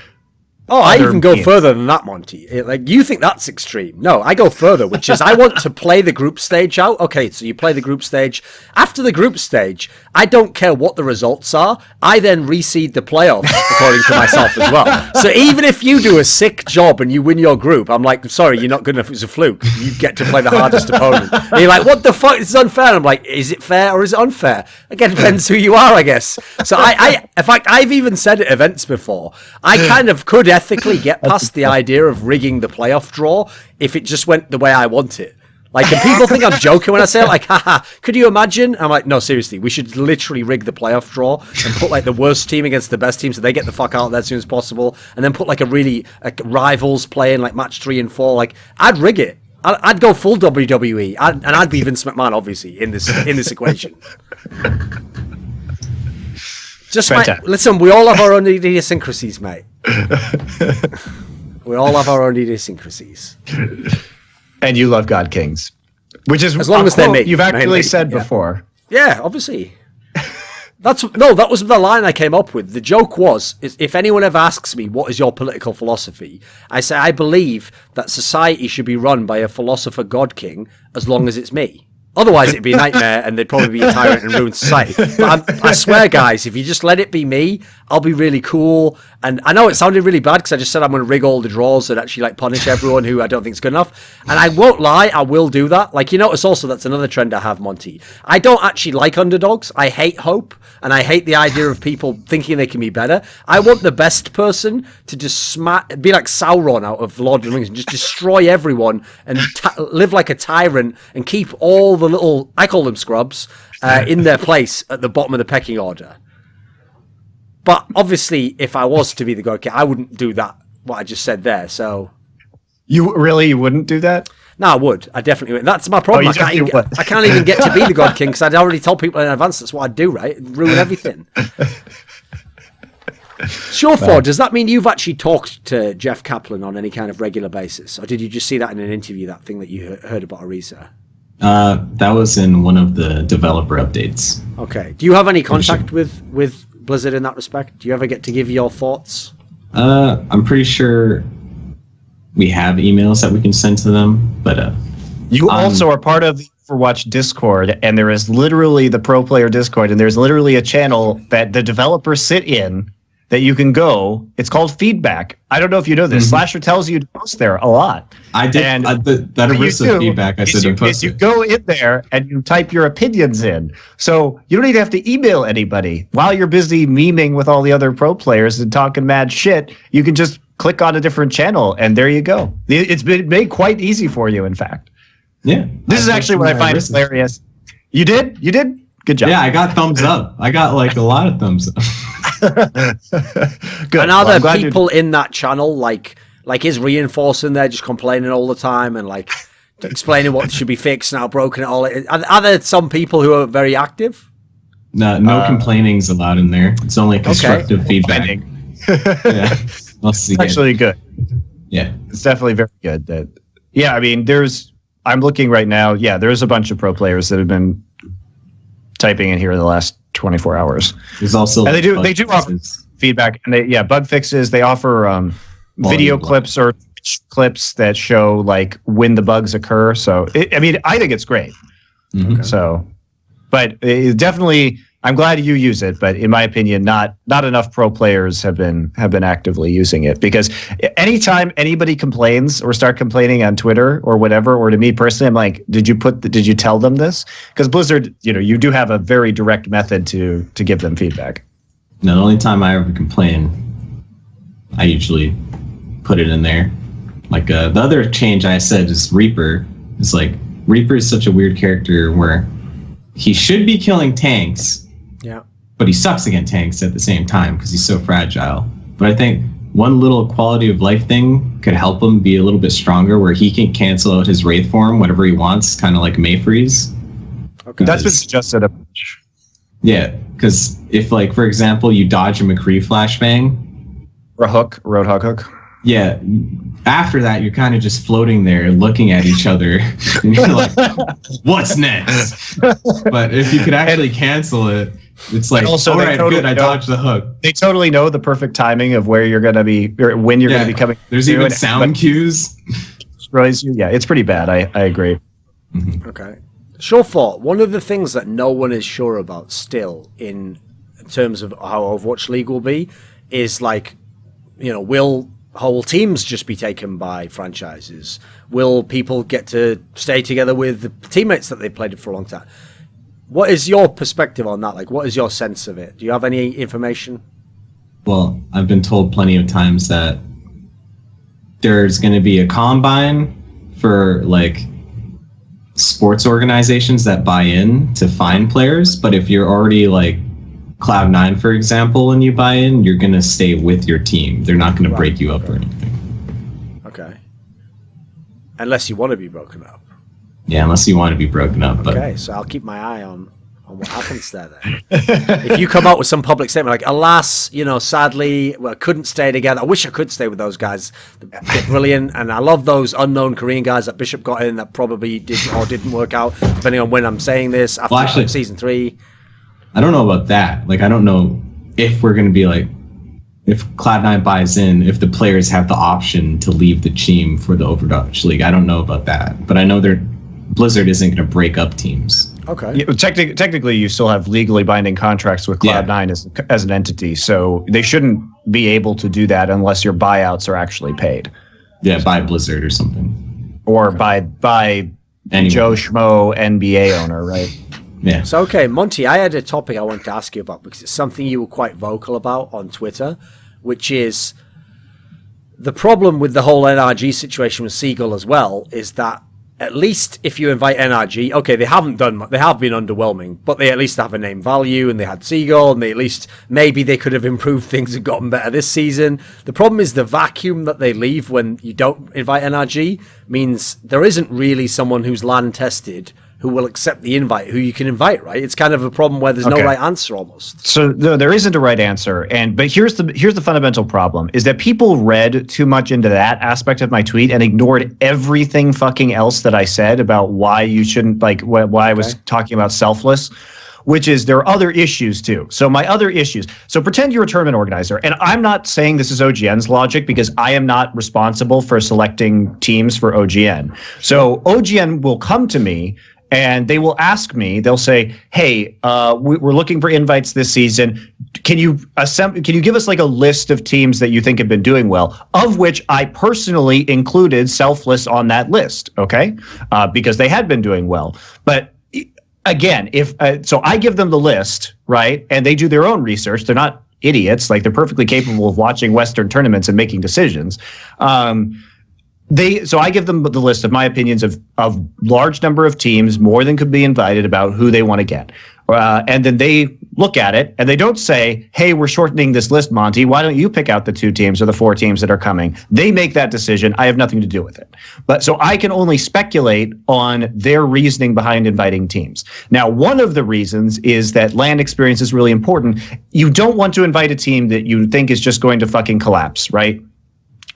I even go further than that, Monty. You think that's extreme. No, I go further, which is I want to play the group stage out. Okay, so you play the group stage. After the group stage, I don't care what the results are. I then reseed the playoffs, according to myself as well. So even if you do a sick job and you win your group, I'm like, sorry, you're not good enough. It was a fluke. You get to play the hardest opponent. And you're like, what the fuck? This is unfair. And I'm like, is it fair or is it unfair? Again, it depends who you are, I guess. So in fact, I've even said at events before, I kind of could ethically get past the idea of rigging the playoff draw if it just went the way I want it. Like, and people think I'm joking when I say it, like, haha, could you imagine? I'm like, no, seriously, we should literally rig the playoff draw and put, like, the worst team against the best team so they get the fuck out of there as soon as possible, and then put, like, rivals playing, like, match 3 and 4. Like, I'd rig it. I'd go full WWE, and I'd be Vince McMahon, obviously, in this equation. Listen, we all have our own idiosyncrasies, mate. We all have our own idiosyncrasies. And you love God Kings, which is as long as they're me. You've actually said before. Yeah, obviously. That was the line I came up with. The joke was, if anyone ever asks me what is your political philosophy, I say I believe that society should be run by a philosopher God King as long as it's me. Otherwise, it'd be a nightmare, and they'd probably be a tyrant and ruin society. But I swear, guys, if you just let it be me, I'll be really cool. And I know it sounded really bad because I just said I'm going to rig all the draws and actually, like, punish everyone who I don't think is good enough. And I won't lie, I will do that. Like, you notice also that's another trend I have, Monty. I don't actually like underdogs. I hate hope, and I hate the idea of people thinking they can be better. I want the best person to just be like Sauron out of Lord of the Rings and just destroy everyone and live like a tyrant and keep all the little, I call them scrubs, in their place at the bottom of the pecking order. But obviously, if I was to be the God King, I wouldn't do that, what I just said there. So you wouldn't do that? No, I would. I definitely would. That's my problem. I can't even get to be the God King because I'd already told people in advance that's what I'd do, right? It'd ruin everything. SureFour, does that mean you've actually talked to Jeff Kaplan on any kind of regular basis? Or did you just see that in an interview, that thing that you heard about Arisa? That was in one of the developer updates. Okay. Do you have any contact with Blizzard in that respect? Do you ever get to give your thoughts? I'm pretty sure we have emails that we can send to them, but you also are part of the Overwatch Discord, and there is literally the Pro Player Discord, and there's literally a channel that the developers sit in that you can go. It's called Feedback. I don't know if you know this. Mm-hmm. Slasher tells you to post there a lot. I did. And that Arisa feedback I said to post. You go in there and you type your opinions in. So you don't even have to email anybody. While you're busy memeing with all the other pro players and talking mad shit, you can just click on a different channel and there you go. It's been made quite easy for you, in fact. Yeah. This is actually what I find hilarious. You did? Good job. Yeah, I got thumbs up. I got like a lot of thumbs up. Good. And are there people in that channel like is reinforcing there just complaining all the time and like explaining what should be fixed and how broken it all is? Are there some people who are very active? No complaining's allowed in there. It's only constructive feedback. Yeah. It's actually good. Yeah. It's definitely very good. I mean, I'm looking right now. Yeah, there's a bunch of pro players that have been typing in here in the last 24 hours. There's also and they do offer feedback and bug fixes. They offer video clips or clips that show like when the bugs occur. So I think it's great. Mm-hmm. So, but it definitely, I'm glad you use it, but in my opinion, not enough pro players have been actively using it, because anytime anybody complains or start complaining on Twitter or whatever, or to me personally, I'm like, did you tell them this? Because Blizzard, you do have a very direct method to give them feedback. No, the only time I ever complain, I usually put it in there. Like the other change I said is Reaper. It's like Reaper is such a weird character where he should be killing tanks. Yeah. But he sucks against tanks at the same time because he's so fragile. But I think one little quality of life thing could help him be a little bit stronger, where he can cancel out his Wraith form whenever he wants, kind of like Mayfreeze. Okay. That's been suggested a bunch. Yeah, because if, like, for example, you dodge a McCree flashbang. Or a hook, Roadhog hook. Yeah. After that, you're kind of just floating there looking at each other. And you're like, what's next? But if you could actually cancel it, it's like, all right, good, I dodged the hook. They totally know the perfect timing of where you're going to be, or when you're going to be coming. There's even sound cues. Yeah, it's pretty bad. I agree. Mm-hmm. Okay. SureFour, one of the things that no one is sure about still in terms of how Overwatch League will be is like, will whole teams just be taken by franchises? Will people get to stay together with the teammates that they've played for a long time? What is your perspective on that? Like, what is your sense of it? Do you have any information? Well, I've been told plenty of times that there's going to be a combine for like sports organizations that buy in to find players. But if you're already like Cloud9, for example, and you buy in, you're going to stay with your team. They're not going to break you up or anything. Okay. Unless you want to be broken up. Yeah, unless you want to be broken up. Okay, so I'll keep my eye on what happens there then. If you come out with some public statement like, alas, sadly, I couldn't stay together. I wish I could stay with those guys. They're brilliant. And I love those unknown Korean guys that Bishop got in that probably did or didn't work out, depending on when I'm saying this, after season 3. I don't know about that. Like, I don't know if we're going to be like, if Cloud9 buys in, if the players have the option to leave the team for the Overwatch League. I don't know about that. But I know Blizzard isn't going to break up teams. Okay. Yeah, technically, you still have legally binding contracts with Cloud9 as an entity, so they shouldn't be able to do that unless your buyouts are actually paid. Yeah, by Blizzard or something. Or by Joe Schmo NBA owner, right? Yeah. So, okay, Monty, I had a topic I wanted to ask you about because it's something you were quite vocal about on Twitter, which is the problem with the whole NRG situation with Seagull as well is that at least if you invite NRG, okay, they have been underwhelming, but they at least have a name value, and they had Seagull, and they at least, maybe they could have improved things and gotten better this season. The problem is the vacuum that they leave when you don't invite NRG means there isn't really someone who's LAN tested who will accept the invite, who you can invite, right? It's kind of a problem where there's no right answer almost. So no, there isn't a right answer. But here's the fundamental problem is that people read too much into that aspect of my tweet and ignored everything fucking else that I said about why you shouldn't, like why I was talking about selfless, which is there are other issues too. So my other issues. So pretend you're a tournament organizer, and I'm not saying this is OGN's logic because I am not responsible for selecting teams for OGN. So OGN will come to me and they will ask me, they'll say, hey, we're looking for invites this season. Can you give us like a list of teams that you think have been doing well, of which I personally included Selfless on that list, okay? Because they had been doing well. But again, so I give them the list, right? And they do their own research. They're not idiots. Like, they're perfectly capable of watching Western tournaments and making decisions. So I give them the list of my opinions of large number of teams, more than could be invited, about who they want to get. And then they look at it and they don't say, hey, we're shortening this list, Monty. Why don't you pick out the 2 teams or the 4 teams that are coming? They make that decision. I have nothing to do with it. But so I can only speculate on their reasoning behind inviting teams. Now, one of the reasons is that land experience is really important. You don't want to invite a team that you think is just going to fucking collapse, right?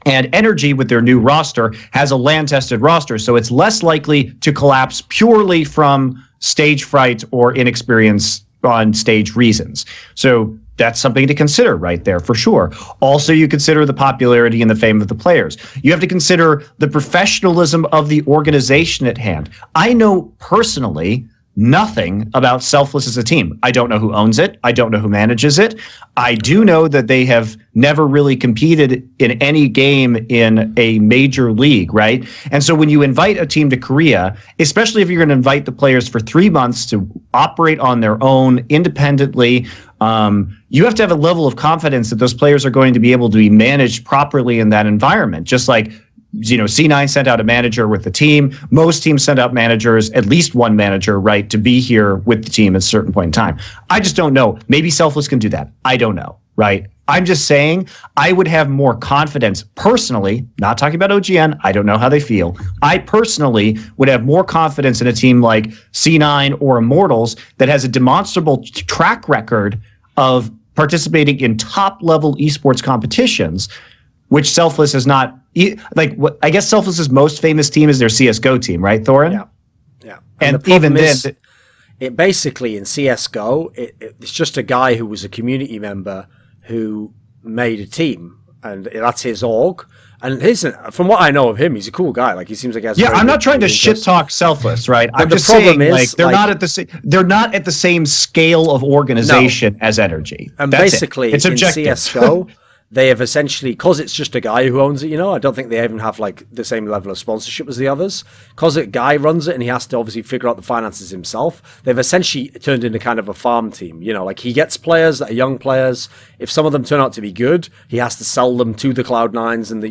And Energy, with their new roster, has a land-tested roster, so it's less likely to collapse purely from stage fright or inexperience on stage reasons. So that's something to consider right there, for sure. Also, you consider the popularity and the fame of the players. You have to consider the professionalism of the organization at hand. I know personally nothing about Selfless as a team. I don't know who owns it. I don't know who manages it. I do know that they have never really competed in any game in a major league, right? And so when you invite a team to Korea, especially if you're going to invite the players for 3 months to operate on their own independently, you have to have a level of confidence that those players are going to be able to be managed properly in that environment. Just like, you know, C9 sent out a manager with the team. Most teams send out managers, at least one manager, right, to be here with the team at a certain point in time. I just don't know. Maybe Selfless can do that. I don't know, right? I'm just saying I would have more confidence personally, not talking about OGN. I don't know how they feel. I personally would have more confidence in a team like C9 or Immortals that has a demonstrable track record of participating in top-level esports competitions, which Selfless is not. Like, what I guess Selfless's most famous team is their CS:GO team, right, Thorin? Yeah, yeah. And even then, it basically in CS:GO, it's just a guy who was a community member who made a team, and that's his org. And from what I know of him, he's a cool guy. Like, he seems like he has. Yeah, I'm not trying to shit talk Selfless, right? But I'm just saying, like, they're not at the same scale of organization as Energy. And that's basically, it's objective. In CS:GO, they have essentially, because it's just a guy who owns it, you know, I don't think they even have like the same level of sponsorship as the others. Because a guy runs it and he has to obviously figure out the finances himself, they've essentially turned into kind of a farm team. You know, like, he gets players that are young players. If some of them turn out to be good, he has to sell them to the Cloud9s and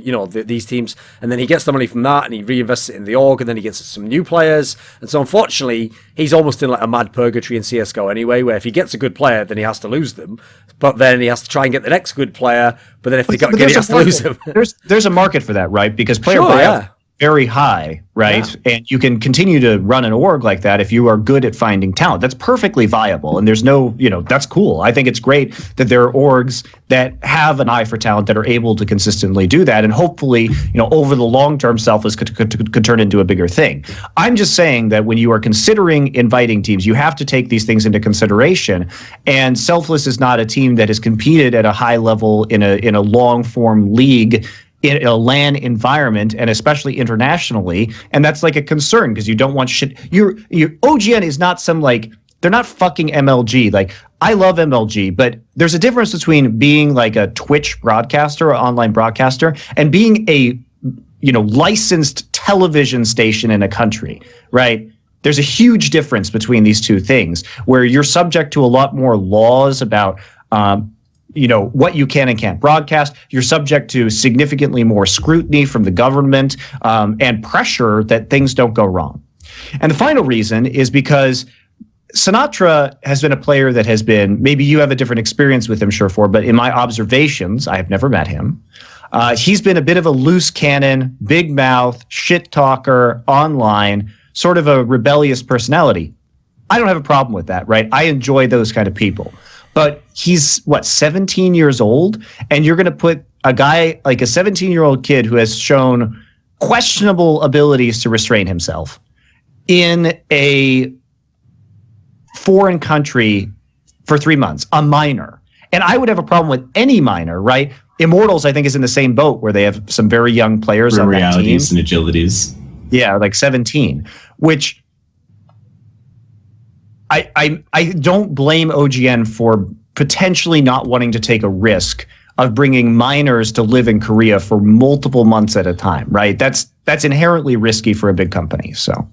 these teams. And then he gets the money from that and he reinvests it in the org, and then he gets some new players. And so unfortunately, he's almost in like a mad purgatory in CSGO anyway, where if he gets a good player, then he has to lose them. But then he has to try and get the next good player. But then if they got good, he has to lose them. There's a market for that, right? Because player buyout very high, right? Yeah. And you can continue to run an org like that if you are good at finding talent. That's perfectly viable. And there's no, that's cool. I think it's great that there are orgs that have an eye for talent that are able to consistently do that. And hopefully, over the long term, Selfless could turn into a bigger thing. I'm just saying that when you are considering inviting teams, you have to take these things into consideration. And Selfless is not a team that has competed at a high level in a long form league in a LAN environment, and especially internationally, and that's like a concern because you don't want shit. Your OGN is not some they're not fucking MLG. Like, I love MLG, but there's a difference between being like a Twitch broadcaster or online broadcaster and being a licensed television station in a country, right? There's a huge difference between these two things where you're subject to a lot more laws about what you can and can't broadcast. You're subject to significantly more scrutiny from the government and pressure that things don't go wrong. And the final reason is because Sinatra has been a player that has been, maybe you have a different experience with him, SureFour, but in my observations, I have never met him. He's been a bit of a loose cannon, big mouth, shit talker online, sort of a rebellious personality. I don't have a problem with that, right? I enjoy those kind of people. But he's, 17 years old? And you're going to put a guy, like a 17-year-old kid who has shown questionable abilities to restrain himself in a foreign country for 3 months, a minor. And I would have a problem with any minor, right? Immortals, I think, is in the same boat where they have some very young players on that team. Realities and agilities. Yeah, like 17, which I don't blame OGN for potentially not wanting to take a risk of bringing minors to live in Korea for multiple months at a time, right? That's inherently risky for a big company. So,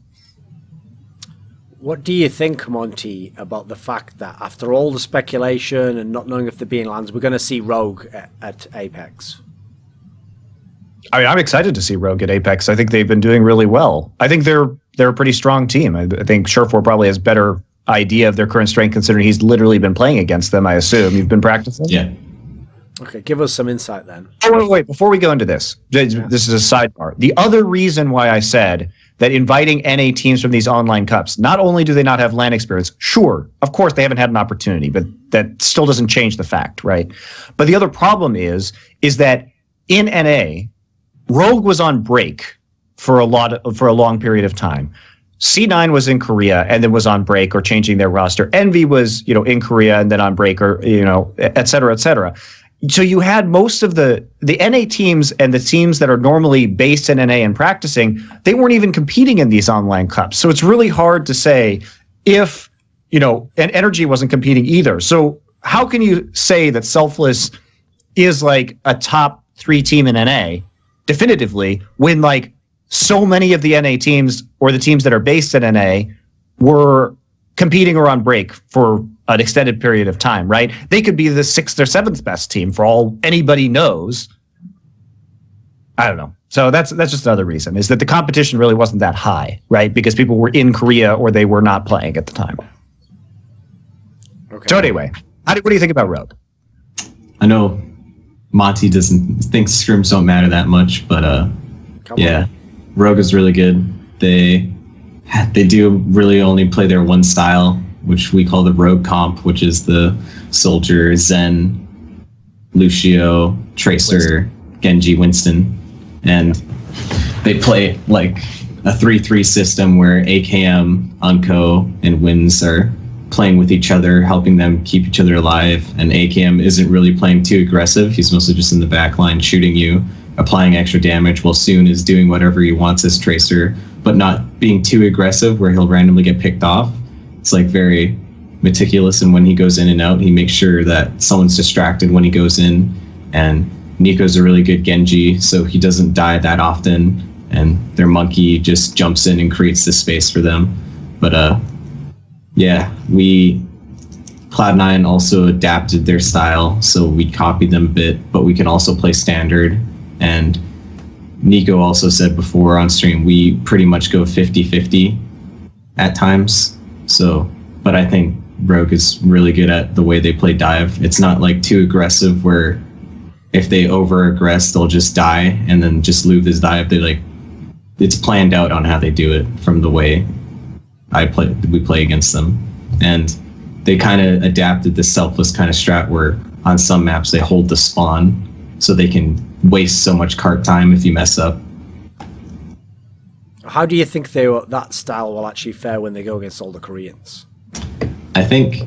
what do you think, Monty, about the fact that after all the speculation and not knowing if they're being lands, we're going to see Rogue at Apex? I mean, I'm excited to see Rogue at Apex. I think they've been doing really well. I think they're a pretty strong team. I think SureFour probably has better idea of their current strength, considering he's literally been playing against them. I assume you've been practicing. Yeah. Okay, give us some insight then. Oh, wait, before we go into this, this is a sidebar. The other reason why I said that inviting NA teams from these online cups, not only do they not have LAN experience, sure, of course they haven't had an opportunity, but that still doesn't change the fact, right? But the other problem is that in NA, Rogue was on break for a long period of time. C9 was in Korea and then was on break or changing their roster. Envy was, in Korea and then on break, or, et cetera, et cetera. So you had most of the NA teams and the teams that are normally based in NA and practicing, they weren't even competing in these online cups. So it's really hard to say if, and Energy wasn't competing either. So how can you say that Selfless is like a top 3 team in NA definitively when like so many of the NA teams or the teams that are based in NA were competing or on break for an extended period of time, right? They could be the 6th or 7th best team for all anybody knows. I don't know. So that's just another reason, is that the competition really wasn't that high, right? Because people were in Korea or they were not playing at the time. Okay. So anyway, what do you think about Rogue? I know Monty doesn't think scrims don't matter that much, but Rogue is really good. They do really only play their one style, which we call the Rogue comp, which is the Soldier, Zen, Lucio, Tracer, Genji, Winston. And they play like a 3-3 system where AKM, Unco, and Wins are playing with each other, helping them keep each other alive. And AKM isn't really playing too aggressive. He's mostly just in the back line shooting you, applying extra damage, while Soon is doing whatever he wants as Tracer, but not being too aggressive where he'll randomly get picked off. It's like very meticulous, and when he goes in and out, he makes sure that someone's distracted when he goes in. And Nico's a really good Genji, so he doesn't die that often, and their monkey just jumps in and creates the space for them. But Cloud9 also adapted their style, so we copied them a bit, but we can also play standard. And Nico also said before on stream, we pretty much go 50-50 at times. So, but I think Rogue is really good at the way they play dive. It's not like too aggressive where if they over-aggress, they'll just die and then just lose this dive. It's planned out on how they do it from the way we play against them. And they kind of adapted the Selfless kind of strat where on some maps they hold the spawn so they can waste so much cart time if you mess up. How do you think that style will actually fare when they go against all the Koreans? I think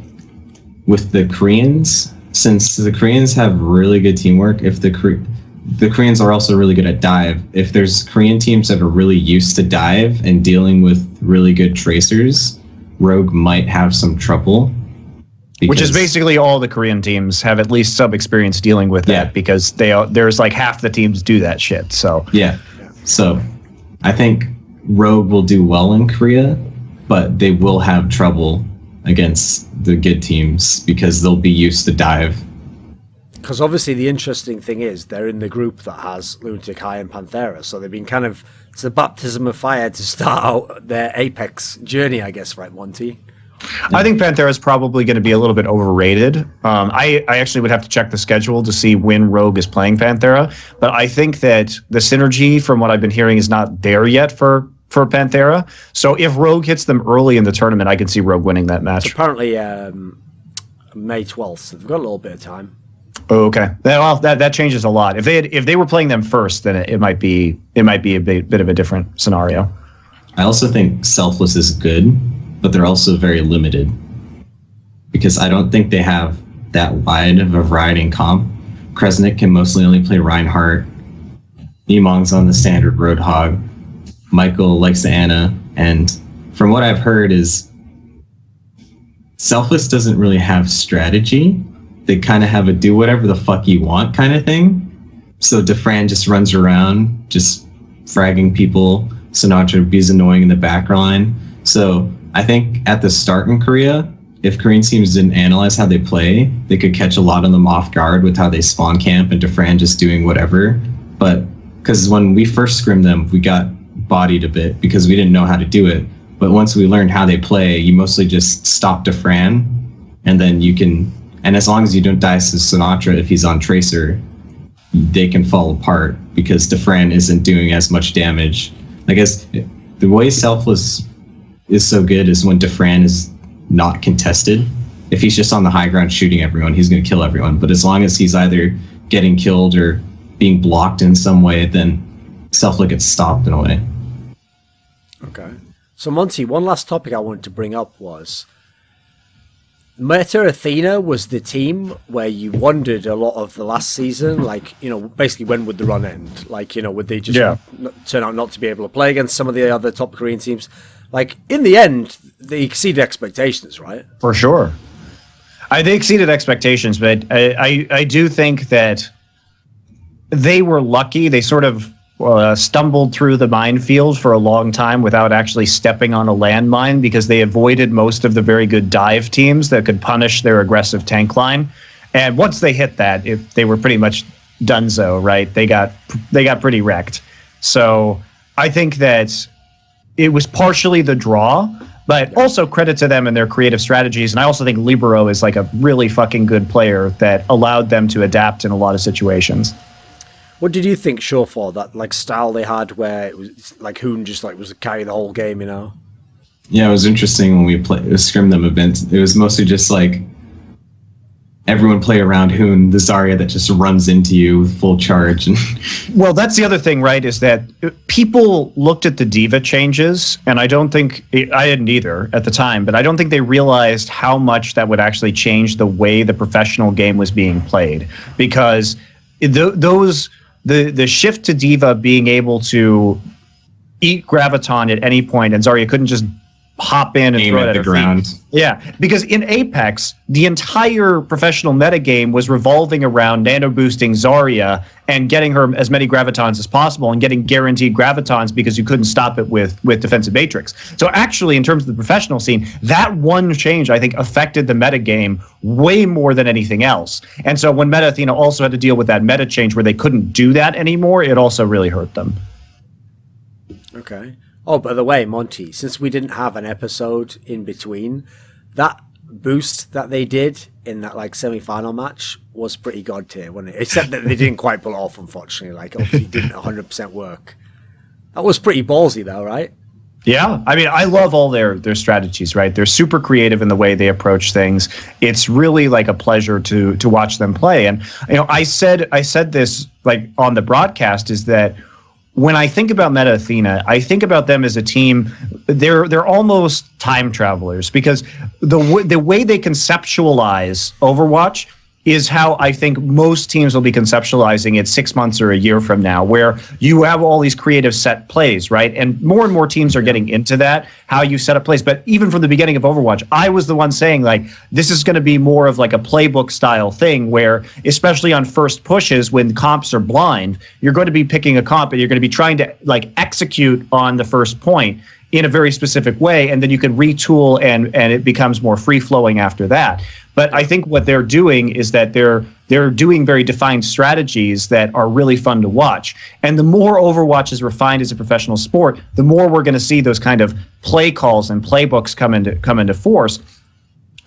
with the Koreans, since the Koreans have really good teamwork, if the Koreans are also really good at dive, if there's Korean teams that are really used to dive and dealing with really good tracers, Rogue might have some trouble. Which is basically all the Korean teams have at least some experience dealing with that, because there's like half the teams do that shit. So so I think Rogue will do well in Korea, but they will have trouble against the good teams because they'll be used to dive. Because obviously the interesting thing is they're in the group that has Lunatic-Hai and Panthera, so they've been it's a baptism of fire to start out their Apex journey, I guess, right, Monty? I think Panthera is probably going to be a little bit overrated. I actually would have to check the schedule to see when Rogue is playing Panthera, but I think that the synergy from what I've been hearing is not there yet for Panthera. So if Rogue hits them early in the tournament, I can see Rogue winning that match. It's apparently May 12th, so they've got a little bit of time. Oh, okay. That changes a lot. If they were playing them first, then it might be a bit of a different scenario. I also think Selfless is good, but they're also very limited because I don't think they have that wide of a variety in comp. Kresnik can mostly only play Reinhardt. Emong's on the standard Roadhog. Michael likes the Ana, and from what I've heard is Selfless doesn't really have strategy. They kind of have a do whatever the fuck you want kind of thing. So Defran just runs around, just fragging people. Sinatra is annoying in the back line. So I think at the start in Korea, if Korean teams didn't analyze how they play, they could catch a lot of them off guard with how they spawn camp and Defran just doing whatever. But because when we first scrimmed them, we got bodied a bit because we didn't know how to do it. But once we learned how they play, you mostly just stop Defran, and then you can, and as long as you don't die to Sinatra if he's on Tracer, they can fall apart because Defran isn't doing as much damage. I guess the way Selfless is so good is when Defran is not contested. If he's just on the high ground shooting everyone, he's going to kill everyone. But as long as he's either getting killed or being blocked in some way, then Selfless gets stopped in a way. Okay. So Monty, one last topic I wanted to bring up was Meta Athena was the team where you wondered a lot of the last season, like, you know, basically when would the run end? Like, you know, would they just turn out not to be able to play against some of the other top Korean teams? Like, in the end, they exceeded expectations, right? For sure. They exceeded expectations, but I do think that they were lucky. They sort of stumbled through the minefield for a long time without actually stepping on a landmine because they avoided most of the very good dive teams that could punish their aggressive tank line. And once they hit that, they were pretty much donezo, right? They got pretty wrecked. So I think that it was partially the draw, but also credit to them and their creative strategies. And I also think Libero is like a really fucking good player that allowed them to adapt in a lot of situations. What did you think, SureFour, that like style they had where it was like Hoon just like was carry the whole game, you know? Yeah, it was interesting when we played the Scrim Them event. It was mostly just like everyone play around Hoon, the Zarya that just runs into you with full charge. And well, that's the other thing, right, is that people looked at the D.Va changes, and I don't think, I didn't either at the time, but I don't think they realized how much that would actually change the way the professional game was being played. Because the shift to D.Va being able to eat Graviton at any point, and Zarya couldn't just hop in and throw it at the ground. Yeah, because in Apex, the entire professional metagame was revolving around nano boosting Zarya and getting her as many Gravitons as possible and getting guaranteed Gravitons because you couldn't stop it with defensive Matrix. So actually, in terms of the professional scene, that one change, I think, affected the metagame way more than anything else. And so when Meta Athena also had to deal with that meta change where they couldn't do that anymore, it also really hurt them. Okay. Oh, by the way, Monty, since we didn't have an episode in between, that boost that they did in that like semi-final match was pretty god tier, wasn't it? Except that they didn't quite pull it off, unfortunately. Like, obviously, it didn't 100% work. That was pretty ballsy, though, right? Yeah, I mean, I love all their strategies, right? They're super creative in the way they approach things. It's really like a pleasure to watch them play. And you know, I said this like on the broadcast is that when I think about Meta Athena, I think about them as a team. They're almost time travelers because the way they conceptualize Overwatch is how I think most teams will be conceptualizing it 6 months or a year from now, where you have all these creative set plays, right? And more teams are getting into that, how you set up plays. But even from the beginning of Overwatch, I was the one saying, like, this is going to be more of like a playbook style thing where, especially on first pushes when comps are blind, you're going to be picking a comp and you're going to be trying to like execute on the first point in a very specific way, and then you can retool and it becomes more free-flowing after that. But I think what they're doing is that they're doing very defined strategies that are really fun to watch. And the more Overwatch is refined as a professional sport, the more we're going to see those kind of play calls and playbooks come into force.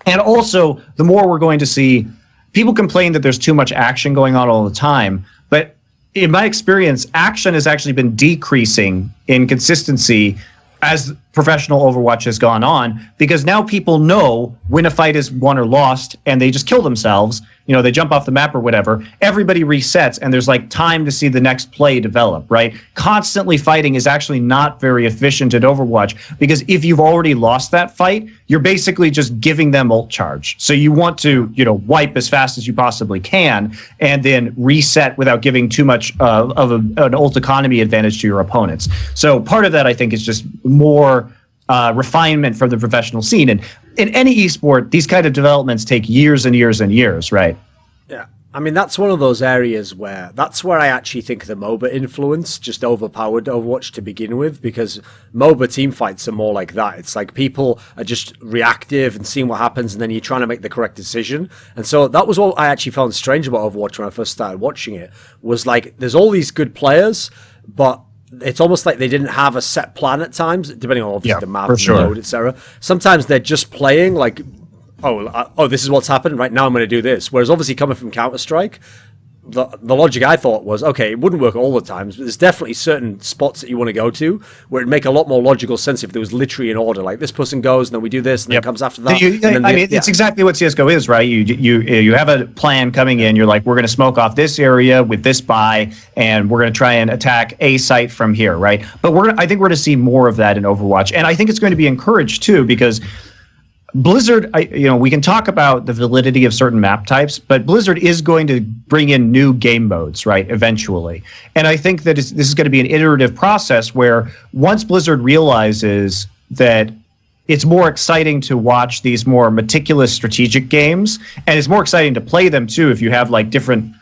And also, the more we're going to see, people complain that there's too much action going on all the time, but in my experience, action has actually been decreasing in consistency as professional Overwatch has gone on, because now people know when a fight is won or lost and they just kill themselves, you know, they jump off the map or whatever, everybody resets and there's like time to see the next play develop, right? Constantly fighting is actually not very efficient at Overwatch, because if you've already lost that fight, you're basically just giving them ult charge. So you want to, you know, wipe as fast as you possibly can and then reset without giving too much of an ult economy advantage to your opponents. So part of that, I think, is just more refinement from the professional scene. And in any esport, these kind of developments take years and years and years, right? Yeah. I mean, that's one of those areas where I actually think the MOBA influence just overpowered Overwatch to begin with, because MOBA team fights are more like that. It's like people are just reactive and seeing what happens, and then you're trying to make the correct decision. And so that was what I actually found strange about Overwatch when I first started watching it, was like there's all these good players, but it's almost like they didn't have a set plan at times, depending on obviously the map and the mode, etc. Sometimes they're just playing like, oh, this is what's happened right now. I'm going to do this. Whereas obviously coming from Counter-Strike, the logic I thought was, okay, it wouldn't work all the times, but there's definitely certain spots that you want to go to where it'd make a lot more logical sense if there was literally an order, like this person goes, and then we do this, and then comes after that. It's exactly what CSGO is, right? You have a plan coming in. You're like, we're going to smoke off this area with this buy, and we're going to try and attack a site from here, right? But I think we're going to see more of that in Overwatch, and I think it's going to be encouraged too, because Blizzard, we can talk about the validity of certain map types, but Blizzard is going to bring in new game modes, right, eventually. And I think that this is going to be an iterative process where once Blizzard realizes that it's more exciting to watch these more meticulous strategic games, and it's more exciting to play them too if you have like different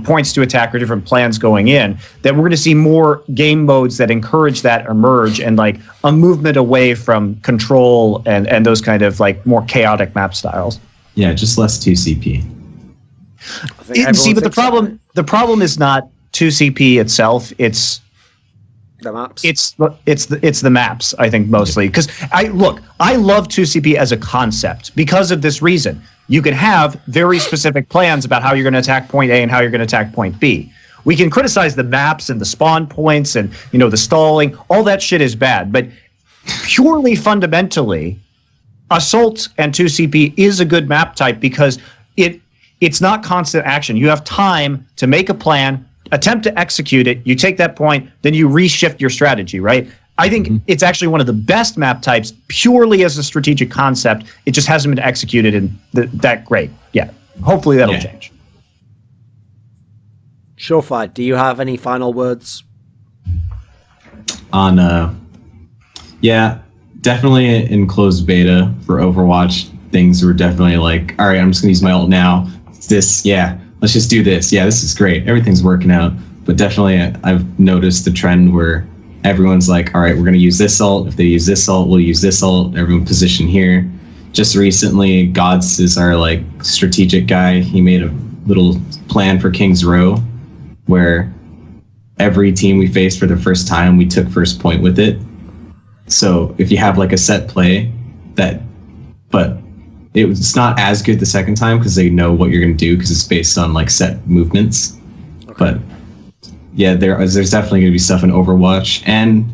points to attack or different plans going in, that we're going to see more game modes that encourage that emerge, and like a movement away from control and those kind of like more chaotic map styles. Yeah, just less 2CP. See, but the problem is not 2CP itself. It's the maps. It's the maps, I think, mostly. Because I love 2CP as a concept because of this reason. You can have very specific plans about how you're going to attack point A and how you're going to attack point B. We can criticize the maps and the spawn points and the stalling. All that shit is bad. But purely fundamentally, Assault and 2CP is a good map type because it's not constant action. You have time to make a plan, attempt to execute it, you take that point, then you reshift your strategy, right? I think it's actually one of the best map types purely as a strategic concept. It just hasn't been executed in that great yet. Hopefully that'll change. SureFour, do you have any final words? On, definitely in closed beta for Overwatch, things were definitely like, all right, I'm just going to use my ult now. Let's just do this. Yeah, this is great. Everything's working out. But definitely I've noticed the trend where everyone's like, all right, we're going to use this ult. If they use this ult, we'll use this ult. Everyone position here. Just recently, Gods is our like strategic guy. He made a little plan for King's Row where every team we faced for the first time, we took first point with it. So if you have like a set play but it's not as good the second time because they know what you're going to do because it's based on like set movements. Okay. But yeah, there's definitely going to be stuff in Overwatch, and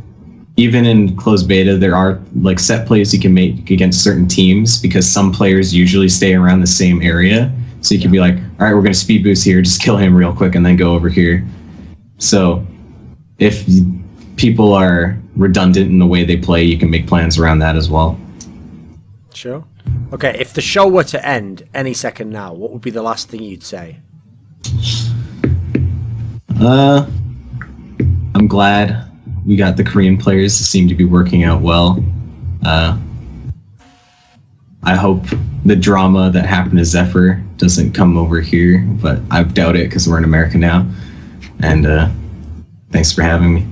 even in closed beta, there are like set plays you can make against certain teams because some players usually stay around the same area. So you can be like, all right, we're going to speed boost here, just kill him real quick and then go over here. So if people are redundant in the way they play, you can make plans around that as well. Sure. Okay, if the show were to end any second now, what would be the last thing you'd say? I'm glad we got the Korean players to seem to be working out well. I hope the drama that happened to Zephyr doesn't come over here, but I doubt it because we're in America now. And thanks for having me.